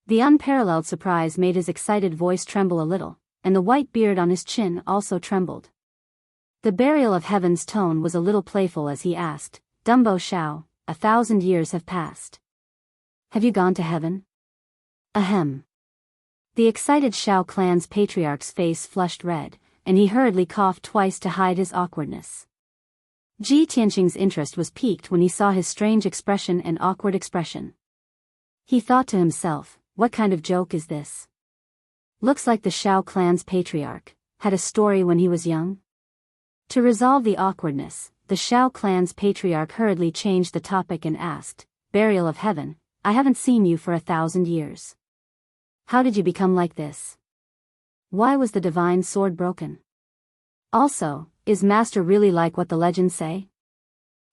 The unparalleled surprise made his excited voice tremble a little, and the white beard on his chin also trembled. The burial of heaven's tone was a little playful as he asked, Dumbo Shao, 1,000 years have passed. Have you gone to heaven? Ahem. The excited Shao clan's patriarch's face flushed red, and he hurriedly coughed twice to hide his awkwardness. Ji Tianqing's interest was piqued when he saw his strange expression and awkward expression. He thought to himself, what kind of joke is this? Looks like the Shao clan's patriarch had a story when he was young. To resolve the awkwardness, the Shao clan's patriarch hurriedly changed the topic and asked, Burial of heaven, I haven't seen you for 1,000 years. How did you become like this? Why was the divine sword broken? Also, is Master really like what the legends say?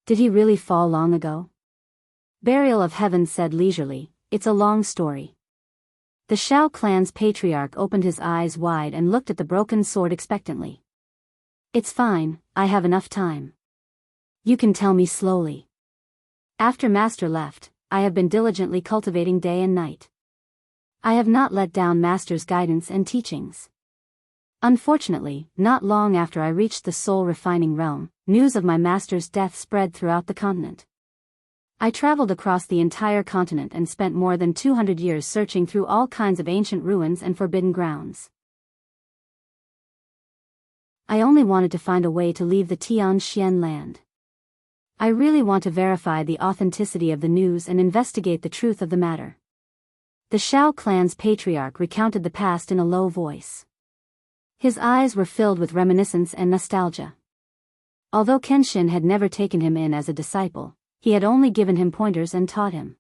Did he really fall long ago? Burial of heaven said leisurely, it's a long story. The Shao clan's patriarch opened his eyes wide and looked at the broken sword expectantly. It's fine, I have enough time. You can tell me slowly. After Master left, I have been diligently cultivating day and night. I have not let down Master's guidance and teachings. Unfortunately, not long after I reached the soul-refining realm, news of my Master's death spread throughout the continent. I traveled across the entire continent and spent more than 200 years searching through all kinds of ancient ruins and forbidden grounds. I only wanted to find a way to leave the Tianxian land. I really want to verify the authenticity of the news and investigate the truth of the matter. The Shao clan's patriarch recounted the past in a low voice. His eyes were filled with reminiscence and nostalgia. Although Kenshin had never taken him in as a disciple, he had only given him pointers and taught him.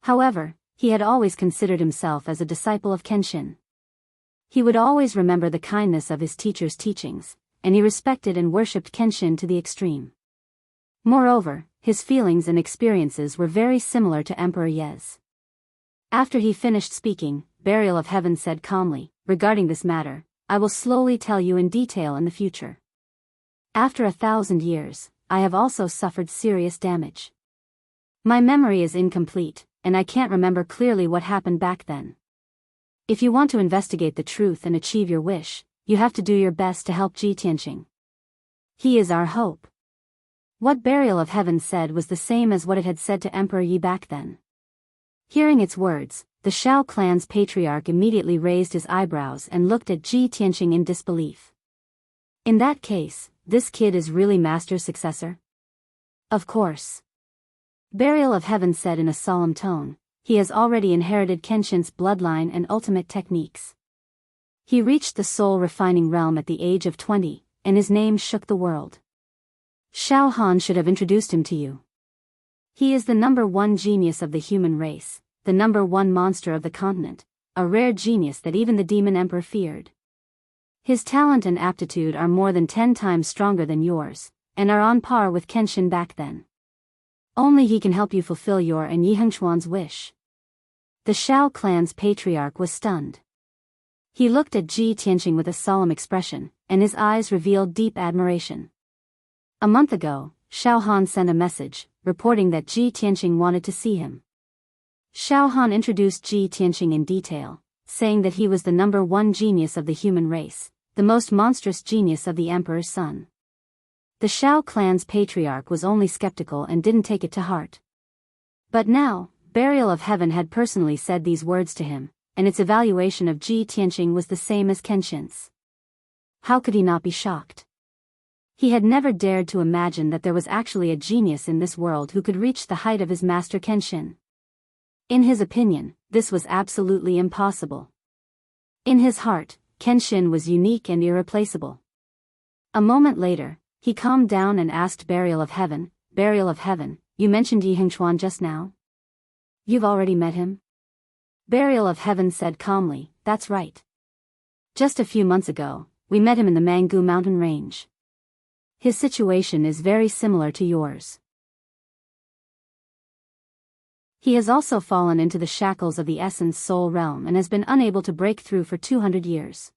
However, he had always considered himself as a disciple of Kenshin. He would always remember the kindness of his teacher's teachings, and he respected and worshipped Kenshin to the extreme. Moreover, his feelings and experiences were very similar to Emperor Ye's. After he finished speaking, Burial of Heaven said calmly, regarding this matter, I will slowly tell you in detail in the future. After 1,000 years, I have also suffered serious damage. My memory is incomplete, and I can't remember clearly what happened back then. If you want to investigate the truth and achieve your wish, you have to do your best to help Ji Tianqing. He is our hope. What Burial of Heaven said was the same as what it had said to Emperor Yi back then. Hearing its words, the Shao clan's patriarch immediately raised his eyebrows and looked at Ji Tianqing in disbelief. In that case, this kid is really Master's successor? Of course. Burial of Heaven said in a solemn tone, he has already inherited Kenshin's bloodline and ultimate techniques. He reached the soul-refining realm at the age of 20, and his name shook the world. Shao Han should have introduced him to you. He is the #1 genius of the human race, the #1 monster of the continent, a rare genius that even the Demon Emperor feared. His talent and aptitude are more than 10 times stronger than yours, and are on par with Kenshin back then. Only he can help you fulfill your and Yi Hengchuan's wish. The Shao clan's patriarch was stunned. He looked at Ji Tianqing with a solemn expression, and his eyes revealed deep admiration. A month ago, Shao Han sent a message, reporting that Ji Tianqing wanted to see him. Shao Han introduced Ji Tianqing in detail, saying that he was the #1 genius of the human race, the most monstrous genius of the Emperor's son. The Shao clan's patriarch was only skeptical and didn't take it to heart. But now, Burial of Heaven had personally said these words to him, and its evaluation of Ji Tianqing was the same as Kenshin's. How could he not be shocked? He had never dared to imagine that there was actually a genius in this world who could reach the height of his master Kenshin. In his opinion, this was absolutely impossible. In his heart, Kenshin was unique and irreplaceable. A moment later, he calmed down and asked Burial of Heaven, you mentioned Yi Hengchuan just now? You've already met him? Burial of Heaven said calmly, that's right. Just a few months ago, we met him in the Mangu mountain range. His situation is very similar to yours. He has also fallen into the shackles of the essence soul realm and has been unable to break through for 200 years.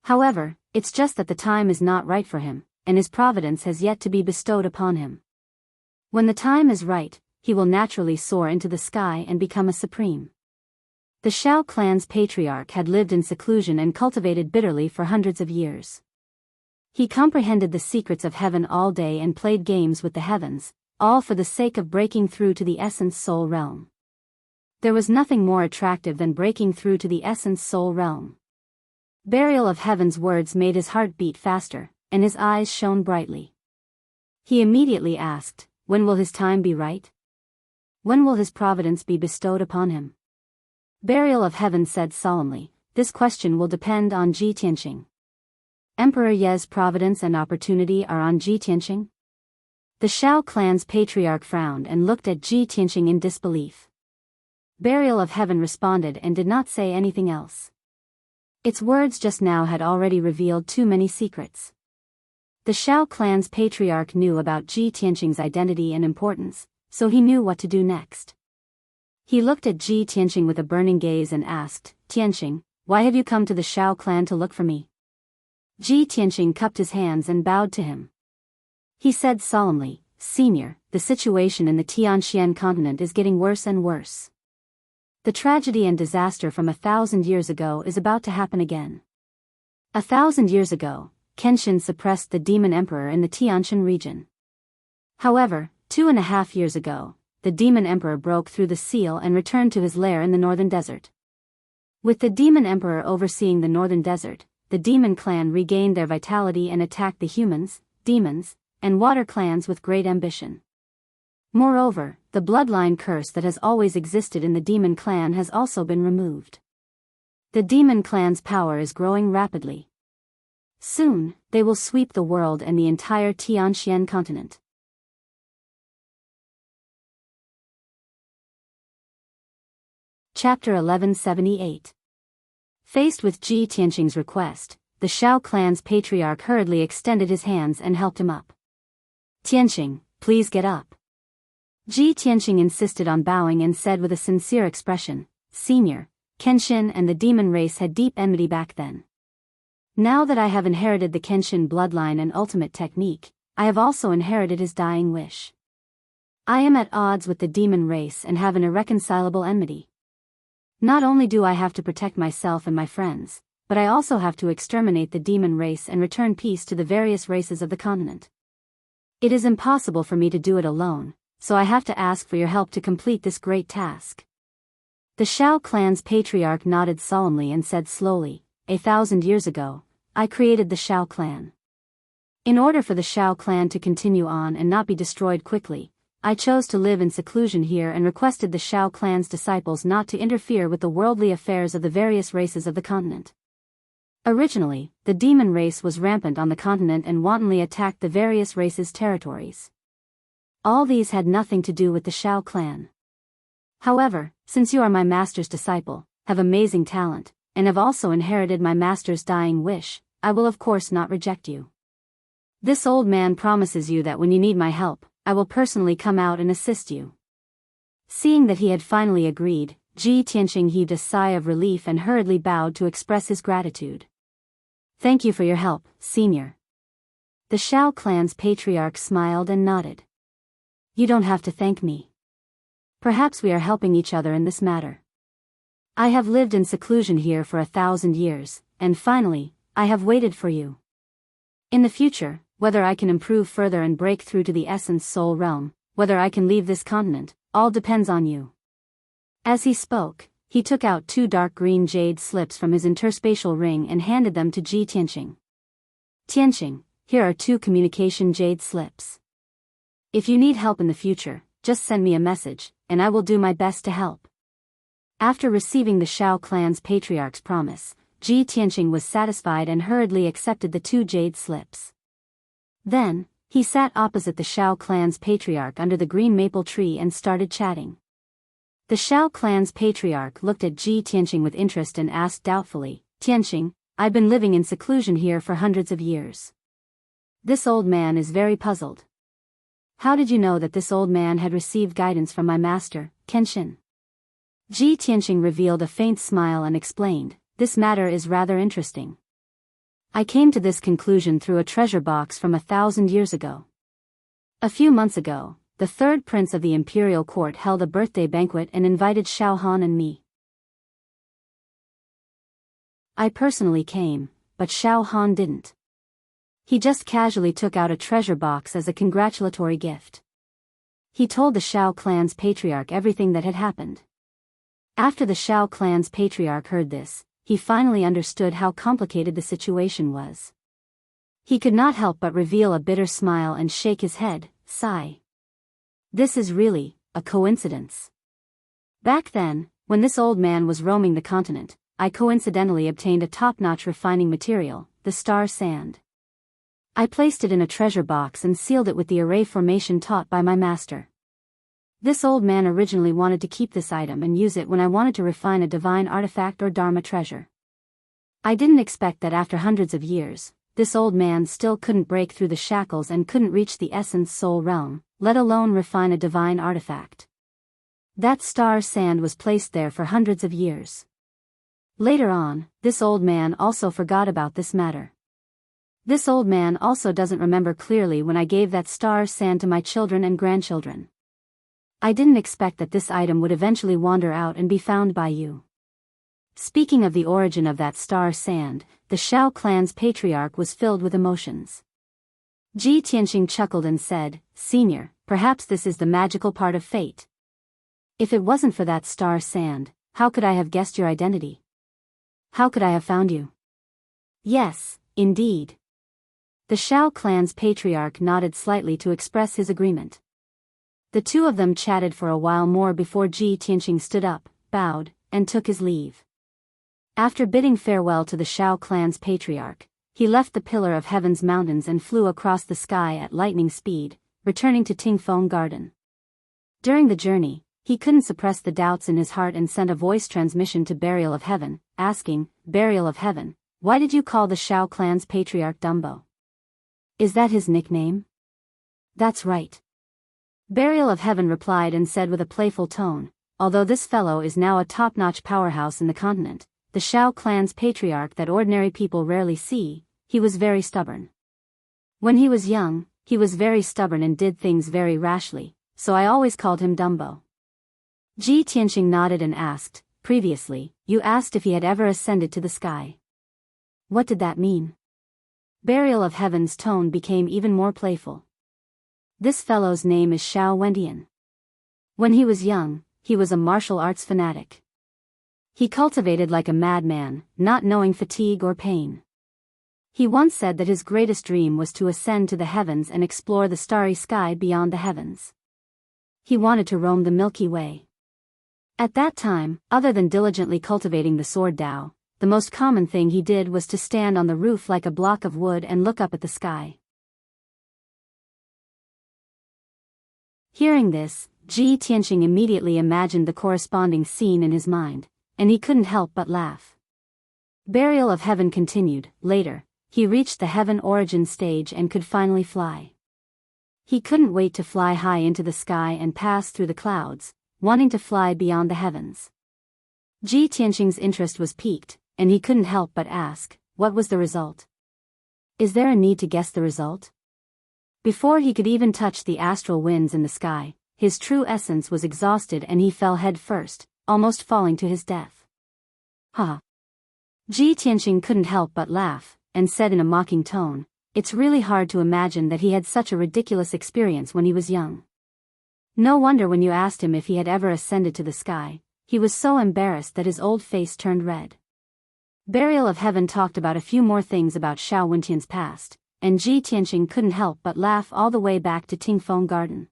However, it's just that the time is not right for him, and his providence has yet to be bestowed upon him. When the time is right, he will naturally soar into the sky and become a supreme. The Shao clan's patriarch had lived in seclusion and cultivated bitterly for hundreds of years. He comprehended the secrets of heaven all day and played games with the heavens, all for the sake of breaking through to the essence soul realm. There was nothing more attractive than breaking through to the essence soul realm. Burial of Heaven's words made his heart beat faster, and his eyes shone brightly. He immediately asked, when will his time be right? When will his providence be bestowed upon him? Burial of Heaven said solemnly, this question will depend on Ji Tianqing. Emperor Ye's providence and opportunity are on Ji Tianqing? The Shao clan's patriarch frowned and looked at Ji Tianqing in disbelief. Burial of Heaven responded and did not say anything else. Its words just now had already revealed too many secrets. The Shao clan's patriarch knew about Ji Tianqing's identity and importance, so he knew what to do next. He looked at Ji Tianqing with a burning gaze and asked, Tianqing, why have you come to the Shao clan to look for me? Ji Tianqing cupped his hands and bowed to him. He said solemnly, Senior, the situation in the Tianxian continent is getting worse and worse. The tragedy and disaster from 1,000 years ago is about to happen again. 1,000 years ago, Kenshin suppressed the demon emperor in the Tianshan region. However, 2.5 years ago, the demon emperor broke through the seal and returned to his lair in the northern desert. With the demon emperor overseeing the northern desert, the demon clan regained their vitality and attacked the humans, demons, and water clans with great ambition. Moreover, the bloodline curse that has always existed in the demon clan has also been removed. The demon clan's power is growing rapidly. Soon, they will sweep the world and the entire Tianxian continent. Chapter 1178. Faced with Ji Tianqing's request, the Shao clan's patriarch hurriedly extended his hands and helped him up. Tianqing, please get up. Ji Tianqing insisted on bowing and said with a sincere expression, Senior, Kenshin and the demon race had deep enmity back then. Now that I have inherited the Kenshin bloodline and ultimate technique, I have also inherited his dying wish. I am at odds with the demon race and have an irreconcilable enmity. Not only do I have to protect myself and my friends, but I also have to exterminate the demon race and return peace to the various races of the continent. It is impossible for me to do it alone, so I have to ask for your help to complete this great task. The Shao clan's patriarch nodded solemnly and said slowly, 1,000 years ago, I created the Shao clan. In order for the Shao clan to continue on and not be destroyed quickly, I chose to live in seclusion here and requested the Shao clan's disciples not to interfere with the worldly affairs of the various races of the continent. Originally, the demon race was rampant on the continent and wantonly attacked the various races' territories. All these had nothing to do with the Shao clan. However, since you are my master's disciple, have amazing talent, and have also inherited my master's dying wish, I will of course not reject you. This old man promises you that when you need my help, I will personally come out and assist you. Seeing that he had finally agreed, Ji Tianqing heaved a sigh of relief and hurriedly bowed to express his gratitude. Thank you for your help, Senior. The Shao clan's patriarch smiled and nodded. You don't have to thank me. Perhaps we are helping each other in this matter. I have lived in seclusion here for 1,000 years, and finally, I have waited for you. In the future, whether I can improve further and break through to the essence soul realm, whether I can leave this continent, all depends on you. As he spoke, he took out 2 dark green jade slips from his interspatial ring and handed them to Ji Tianqing. Tianqing, here are 2 communication jade slips. If you need help in the future, just send me a message, and I will do my best to help. After receiving the Shao clan's patriarch's promise, Ji Tianqing was satisfied and hurriedly accepted the 2 jade slips. Then, he sat opposite the Shao clan's patriarch under the green maple tree and started chatting. The Shao clan's patriarch looked at Ji Tianqing with interest and asked doubtfully, Tianqing, I've been living in seclusion here for hundreds of years. This old man is very puzzled. How did you know that this old man had received guidance from my master, Kenshin? Ji Tianqing revealed a faint smile and explained, this matter is rather interesting. I came to this conclusion through a treasure box from 1,000 years ago. A few months ago, the third prince of the imperial court held a birthday banquet and invited Xiao Han and me. I personally came, but Xiao Han didn't. He just casually took out a treasure box as a congratulatory gift. He told the Xiao clan's patriarch everything that had happened. After the Xiao clan's patriarch heard this, he finally understood how complicated the situation was. He could not help but reveal a bitter smile and shake his head, sigh. This is really a coincidence. Back then, when this old man was roaming the continent, I coincidentally obtained a top-notch refining material, the star sand. I placed it in a treasure box and sealed it with the array formation taught by my master. This old man originally wanted to keep this item and use it when I wanted to refine a divine artifact or dharma treasure. I didn't expect that after hundreds of years, this old man still couldn't break through the shackles and couldn't reach the essence soul realm, let alone refine a divine artifact. That star sand was placed there for hundreds of years. Later on, this old man also forgot about this matter. This old man also doesn't remember clearly when I gave that star sand to my children and grandchildren. I didn't expect that this item would eventually wander out and be found by you. Speaking of the origin of that star sand, the Xiao clan's patriarch was filled with emotions. Ji Tianxing chuckled and said, "Senior, perhaps this is the magical part of fate. If it wasn't for that star sand, how could I have guessed your identity? How could I have found you?" "Yes, indeed." The Xiao clan's patriarch nodded slightly to express his agreement. The two of them chatted for a while more before Ji Tianxing stood up, bowed, and took his leave. After bidding farewell to the Xiao clan's patriarch, he left the Pillar of Heaven's mountains and flew across the sky at lightning speed, returning to Tingfeng Garden. During the journey, he couldn't suppress the doubts in his heart and sent a voice transmission to Burial of Heaven, asking, "Burial of Heaven, why did you call the Xiao clan's patriarch Dumbo? Is that his nickname?" "That's right." Burial of Heaven replied and said with a playful tone, "Although this fellow is now a top-notch powerhouse in the continent, the Xiao clan's patriarch that ordinary people rarely see, he was very stubborn. When he was young, he was very stubborn and did things very rashly, so I always called him Dumbo." Ji Tianxing nodded and asked, "Previously, you asked if he had ever ascended to the sky. What did that mean?" Burial of Heaven's tone became even more playful. "This fellow's name is Xiao Wendian. When he was young, he was a martial arts fanatic. He cultivated like a madman, not knowing fatigue or pain. He once said that his greatest dream was to ascend to the heavens and explore the starry sky beyond the heavens. He wanted to roam the Milky Way. At that time, other than diligently cultivating the sword Tao, the most common thing he did was to stand on the roof like a block of wood and look up at the sky." Hearing this, Ji Tianxing immediately imagined the corresponding scene in his mind, and he couldn't help but laugh. Burial of Heaven continued. Later, he reached the heaven origin stage and could finally fly. He couldn't wait to fly high into the sky and pass through the clouds, wanting to fly beyond the heavens. Ji Tianxing's interest was piqued, and he couldn't help but ask, "What was the result? Is there a need to guess the result?" Before he could even touch the astral winds in the sky, his true essence was exhausted and he fell head first, almost falling to his death. "Ha!" Ji Tianxing couldn't help but laugh, and said in a mocking tone, "It's really hard to imagine that he had such a ridiculous experience when he was young. No wonder when you asked him if he had ever ascended to the sky, he was so embarrassed that his old face turned red." Burial of Heaven talked about a few more things about Xiao Wendian's past, and Ji Tianxing couldn't help but laugh all the way back to Tingfeng Garden.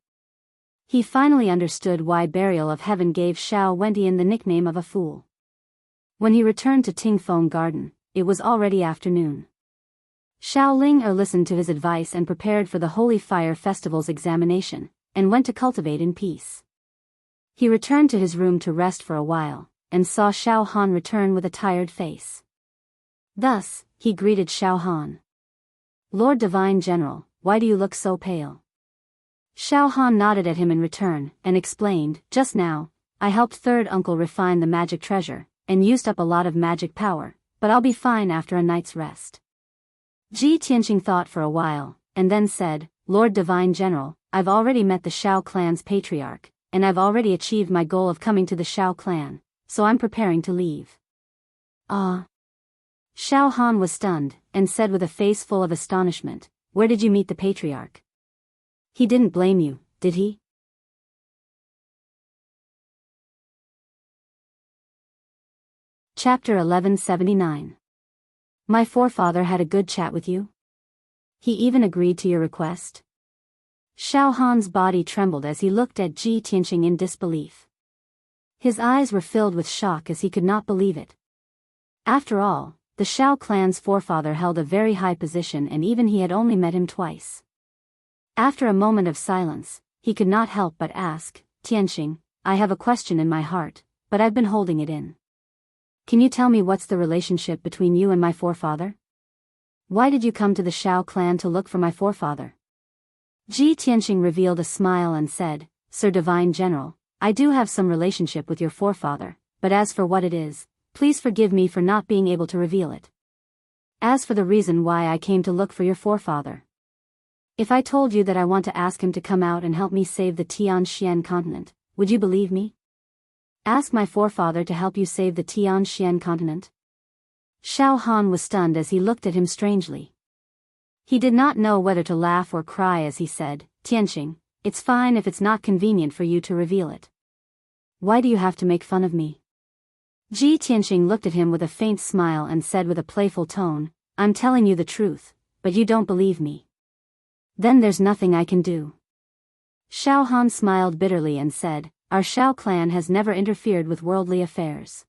He finally understood why Burial of Heaven gave Xiao Wendian the nickname of a fool. When he returned to Tingfeng Garden, it was already afternoon. Xiaoling listened to his advice and prepared for the Holy Fire Festival's examination, and went to cultivate in peace. He returned to his room to rest for a while, and saw Xiao Han return with a tired face. Thus, he greeted Xiao Han. "Lord Divine General, why do you look so pale?" Xiao Han nodded at him in return, and explained, "Just now, I helped third uncle refine the magic treasure, and used up a lot of magic power, but I'll be fine after a night's rest." Ji Tianxing thought for a while, and then said, "Lord Divine General, I've already met the Shao clan's patriarch, and I've already achieved my goal of coming to the Shao clan, so I'm preparing to leave. Ah. Shao Han was stunned, and said with a face full of astonishment, "Where did you meet the patriarch? He didn't blame you, did he?" Chapter 1179. My forefather had a good chat with you? He even agreed to your request? Shao Han's body trembled as he looked at Ji Tianqing in disbelief. His eyes were filled with shock as he could not believe it. After all, the Shao clan's forefather held a very high position, and even he had only met him twice. After a moment of silence, he could not help but ask, "Tianqing, I have a question in my heart, but I've been holding it in. Can you tell me what's the relationship between you and my forefather? Why did you come to the Shao clan to look for my forefather?" Ji Tianqing revealed a smile and said, "Sir Divine General, I do have some relationship with your forefather, but as for what it is, please forgive me for not being able to reveal it. As for the reason why I came to look for your forefather, if I told you that I want to ask him to come out and help me save the Tianxian continent, would you believe me? Ask my forefather to help you save the Tianxian continent?" Shao Han was stunned as he looked at him strangely. He did not know whether to laugh or cry as he said, "Tianqing, it's fine if it's not convenient for you to reveal it. Why do you have to make fun of me?" Ji Tianqing looked at him with a faint smile and said with a playful tone, "I'm telling you the truth, but you don't believe me. Then there's nothing I can do." Shao Han smiled bitterly and said, "Our Shao clan has never interfered with worldly affairs.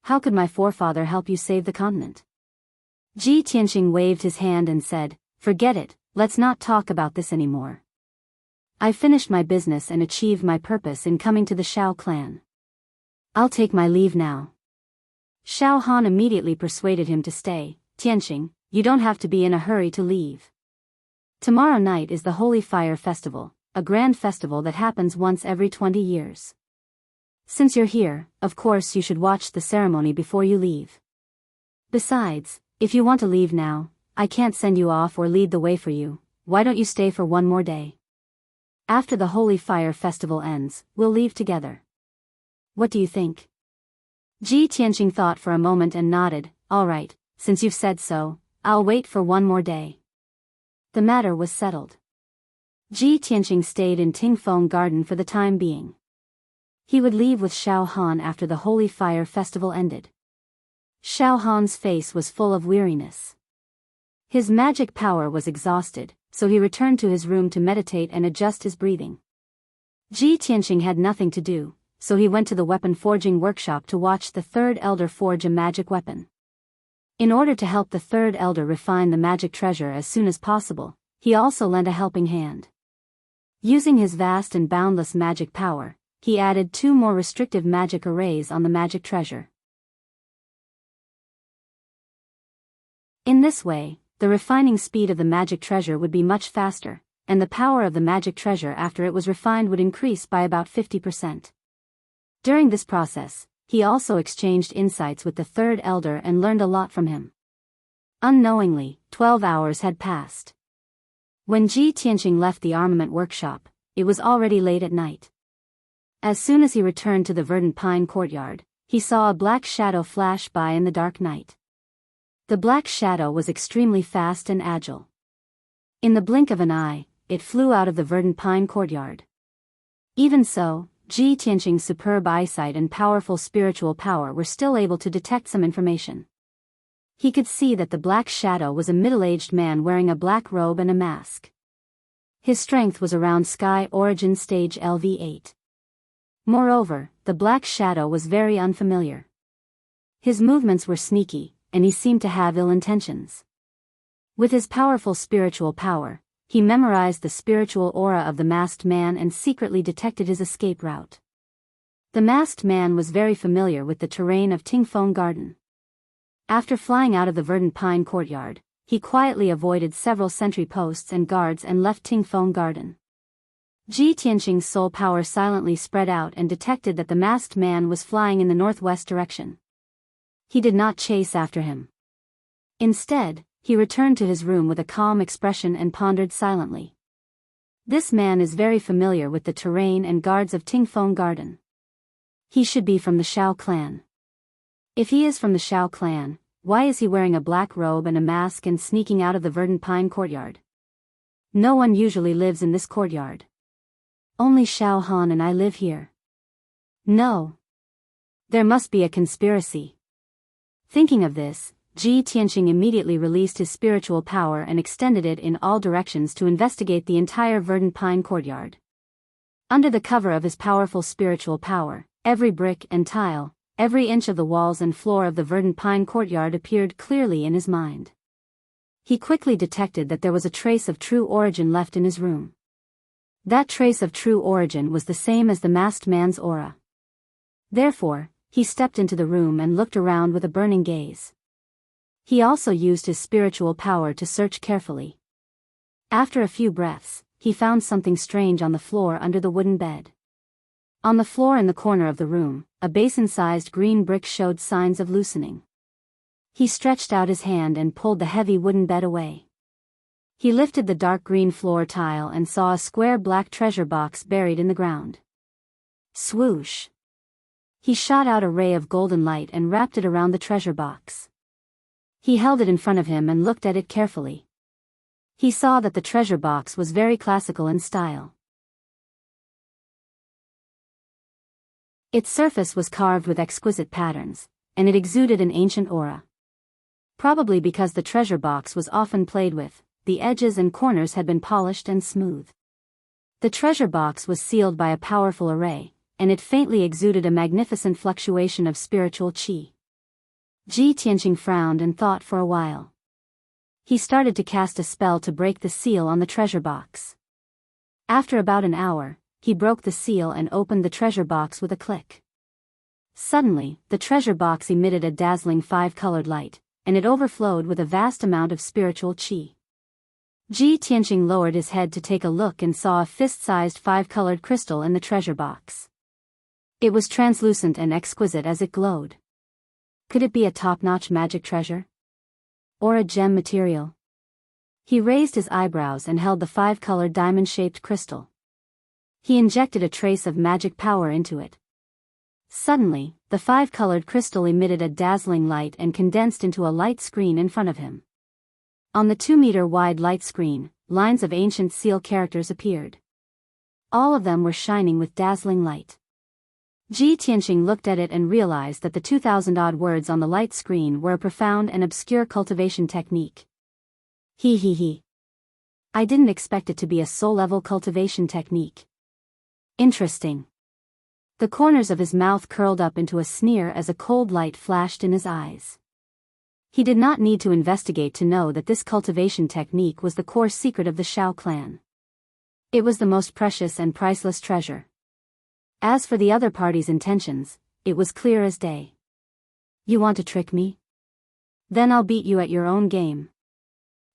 How could my forefather help you save the continent?" Ji Tianqing waved his hand and said, "Forget it, let's not talk about this anymore. I finished my business and achieved my purpose in coming to the Shao clan. I'll take my leave now." Shao Han immediately persuaded him to stay. "Tianqing, you don't have to be in a hurry to leave. Tomorrow night is the Holy Fire Festival, a grand festival that happens once every 20 years. Since you're here, of course you should watch the ceremony before you leave. Besides, if you want to leave now, I can't send you off or lead the way for you. Why don't you stay for one more day? After the Holy Fire Festival ends, we'll leave together. What do you think?" Ji Tianqing thought for a moment and nodded, "All right, since you've said so, I'll wait for one more day." The matter was settled. Ji Tianqing stayed in Tingfeng Garden for the time being. He would leave with Shao Han after the Holy Fire Festival ended. Shao Han's face was full of weariness. His magic power was exhausted, so he returned to his room to meditate and adjust his breathing. Ji Tianqing had nothing to do, so he went to the weapon forging workshop to watch the third elder forge a magic weapon. In order to help the third elder refine the magic treasure as soon as possible, he also lent a helping hand. Using his vast and boundless magic power, he added 2 more restrictive magic arrays on the magic treasure. In this way, the refining speed of the magic treasure would be much faster, and the power of the magic treasure after it was refined would increase by about 50%. During this process, he also exchanged insights with the third elder and learned a lot from him. Unknowingly, 12 hours had passed. When Ji Tianqing left the armament workshop, it was already late at night. As soon as he returned to the verdant pine courtyard, he saw a black shadow flash by in the dark night. The black shadow was extremely fast and agile. In the blink of an eye, it flew out of the verdant pine courtyard. Even so, Ji Tianqing's superb eyesight and powerful spiritual power were still able to detect some information. He could see that the black shadow was a middle-aged man wearing a black robe and a mask. His strength was around Sky Origin Stage LV8. Moreover, the black shadow was very unfamiliar. His movements were sneaky, and he seemed to have ill intentions. With his powerful spiritual power, he memorized the spiritual aura of the masked man and secretly detected his escape route. The masked man was very familiar with the terrain of Tingfeng Garden. After flying out of the verdant pine courtyard, he quietly avoided several sentry posts and guards and left Tingfeng Garden. Ji Tianqing's soul power silently spread out and detected that the masked man was flying in the northwest direction. He did not chase after him. Instead, he returned to his room with a calm expression and pondered silently. This man is very familiar with the terrain and guards of Tingfeng Garden. He should be from the Shao clan. If he is from the Shao clan, why is he wearing a black robe and a mask and sneaking out of the verdant pine courtyard? No one usually lives in this courtyard. Only Shao Han and I live here. No. There must be a conspiracy. Thinking of this, Ji Tianqing immediately released his spiritual power and extended it in all directions to investigate the entire verdant pine courtyard. Under the cover of his powerful spiritual power, every brick and tile, every inch of the walls and floor of the verdant pine courtyard appeared clearly in his mind. He quickly detected that there was a trace of true origin left in his room. That trace of true origin was the same as the masked man's aura. Therefore, he stepped into the room and looked around with a burning gaze. He also used his spiritual power to search carefully. After a few breaths, he found something strange on the floor under the wooden bed. On the floor in the corner of the room, a basin-sized green brick showed signs of loosening. He stretched out his hand and pulled the heavy wooden bed away. He lifted the dark green floor tile and saw a square black treasure box buried in the ground. Swoosh! He shot out a ray of golden light and wrapped it around the treasure box. He held it in front of him and looked at it carefully. He saw that the treasure box was very classical in style. Its surface was carved with exquisite patterns, and it exuded an ancient aura. Probably because the treasure box was often played with, the edges and corners had been polished and smooth. The treasure box was sealed by a powerful array, and it faintly exuded a magnificent fluctuation of spiritual qi. Ji Tianqing frowned and thought for a while. He started to cast a spell to break the seal on the treasure box. After about an hour, he broke the seal and opened the treasure box with a click. Suddenly, the treasure box emitted a dazzling 5-colored light, and it overflowed with a vast amount of spiritual qi. Ji Tianqing lowered his head to take a look and saw a fist-sized 5-colored crystal in the treasure box. It was translucent and exquisite as it glowed. Could it be a top-notch magic treasure? Or a gem material? He raised his eyebrows and held the 5-colored diamond-shaped crystal. He injected a trace of magic power into it. Suddenly, the 5-colored crystal emitted a dazzling light and condensed into a light screen in front of him. On the 2-meter-wide light screen, lines of ancient seal characters appeared. All of them were shining with dazzling light. Ji Tianqing looked at it and realized that the 2,000-odd words on the light screen were a profound and obscure cultivation technique. He. I didn't expect it to be a soul-level cultivation technique. Interesting. The corners of his mouth curled up into a sneer as a cold light flashed in his eyes. He did not need to investigate to know that this cultivation technique was the core secret of the Shao clan. It was the most precious and priceless treasure. As for the other party's intentions, it was clear as day. You want to trick me? Then I'll beat you at your own game.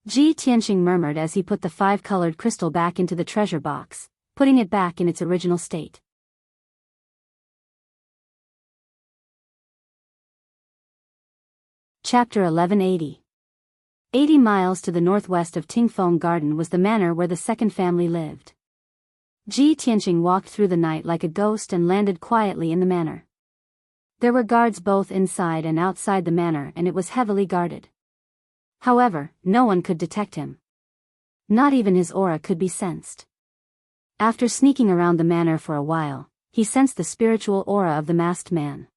Ji Tianqing murmured as he put the 5-colored crystal back into the treasure box, putting it back in its original state. Chapter 1180. 80 miles to the northwest of Tingfeng Garden was the manor where the second family lived. Ji Tianqing walked through the night like a ghost and landed quietly in the manor. There were guards both inside and outside the manor and it was heavily guarded. However, no one could detect him. Not even his aura could be sensed. After sneaking around the manor for a while, he sensed the spiritual aura of the masked man.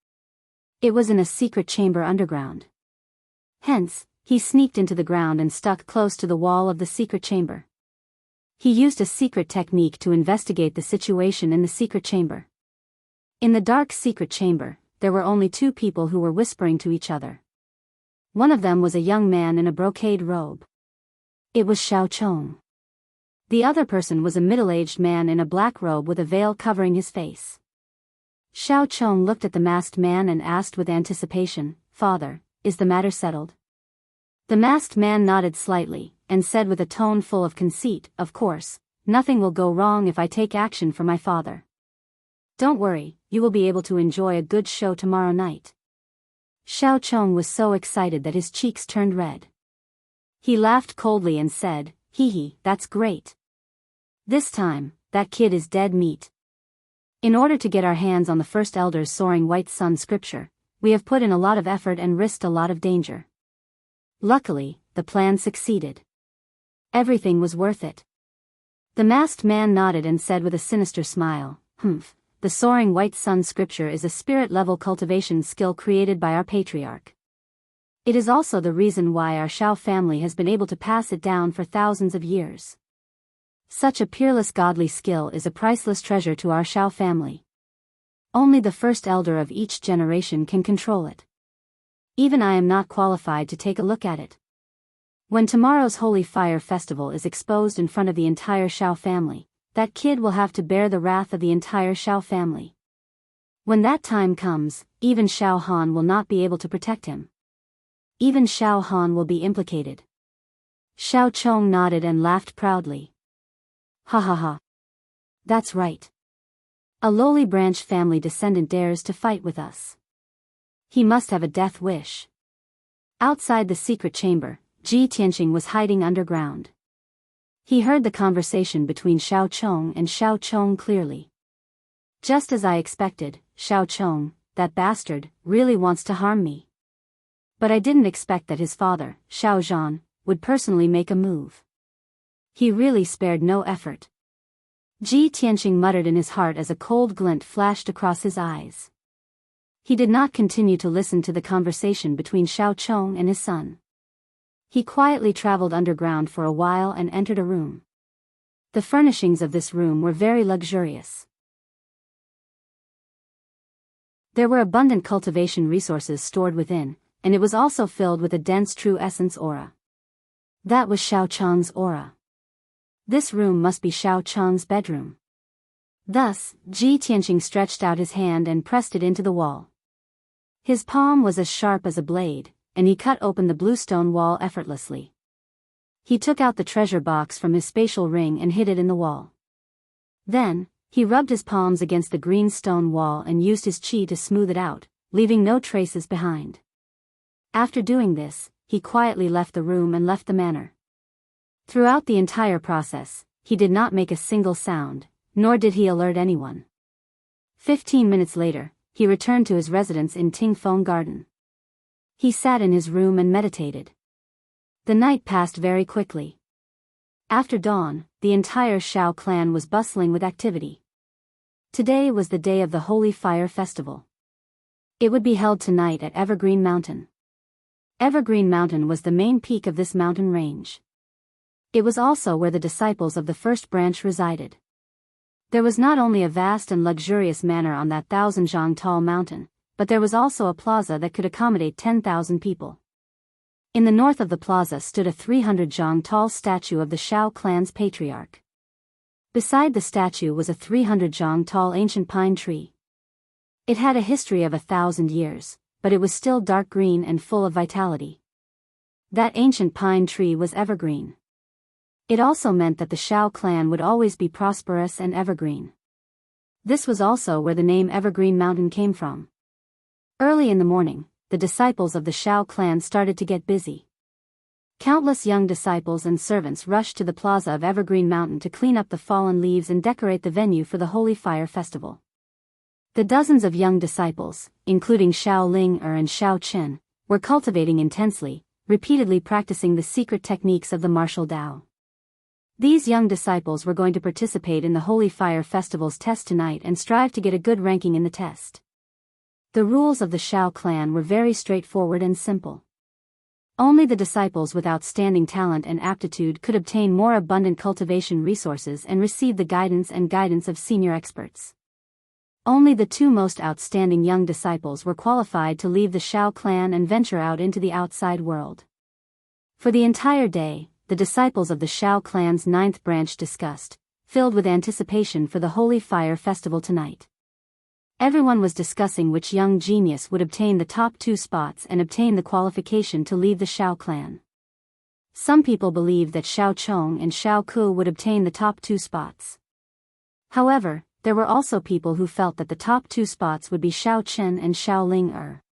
It was in a secret chamber underground. Hence, he sneaked into the ground and stuck close to the wall of the secret chamber. He used a secret technique to investigate the situation in the secret chamber. In the dark secret chamber, there were only 2 people who were whispering to each other. One of them was a young man in a brocade robe. It was Xiao Chong. The other person was a middle-aged man in a black robe with a veil covering his face. Xiao Chong looked at the masked man and asked with anticipation, "Father, is the matter settled?" The masked man nodded slightly, and said with a tone full of conceit, "Of course, nothing will go wrong if I take action for my father. Don't worry, you will be able to enjoy a good show tomorrow night." Xiao Chong was so excited that his cheeks turned red. He laughed coldly and said, "Hee, that's great. This time, that kid is dead meat. In order to get our hands on the first elder's soaring white sun scripture, we have put in a lot of effort and risked a lot of danger. Luckily, the plan succeeded. Everything was worth it. The masked man nodded and said with a sinister smile, the soaring white sun scripture is a spirit-level cultivation skill created by our patriarch. It is also the reason why our Shao family has been able to pass it down for thousands of years. Such a peerless godly skill is a priceless treasure to our Shao family. Only the first elder of each generation can control it. Even I am not qualified to take a look at it. When tomorrow's Holy Fire Festival is exposed in front of the entire Shao family, that kid will have to bear the wrath of the entire Shao family. When that time comes, even Shao Han will not be able to protect him. Even Shao Han will be implicated. Shao Chong nodded and laughed proudly. Ha ha ha. That's right. A lowly branch family descendant dares to fight with us. He must have a death wish. Outside the secret chamber, Ji Tianqing was hiding underground. He heard the conversation between Shao Chong and Shao Chong clearly. Just as I expected, Shao Chong, that bastard, really wants to harm me. But I didn't expect that his father, Shao Zhan, would personally make a move. He really spared no effort. Ji Tianqing muttered in his heart as a cold glint flashed across his eyes. He did not continue to listen to the conversation between Shao Chong and his son. He quietly traveled underground for a while and entered a room. The furnishings of this room were very luxurious. There were abundant cultivation resources stored within, and it was also filled with a dense true essence aura. That was Shao Chong's aura. This room must be Shao Chong's bedroom. Thus, Ji Tianqing stretched out his hand and pressed it into the wall. His palm was as sharp as a blade, and he cut open the blue stone wall effortlessly. He took out the treasure box from his spatial ring and hid it in the wall. Then, he rubbed his palms against the green stone wall and used his qi to smooth it out, leaving no traces behind. After doing this, he quietly left the room and left the manor. Throughout the entire process, he did not make a single sound, nor did he alert anyone. 15 minutes later, he returned to his residence in Tingfeng Garden. He sat in his room and meditated. The night passed very quickly. After dawn, the entire Shao clan was bustling with activity. Today was the day of the Holy Fire Festival. It would be held tonight at Evergreen Mountain. Evergreen Mountain was the main peak of this mountain range. It was also where the disciples of the first branch resided. There was not only a vast and luxurious manor on that 1,000-zhang tall mountain, but there was also a plaza that could accommodate 10,000 people. In the north of the plaza stood a 300-zhang tall statue of the Shao clan's patriarch. Beside the statue was a 300-zhang tall ancient pine tree. It had a history of 1,000 years, but it was still dark green and full of vitality. That ancient pine tree was evergreen. It also meant that the Shao clan would always be prosperous and evergreen. This was also where the name Evergreen Mountain came from. Early in the morning, the disciples of the Shao clan started to get busy. Countless young disciples and servants rushed to the plaza of Evergreen Mountain to clean up the fallen leaves and decorate the venue for the Holy Fire Festival. The dozens of young disciples, including Shao Ling-er and Shao Chen, were cultivating intensely, repeatedly practicing the secret techniques of the martial Tao. These young disciples were going to participate in the Holy Fire Festival's test tonight and strive to get a good ranking in the test. The rules of the Shao clan were very straightforward and simple. Only the disciples with outstanding talent and aptitude could obtain more abundant cultivation resources and receive the guidance of senior experts. Only the two most outstanding young disciples were qualified to leave the Shao clan and venture out into the outside world. For the entire day, the disciples of the Shao clan's 9th branch discussed, filled with anticipation for the Holy Fire Festival tonight. Everyone was discussing which young genius would obtain the top 2 spots and obtain the qualification to leave the Shao clan. Some people believed that Shao Chong and Shao Ku would obtain the top 2 spots. However, there were also people who felt that the top 2 spots would be Shao Chen and Shao Ling-er.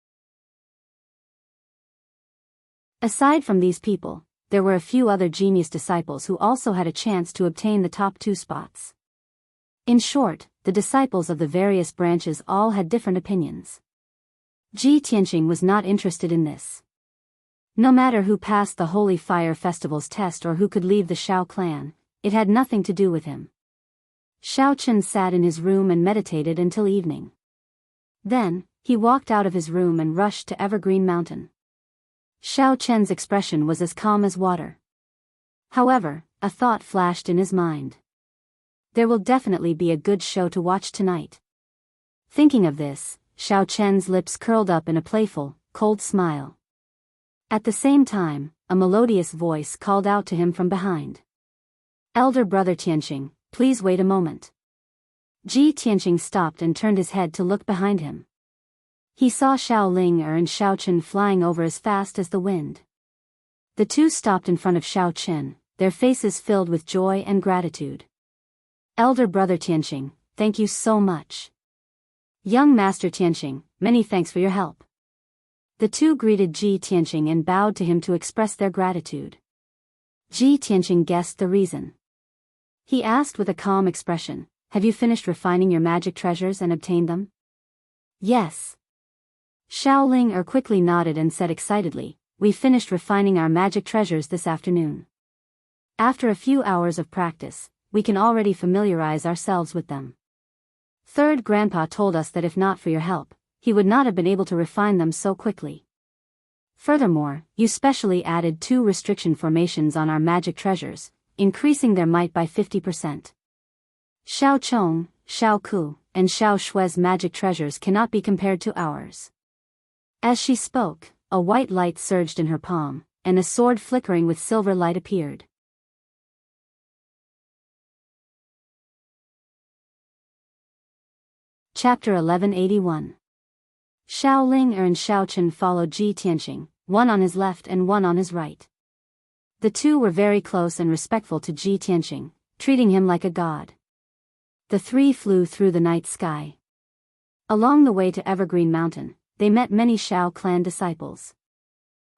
Aside from these people, there were a few other genius disciples who also had a chance to obtain the top 2 spots. In short, the disciples of the various branches all had different opinions. Ji Tianqing was not interested in this. No matter who passed the Holy Fire Festival's test or who could leave the Shao clan, it had nothing to do with him. Shao Chen sat in his room and meditated until evening. Then, he walked out of his room and rushed to Evergreen Mountain. Shao Chen's expression was as calm as water. However, a thought flashed in his mind. There will definitely be a good show to watch tonight. Thinking of this, Shao Chen's lips curled up in a playful, cold smile. At the same time, a melodious voice called out to him from behind. "Elder brother Tianqing, please wait a moment." Ji Tianqing stopped and turned his head to look behind him. He saw Shao Ling-er and Shao Chen flying over as fast as the wind. The two stopped in front of Shao Chen, their faces filled with joy and gratitude. "Elder brother Tianqing, thank you so much." "Young Master Tianqing, many thanks for your help." The two greeted Ji Tianqing and bowed to him to express their gratitude. Ji Tianqing guessed the reason. He asked with a calm expression, "Have you finished refining your magic treasures and obtained them?" "Yes." Shao Ling-er quickly nodded and said excitedly, "We finished refining our magic treasures this afternoon. After a few hours of practice, we can already familiarize ourselves with them. Third Grandpa told us that if not for your help, he would not have been able to refine them so quickly. Furthermore, you specially added 2 restriction formations on our magic treasures, increasing their might by 50%. Shao Chong, Shao Ku, and Shao Shui's magic treasures cannot be compared to ours." As she spoke, a white light surged in her palm, and a sword flickering with silver light appeared. Chapter 1181. Shao Ling-er and Shao Chen followed Ji Tianqing, one on his left and one on his right. The two were very close and respectful to Ji Tianqing, treating him like a god. The three flew through the night sky. Along the way to Evergreen Mountain, they met many Shao clan disciples.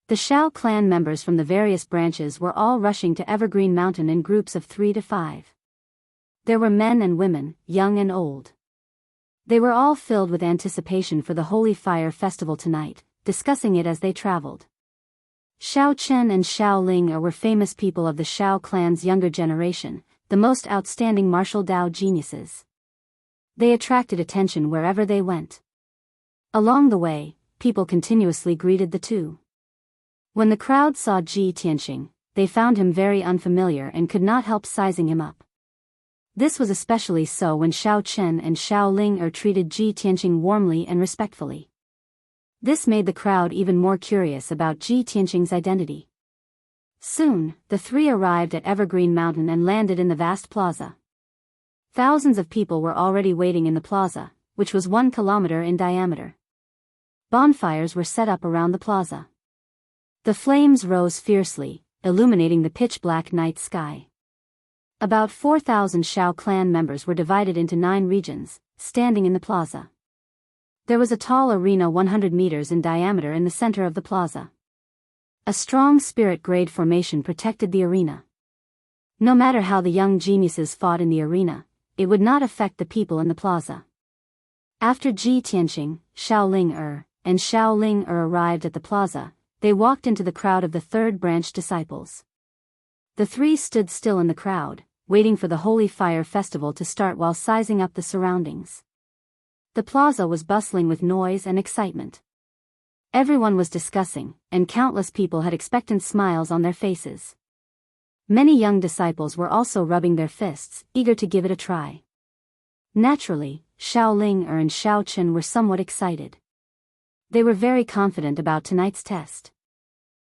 The Shao clan members from the various branches were all rushing to Evergreen Mountain in groups of 3 to 5. There were men and women, young and old. They were all filled with anticipation for the Holy Fire Festival tonight, discussing it as they traveled. Shao Chen and Shao Ling-er were famous people of the Shao clan's younger generation, the most outstanding martial Dao geniuses. They attracted attention wherever they went. Along the way, people continuously greeted the two. When the crowd saw Ji Tianqing, they found him very unfamiliar and could not help sizing him up. This was especially so when Shao Chen and Shao Ling-er treated Ji Tianqing warmly and respectfully. This made the crowd even more curious about Ji Tianqing's identity. Soon, the three arrived at Evergreen Mountain and landed in the vast plaza. Thousands of people were already waiting in the plaza, which was 1 kilometer in diameter. Bonfires were set up around the plaza. The flames rose fiercely, illuminating the pitch-black night sky. About 4,000 Shao clan members were divided into 9 regions, standing in the plaza. There was a tall arena 100 meters in diameter in the center of the plaza. A strong spirit-grade formation protected the arena. No matter how the young geniuses fought in the arena, it would not affect the people in the plaza. After Ji Tianqing, Shao Ling-er, and Shao Ling-er arrived at the plaza, they walked into the crowd of the third branch disciples. The three stood still in the crowd, waiting for the Holy Fire Festival to start while sizing up the surroundings. The plaza was bustling with noise and excitement. Everyone was discussing, and countless people had expectant smiles on their faces. Many young disciples were also rubbing their fists, eager to give it a try. Naturally, Shao Ling-er and Shao Chen were somewhat excited. They were very confident about tonight's test.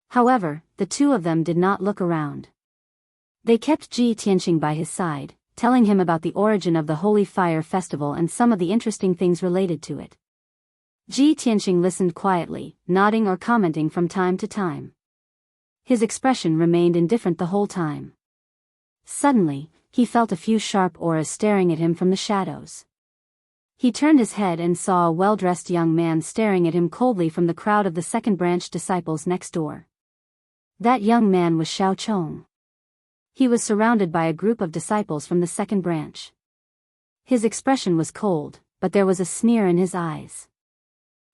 However, the two of them did not look around. They kept Ji Tianqing by his side, telling him about the origin of the Holy Fire Festival and some of the interesting things related to it. Ji Tianqing listened quietly, nodding or commenting from time to time. His expression remained indifferent the whole time. Suddenly, he felt a few sharp auras staring at him from the shadows. He turned his head and saw a well-dressed young man staring at him coldly from the crowd of the second branch disciples next door. That young man was Xiao Chong. He was surrounded by a group of disciples from the second branch. His expression was cold, but there was a sneer in his eyes.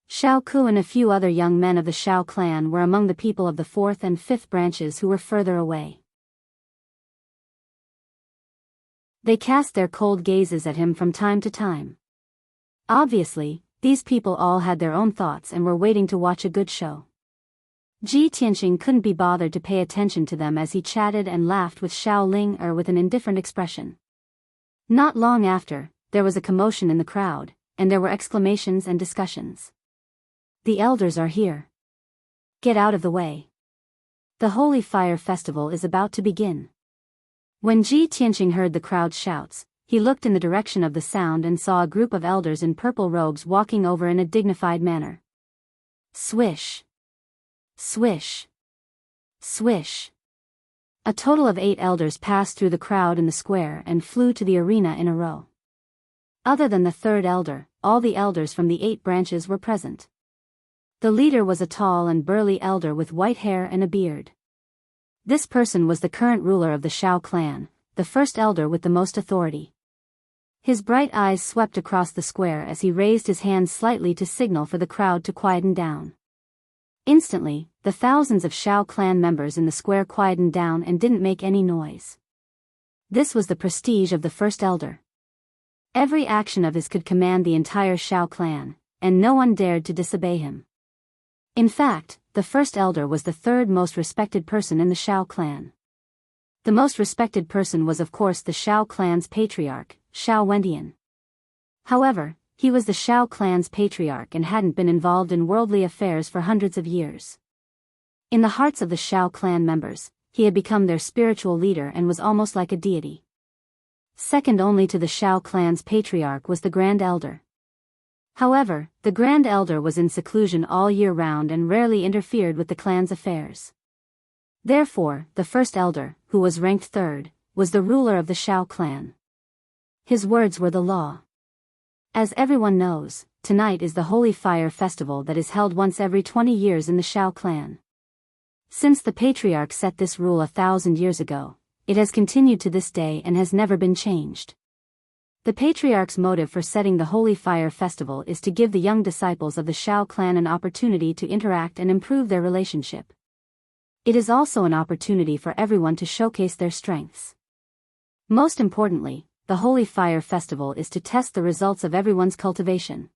Xiao Ku and a few other young men of the Xiao clan were among the people of the fourth and fifth branches who were further away. They cast their cold gazes at him from time to time. Obviously, these people all had their own thoughts and were waiting to watch a good show. Ji Tianqing couldn't be bothered to pay attention to them as he chatted and laughed with Xiao Ling with an indifferent expression. Not long after, there was a commotion in the crowd, and there were exclamations and discussions. The elders are here. Get out of the way. The Holy Fire Festival is about to begin. When Ji Tianqing heard the crowd's shouts, he looked in the direction of the sound and saw a group of elders in purple robes walking over in a dignified manner. Swish. Swish. Swish. A total of 8 elders passed through the crowd in the square and flew to the arena in a row. Other than the third elder, all the elders from the 8 branches were present. The leader was a tall and burly elder with white hair and a beard. This person was the current ruler of the Xiao clan, the first elder with the most authority. His bright eyes swept across the square as he raised his hands slightly to signal for the crowd to quieten down. Instantly, the thousands of Xiao clan members in the square quietened down and didn't make any noise. This was the prestige of the first elder. Every action of his could command the entire Xiao clan, and no one dared to disobey him. In fact, the first elder was the third most respected person in the Xiao clan. The most respected person was of course the Xiao clan's patriarch, Xiao Wendian. However, he was the Xiao clan's patriarch and hadn't been involved in worldly affairs for hundreds of years. In the hearts of the Xiao clan members, he had become their spiritual leader and was almost like a deity. Second only to the Xiao clan's patriarch was the Grand Elder. However, the Grand Elder was in seclusion all year round and rarely interfered with the clan's affairs. Therefore, the first elder, who was ranked third, was the ruler of the Xiao clan. His words were the law. As everyone knows, tonight is the Holy Fire Festival that is held once every 20 years in the Xiao clan. Since the patriarch set this rule 1,000 years ago, it has continued to this day and has never been changed. The patriarch's motive for setting the Holy Fire Festival is to give the young disciples of the Xiao clan an opportunity to interact and improve their relationship. It is also an opportunity for everyone to showcase their strengths. Most importantly, the Holy Fire Festival is to test the results of everyone's cultivation.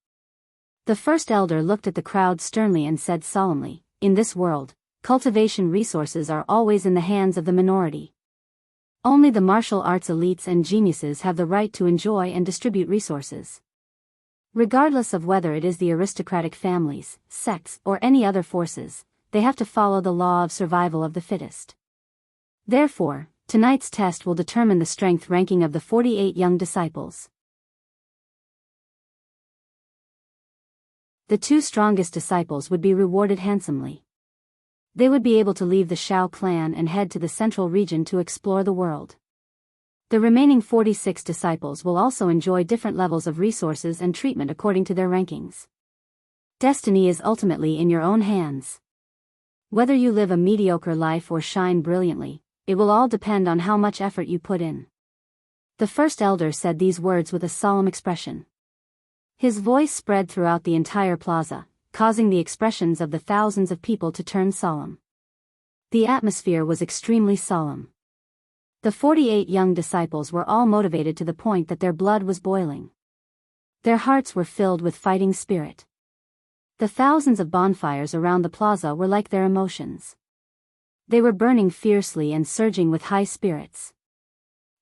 The first elder looked at the crowd sternly and said solemnly, "In this world, cultivation resources are always in the hands of the minority. Only the martial arts elites and geniuses have the right to enjoy and distribute resources. Regardless of whether it is the aristocratic families, sects, or any other forces, they have to follow the law of survival of the fittest. Therefore, tonight's test will determine the strength ranking of the 48 young disciples. The 2 strongest disciples would be rewarded handsomely. They would be able to leave the Xiao clan and head to the central region to explore the world. The remaining 46 disciples will also enjoy different levels of resources and treatment according to their rankings. Destiny is ultimately in your own hands. Whether you live a mediocre life or shine brilliantly, it will all depend on how much effort you put in." The first elder said these words with a solemn expression. His voice spread throughout the entire plaza, causing the expressions of the thousands of people to turn solemn. The atmosphere was extremely solemn. The 48 young disciples were all motivated to the point that their blood was boiling. Their hearts were filled with fighting spirit. The thousands of bonfires around the plaza were like their emotions. They were burning fiercely and surging with high spirits.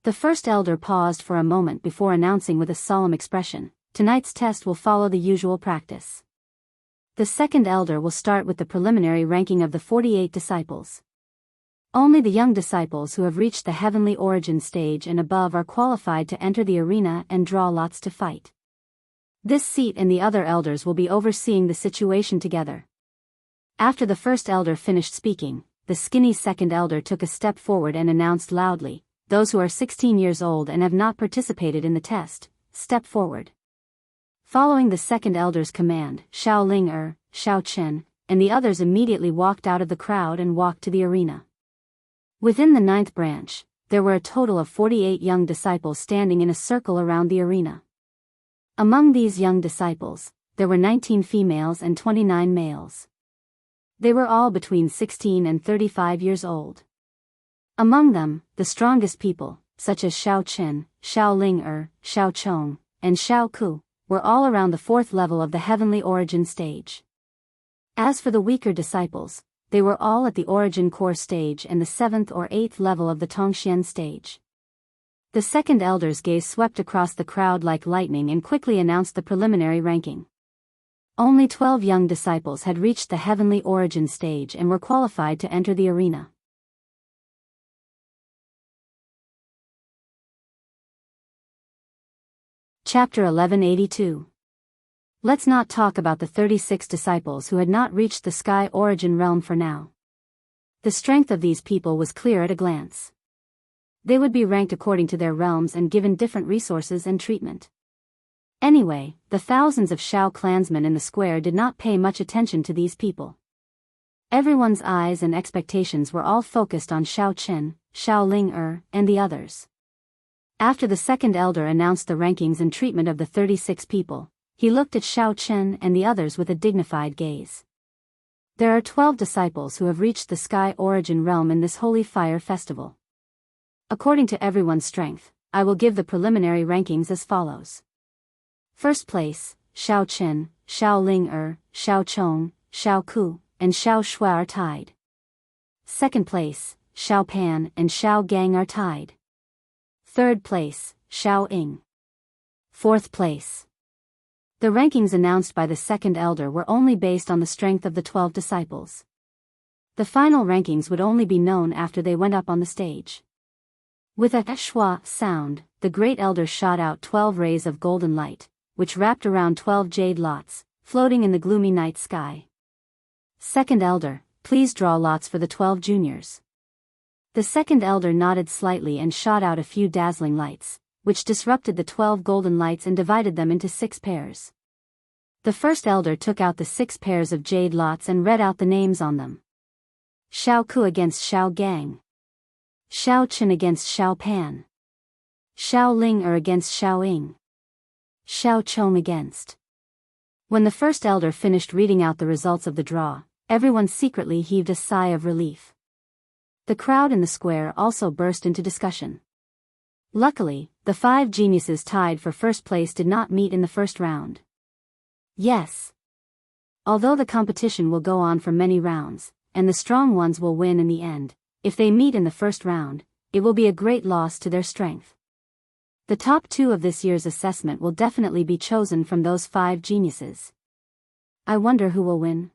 The first elder paused for a moment before announcing with a solemn expression, "Tonight's test will follow the usual practice. The second elder will start with the preliminary ranking of the 48 disciples. Only the young disciples who have reached the heavenly origin stage and above are qualified to enter the arena and draw lots to fight. This seat and the other elders will be overseeing the situation together." After the first elder finished speaking, the skinny second elder took a step forward and announced loudly, "Those who are 16 years old and have not participated in the test, step forward." Following the second elder's command, Xiao Ling, Xiao Chen, and the others immediately walked out of the crowd and walked to the arena. Within the 9th branch, there were a total of 48 young disciples standing in a circle around the arena. Among these young disciples, there were 19 females and 29 males. They were all between 16 and 35 years old. Among them, the strongest people, such as Shao Qin, Shao Ling, Shao Chong, and Shao Ku, were all around the 4th level of the heavenly origin stage. As for the weaker disciples, they were all at the origin core stage and the 7th or 8th level of the Tongxian stage. The second elder's gaze swept across the crowd like lightning and quickly announced the preliminary ranking. Only 12 young disciples had reached the heavenly origin stage and were qualified to enter the arena. Chapter 1182. Let's not talk about the 36 disciples who had not reached the sky origin realm for now. The strength of these people was clear at a glance. They would be ranked according to their realms and given different resources and treatment. Anyway, the thousands of Shao clansmen in the square did not pay much attention to these people. Everyone's eyes and expectations were all focused on Shao Qin, Shao Ling and the others. After the second elder announced the rankings and treatment of the 36 people, he looked at Shao Qin and the others with a dignified gaze. There are 12 disciples who have reached the sky origin realm in this holy fire festival. According to everyone's strength, I will give the preliminary rankings as follows. First place, Shao Qin, Shao Ling Shao Chong, Shao Ku, and Shao Shui are tied. Second place, Shao Pan and Shao Gang are tied. Third place, Shao Ying. Fourth place. The rankings announced by the second elder were only based on the strength of the 12 disciples. The final rankings would only be known after they went up on the stage. With a shwa sound, the great elder shot out 12 rays of golden light, which wrapped around 12 jade lots, floating in the gloomy night sky. Second elder, please draw lots for the 12 juniors. The second elder nodded slightly and shot out a few dazzling lights, which disrupted the 12 golden lights and divided them into 6 pairs. The first elder took out the 6 pairs of jade lots and read out the names on them. Shao Ku against Shao Gang. Shao Qin against Shao Pan. Shao Ling against Shao Ying. Shao Chong against. When the first elder finished reading out the results of the draw, everyone secretly heaved a sigh of relief. The crowd in the square also burst into discussion. Luckily, the 5 geniuses tied for first place did not meet in the first round. Yes. Although the competition will go on for many rounds, and the strong ones will win in the end, if they meet in the first round, it will be a great loss to their strength. The top 2 of this year's assessment will definitely be chosen from those 5 geniuses. I wonder who will win.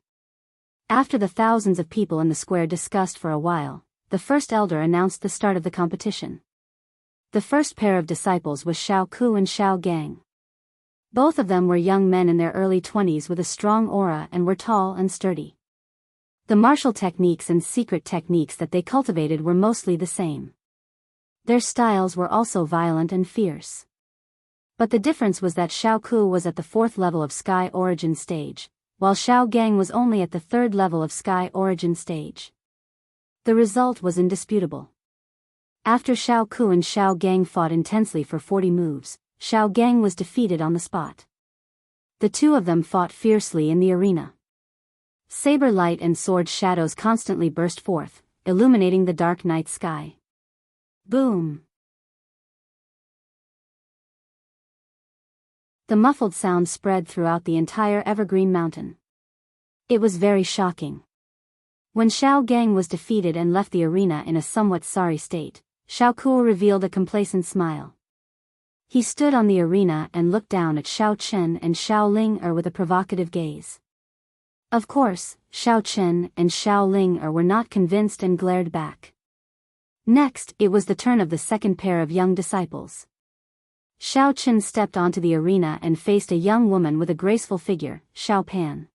After the thousands of people in the square discussed for a while, the first elder announced the start of the competition. The first pair of disciples was Shao Ku and Shao Gang. Both of them were young men in their early 20s with a strong aura and were tall and sturdy. The martial techniques and secret techniques that they cultivated were mostly the same. Their styles were also violent and fierce. But the difference was that Shao Ku was at the 4th level of Sky Origin stage, while Shao Gang was only at the 3rd level of Sky Origin stage. The result was indisputable. After Shao Ku and Shao Gang fought intensely for 40 moves, Shao Gang was defeated on the spot. The two of them fought fiercely in the arena. Saber light and sword shadows constantly burst forth, illuminating the dark night sky. Boom! The muffled sound spread throughout the entire evergreen mountain. It was very shocking. When Shao Gang was defeated and left the arena in a somewhat sorry state, Shao Ku revealed a complacent smile. He stood on the arena and looked down at Shao Qin and Shao Ling with a provocative gaze. Of course, Shao Qin and Shao Ling were not convinced and glared back. Next, it was the turn of the second pair of young disciples. Shao Qin stepped onto the arena and faced a young woman with a graceful figure, Shao Pan.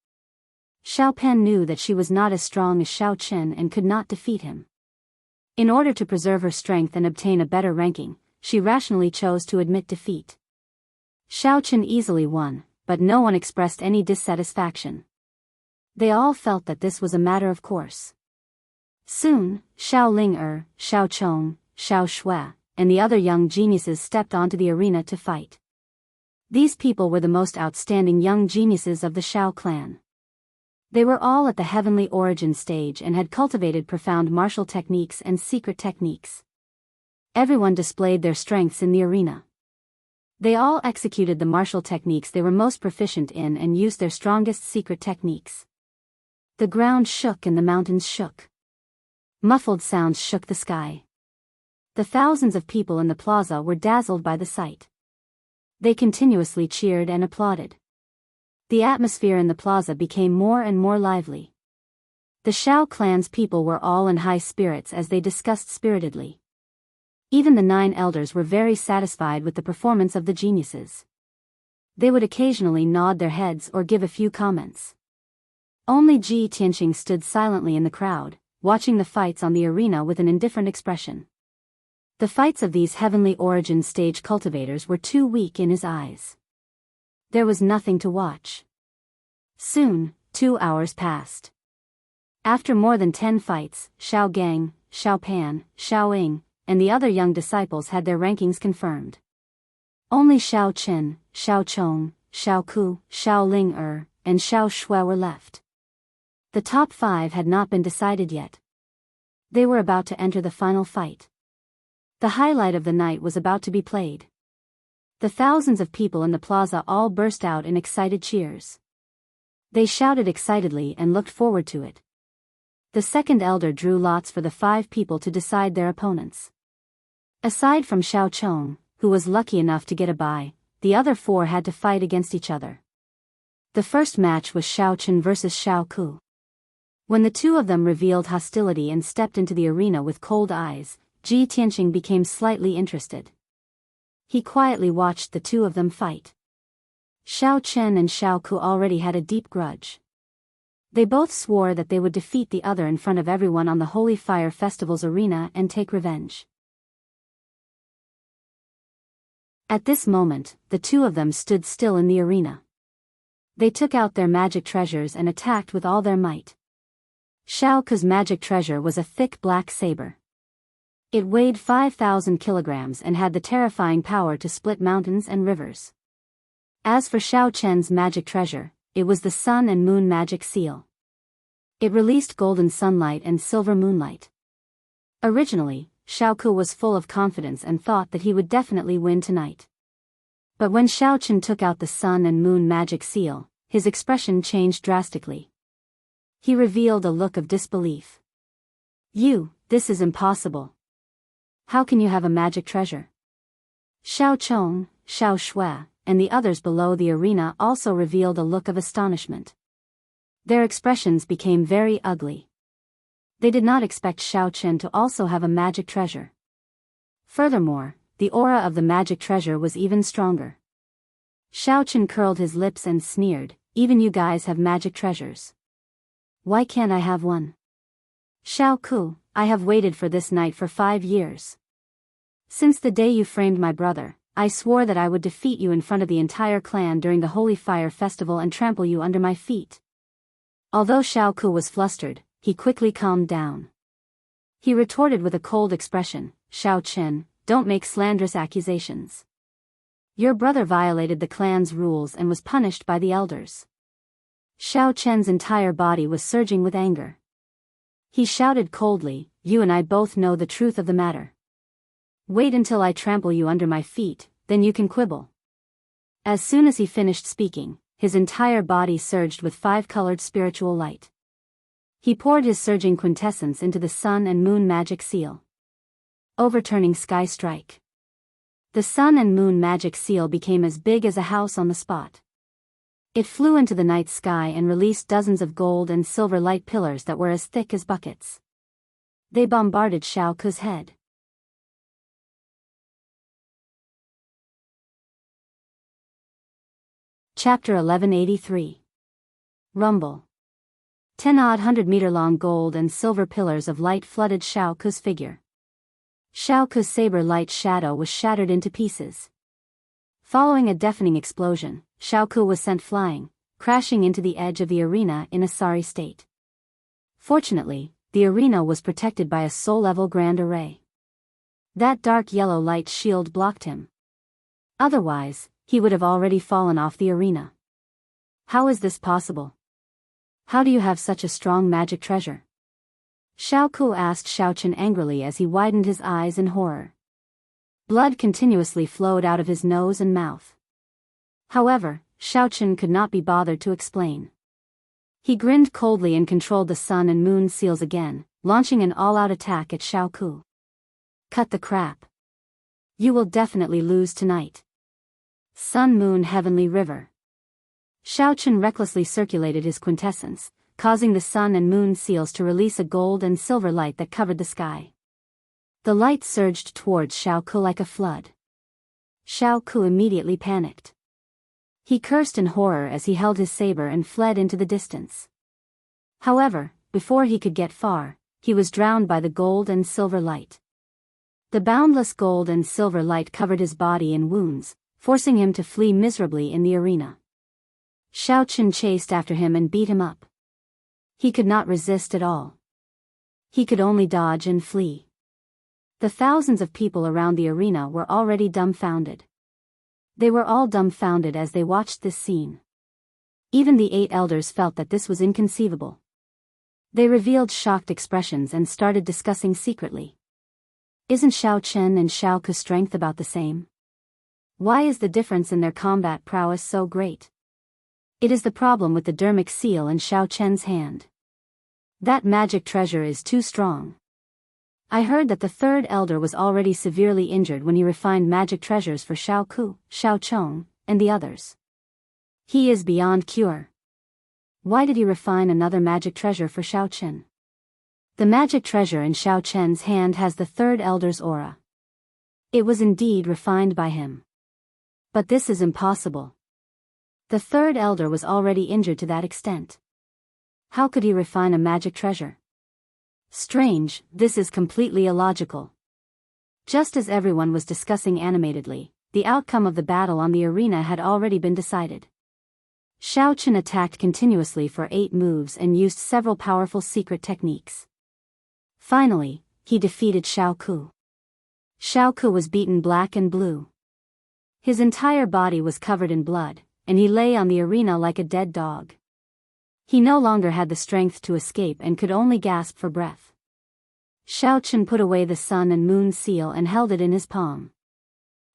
Shao Pan knew that she was not as strong as Shao Qin and could not defeat him. In order to preserve her strength and obtain a better ranking, she rationally chose to admit defeat. Shao Qin easily won, but no one expressed any dissatisfaction. They all felt that this was a matter of course. Soon, Xiao Ling, Xiao Chong, Xiao Shui, and the other young geniuses stepped onto the arena to fight. These people were the most outstanding young geniuses of the Xiao clan. They were all at the heavenly origin stage and had cultivated profound martial techniques and secret techniques. Everyone displayed their strengths in the arena. They all executed the martial techniques they were most proficient in and used their strongest secret techniques. The ground shook and the mountains shook. Muffled sounds shook the sky. The thousands of people in the plaza were dazzled by the sight. They continuously cheered and applauded. The atmosphere in the plaza became more and more lively. The Xiao clan's people were all in high spirits as they discussed spiritedly. Even the 9 elders were very satisfied with the performance of the geniuses. They would occasionally nod their heads or give a few comments. Only Ji Tianqing stood silently in the crowd, watching the fights on the arena with an indifferent expression. The fights of these heavenly origin stage cultivators were too weak in his eyes. There was nothing to watch. Soon, 2 hours passed. After more than 10 fights, Xiao Gang, Xiao Pan, Xiao Ying, and the other young disciples had their rankings confirmed. Only Xiao Chen, Xiao Chong, Xiao Ku, Xiao Ling, and Xiao Shui were left. The top 5 had not been decided yet. They were about to enter the final fight. The highlight of the night was about to be played. The thousands of people in the plaza all burst out in excited cheers. They shouted excitedly and looked forward to it. The second elder drew lots for the 5 people to decide their opponents. Aside from Xiao Chong, who was lucky enough to get a bye, the other 4 had to fight against each other. The first match was Xiao Chen versus Xiao Ku. When the 2 of them revealed hostility and stepped into the arena with cold eyes, Ji Tianqing became slightly interested. He quietly watched the 2 of them fight. Xiao Chen and Xiao Ku already had a deep grudge. They both swore that they would defeat the other in front of everyone on the Holy Fire Festival's arena and take revenge. At this moment, the 2 of them stood still in the arena. They took out their magic treasures and attacked with all their might. Xiao Ku's magic treasure was a thick black saber. It weighed 5,000 kilograms and had the terrifying power to split mountains and rivers. As for Xiao Chen's magic treasure, it was the sun and moon magic seal. It released golden sunlight and silver moonlight. Originally, Xiao Ku was full of confidence and thought that he would definitely win tonight. But when Xiao Chen took out the sun and moon magic seal, his expression changed drastically. He revealed a look of disbelief. This is impossible. How can you have a magic treasure? Xiao Chong, Xiao Shui, and the others below the arena also revealed a look of astonishment. Their expressions became very ugly. They did not expect Xiao Chen to also have a magic treasure. Furthermore, the aura of the magic treasure was even stronger. Xiao Chen curled his lips and sneered, "Even you guys have magic treasures. Why can't I have one? Xiao Ku, I have waited for this night for 5 years. Since the day you framed my brother, I swore that I would defeat you in front of the entire clan during the Holy Fire Festival and trample you under my feet." Although Xiao Ku was flustered, he quickly calmed down. He retorted with a cold expression, "Xiao Chen, don't make slanderous accusations. Your brother violated the clan's rules and was punished by the elders." Xiao Chen's entire body was surging with anger. He shouted coldly, "You and I both know the truth of the matter. Wait until I trample you under my feet, then you can quibble." As soon as he finished speaking, his entire body surged with 5-colored spiritual light. He poured his surging quintessence into the sun and moon magic seal. Overturning sky strike. The sun and moon magic seal became as big as a house on the spot. It flew into the night sky and released dozens of gold and silver light pillars that were as thick as buckets. They bombarded Xiao Ku's head. Chapter 1183. Rumble. 10-100-meter-long gold and silver pillars of light flooded Xiao Ku's figure. Xiao Ku's saber light shadow was shattered into pieces. Following a deafening explosion, Xiao Ku was sent flying, crashing into the edge of the arena in a sorry state. Fortunately, the arena was protected by a soul-level grand array. That dark yellow light shield blocked him. Otherwise, he would have already fallen off the arena. How is this possible? How do you have such a strong magic treasure? Xiao Ku asked Xiao Chen angrily as he widened his eyes in horror. Blood continuously flowed out of his nose and mouth. However, Xiao Chen could not be bothered to explain. He grinned coldly and controlled the sun and moon seals again, launching an all-out attack at Xiao Ku. Cut the crap. You will definitely lose tonight. Sun Moon Heavenly River. Xiao Chen recklessly circulated his quintessence, causing the sun and moon seals to release a gold and silver light that covered the sky. The light surged towards Xiao Ku like a flood. Xiao Ku immediately panicked. He cursed in horror as he held his saber and fled into the distance. However, before he could get far, he was drowned by the gold and silver light. The boundless gold and silver light covered his body in wounds, forcing him to flee miserably in the arena. Xiao Chen chased after him and beat him up. He could not resist at all. He could only dodge and flee. The thousands of people around the arena were already dumbfounded. They were all dumbfounded as they watched this scene. Even the 8 elders felt that this was inconceivable. They revealed shocked expressions and started discussing secretly. Isn't Xiao Chen and Xiao Ku's strength about the same? Why is the difference in their combat prowess so great? It is the problem with the dermic seal in Xiao Chen's hand. That magic treasure is too strong. I heard that the 3rd elder was already severely injured when he refined magic treasures for Xiao Ku, Xiao Chong, and the others. He is beyond cure. Why did he refine another magic treasure for Xiao Chen? The magic treasure in Xiao Chen's hand has the 3rd elder's aura. It was indeed refined by him. But this is impossible. The 3rd elder was already injured to that extent. How could he refine a magic treasure? Strange, this is completely illogical. Just as everyone was discussing animatedly, the outcome of the battle on the arena had already been decided. Xiao Chen attacked continuously for 8 moves and used several powerful secret techniques. Finally, he defeated Xiao Ku. Xiao Ku was beaten black and blue. His entire body was covered in blood, and he lay on the arena like a dead dog. He no longer had the strength to escape and could only gasp for breath. Xiao Chen put away the sun and moon seal and held it in his palm.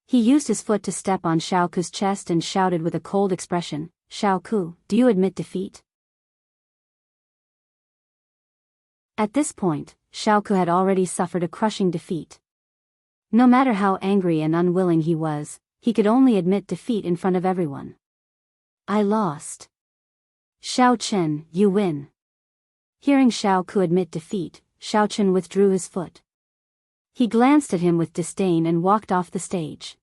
He used his foot to step on Xiao Ku's chest and shouted with a cold expression, "Xiao Ku, do you admit defeat?" At this point, Xiao Ku had already suffered a crushing defeat. No matter how angry and unwilling he was, he could only admit defeat in front of everyone. I lost. Xiao Chen, you win. Hearing Xiao Ku admit defeat, Xiao Chen withdrew his foot. He glanced at him with disdain and walked off the stage.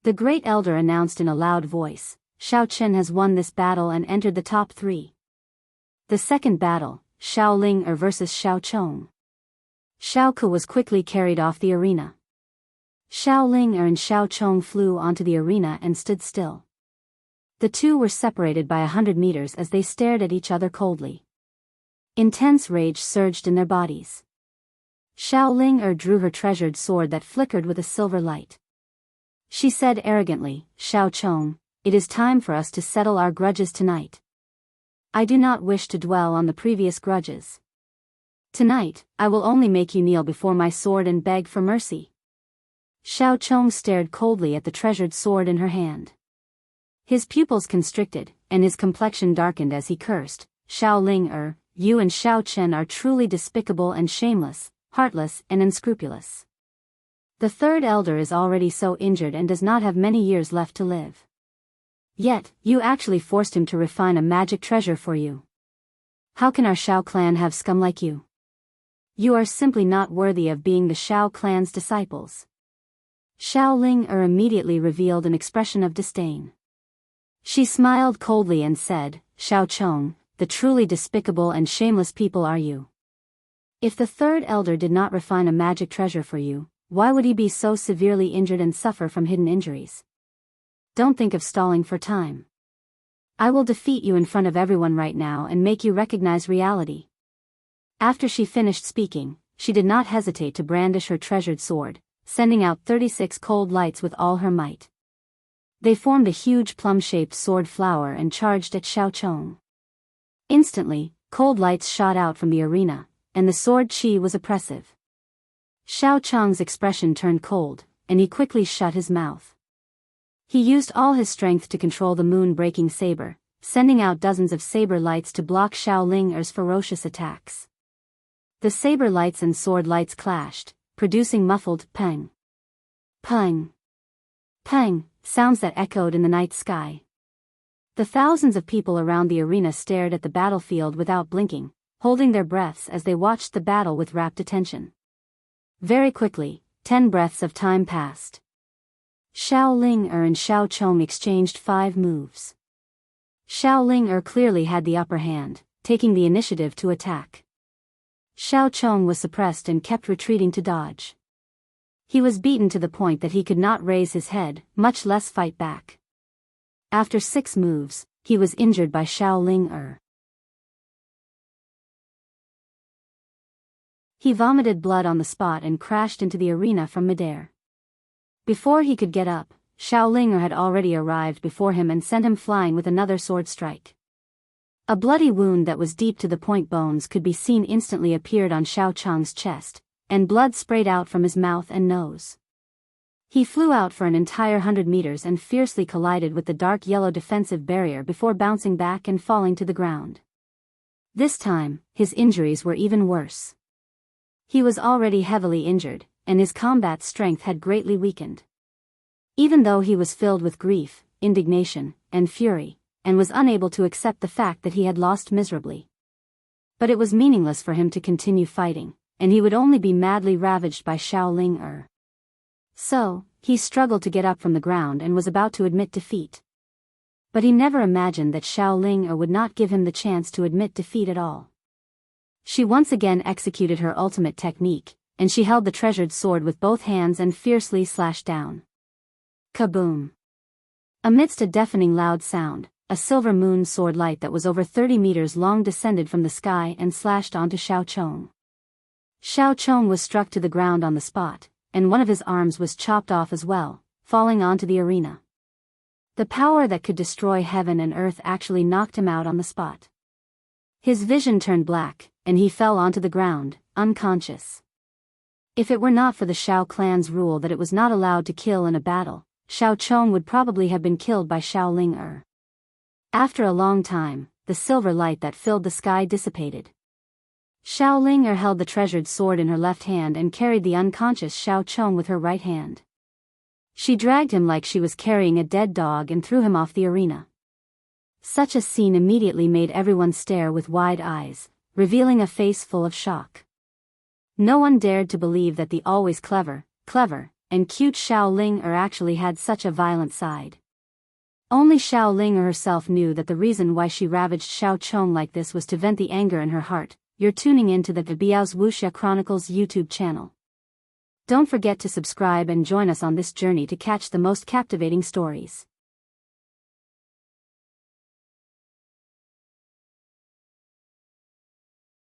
The great elder announced in a loud voice, Xiao Chen has won this battle and entered the top 3. The second battle, Xiao Ling versus Xiao Chong. Xiao Ku was quickly carried off the arena. Xiao Ling and Xiao Chong flew onto the arena and stood still. The two were separated by 100 meters as they stared at each other coldly. Intense rage surged in their bodies. Xiao Ling drew her treasured sword that flickered with a silver light. She said arrogantly, Xiao Chong, it is time for us to settle our grudges tonight. I do not wish to dwell on the previous grudges. Tonight, I will only make you kneel before my sword and beg for mercy. Xiao Chong stared coldly at the treasured sword in her hand. His pupils constricted, and his complexion darkened as he cursed, Xiao Ling you and Xiao Chen are truly despicable and shameless, heartless and unscrupulous. The 3rd elder is already so injured and does not have many years left to live. Yet, you actually forced him to refine a magic treasure for you. How can our Xiao clan have scum like you? You are simply not worthy of being the Xiao clan's disciples. Xiao Ling immediately revealed an expression of disdain. She smiled coldly and said, Xiao Chong, the truly despicable and shameless people are you. If the 3rd elder did not refine a magic treasure for you, why would he be so severely injured and suffer from hidden injuries? Don't think of stalling for time. I will defeat you in front of everyone right now and make you recognize reality." After she finished speaking, she did not hesitate to brandish her treasured sword, sending out 36 cold lights with all her might. They formed a huge plum-shaped sword flower and charged at Xiao Chong. Instantly, cold lights shot out from the arena, and the sword chi was oppressive. Xiao Chong's expression turned cold, and he quickly shut his mouth. He used all his strength to control the moon-breaking saber, sending out dozens of saber lights to block Xiao Ling-er's ferocious attacks. The saber lights and sword lights clashed, producing muffled pang, pang, pang sounds that echoed in the night sky. The thousands of people around the arena stared at the battlefield without blinking, holding their breaths as they watched the battle with rapt attention. Very quickly, 10 breaths of time passed. Xiao Ling-er and Xiao Chong exchanged 5 moves. Xiao Ling-er clearly had the upper hand, taking the initiative to attack. Xiao Chong was suppressed and kept retreating to dodge. He was beaten to the point that he could not raise his head, much less fight back. After 6 moves, he was injured by Xiao Ling-er. He vomited blood on the spot and crashed into the arena from midair. Before he could get up, Xiao Ling-er had already arrived before him and sent him flying with another sword strike. A bloody wound that was deep to the point bones could be seen instantly appeared on Xiao Chong's chest, and blood sprayed out from his mouth and nose. He flew out for an entire 100 meters and fiercely collided with the dark yellow defensive barrier before bouncing back and falling to the ground. This time, his injuries were even worse. He was already heavily injured, and his combat strength had greatly weakened. Even though he was filled with grief, indignation, and fury, and was unable to accept the fact that he had lost miserably. But it was meaningless for him to continue fighting, and he would only be madly ravaged by Xiao Ling-er. So, he struggled to get up from the ground and was about to admit defeat. But he never imagined that Xiao Ling-er would not give him the chance to admit defeat at all. She once again executed her ultimate technique, and she held the treasured sword with both hands and fiercely slashed down. Kaboom! Amidst a deafening loud sound, a silver moon sword light that was over 30 meters long descended from the sky and slashed onto Xiao Chong. Xiao Chong was struck to the ground on the spot, and one of his arms was chopped off as well, falling onto the arena. The power that could destroy heaven and earth actually knocked him out on the spot. His vision turned black, and he fell onto the ground, unconscious. If it were not for the Xiao clan's rule that it was not allowed to kill in a battle, Xiao Chong would probably have been killed by Xiao Ling-er. After a long time, the silver light that filled the sky dissipated. Xiao Ling-er held the treasured sword in her left hand and carried the unconscious Xiao Chong with her right hand. She dragged him like she was carrying a dead dog and threw him off the arena. Such a scene immediately made everyone stare with wide eyes, revealing a face full of shock. No one dared to believe that the always clever, and cute Xiao Ling-er actually had such a violent side. Only Xiao Ling-er herself knew that the reason why she ravaged Xiao Chong like this was to vent the anger in her heart. You're tuning in to the Biyao's Wuxia Chronicles YouTube channel. Don't forget to subscribe and join us on this journey to catch the most captivating stories.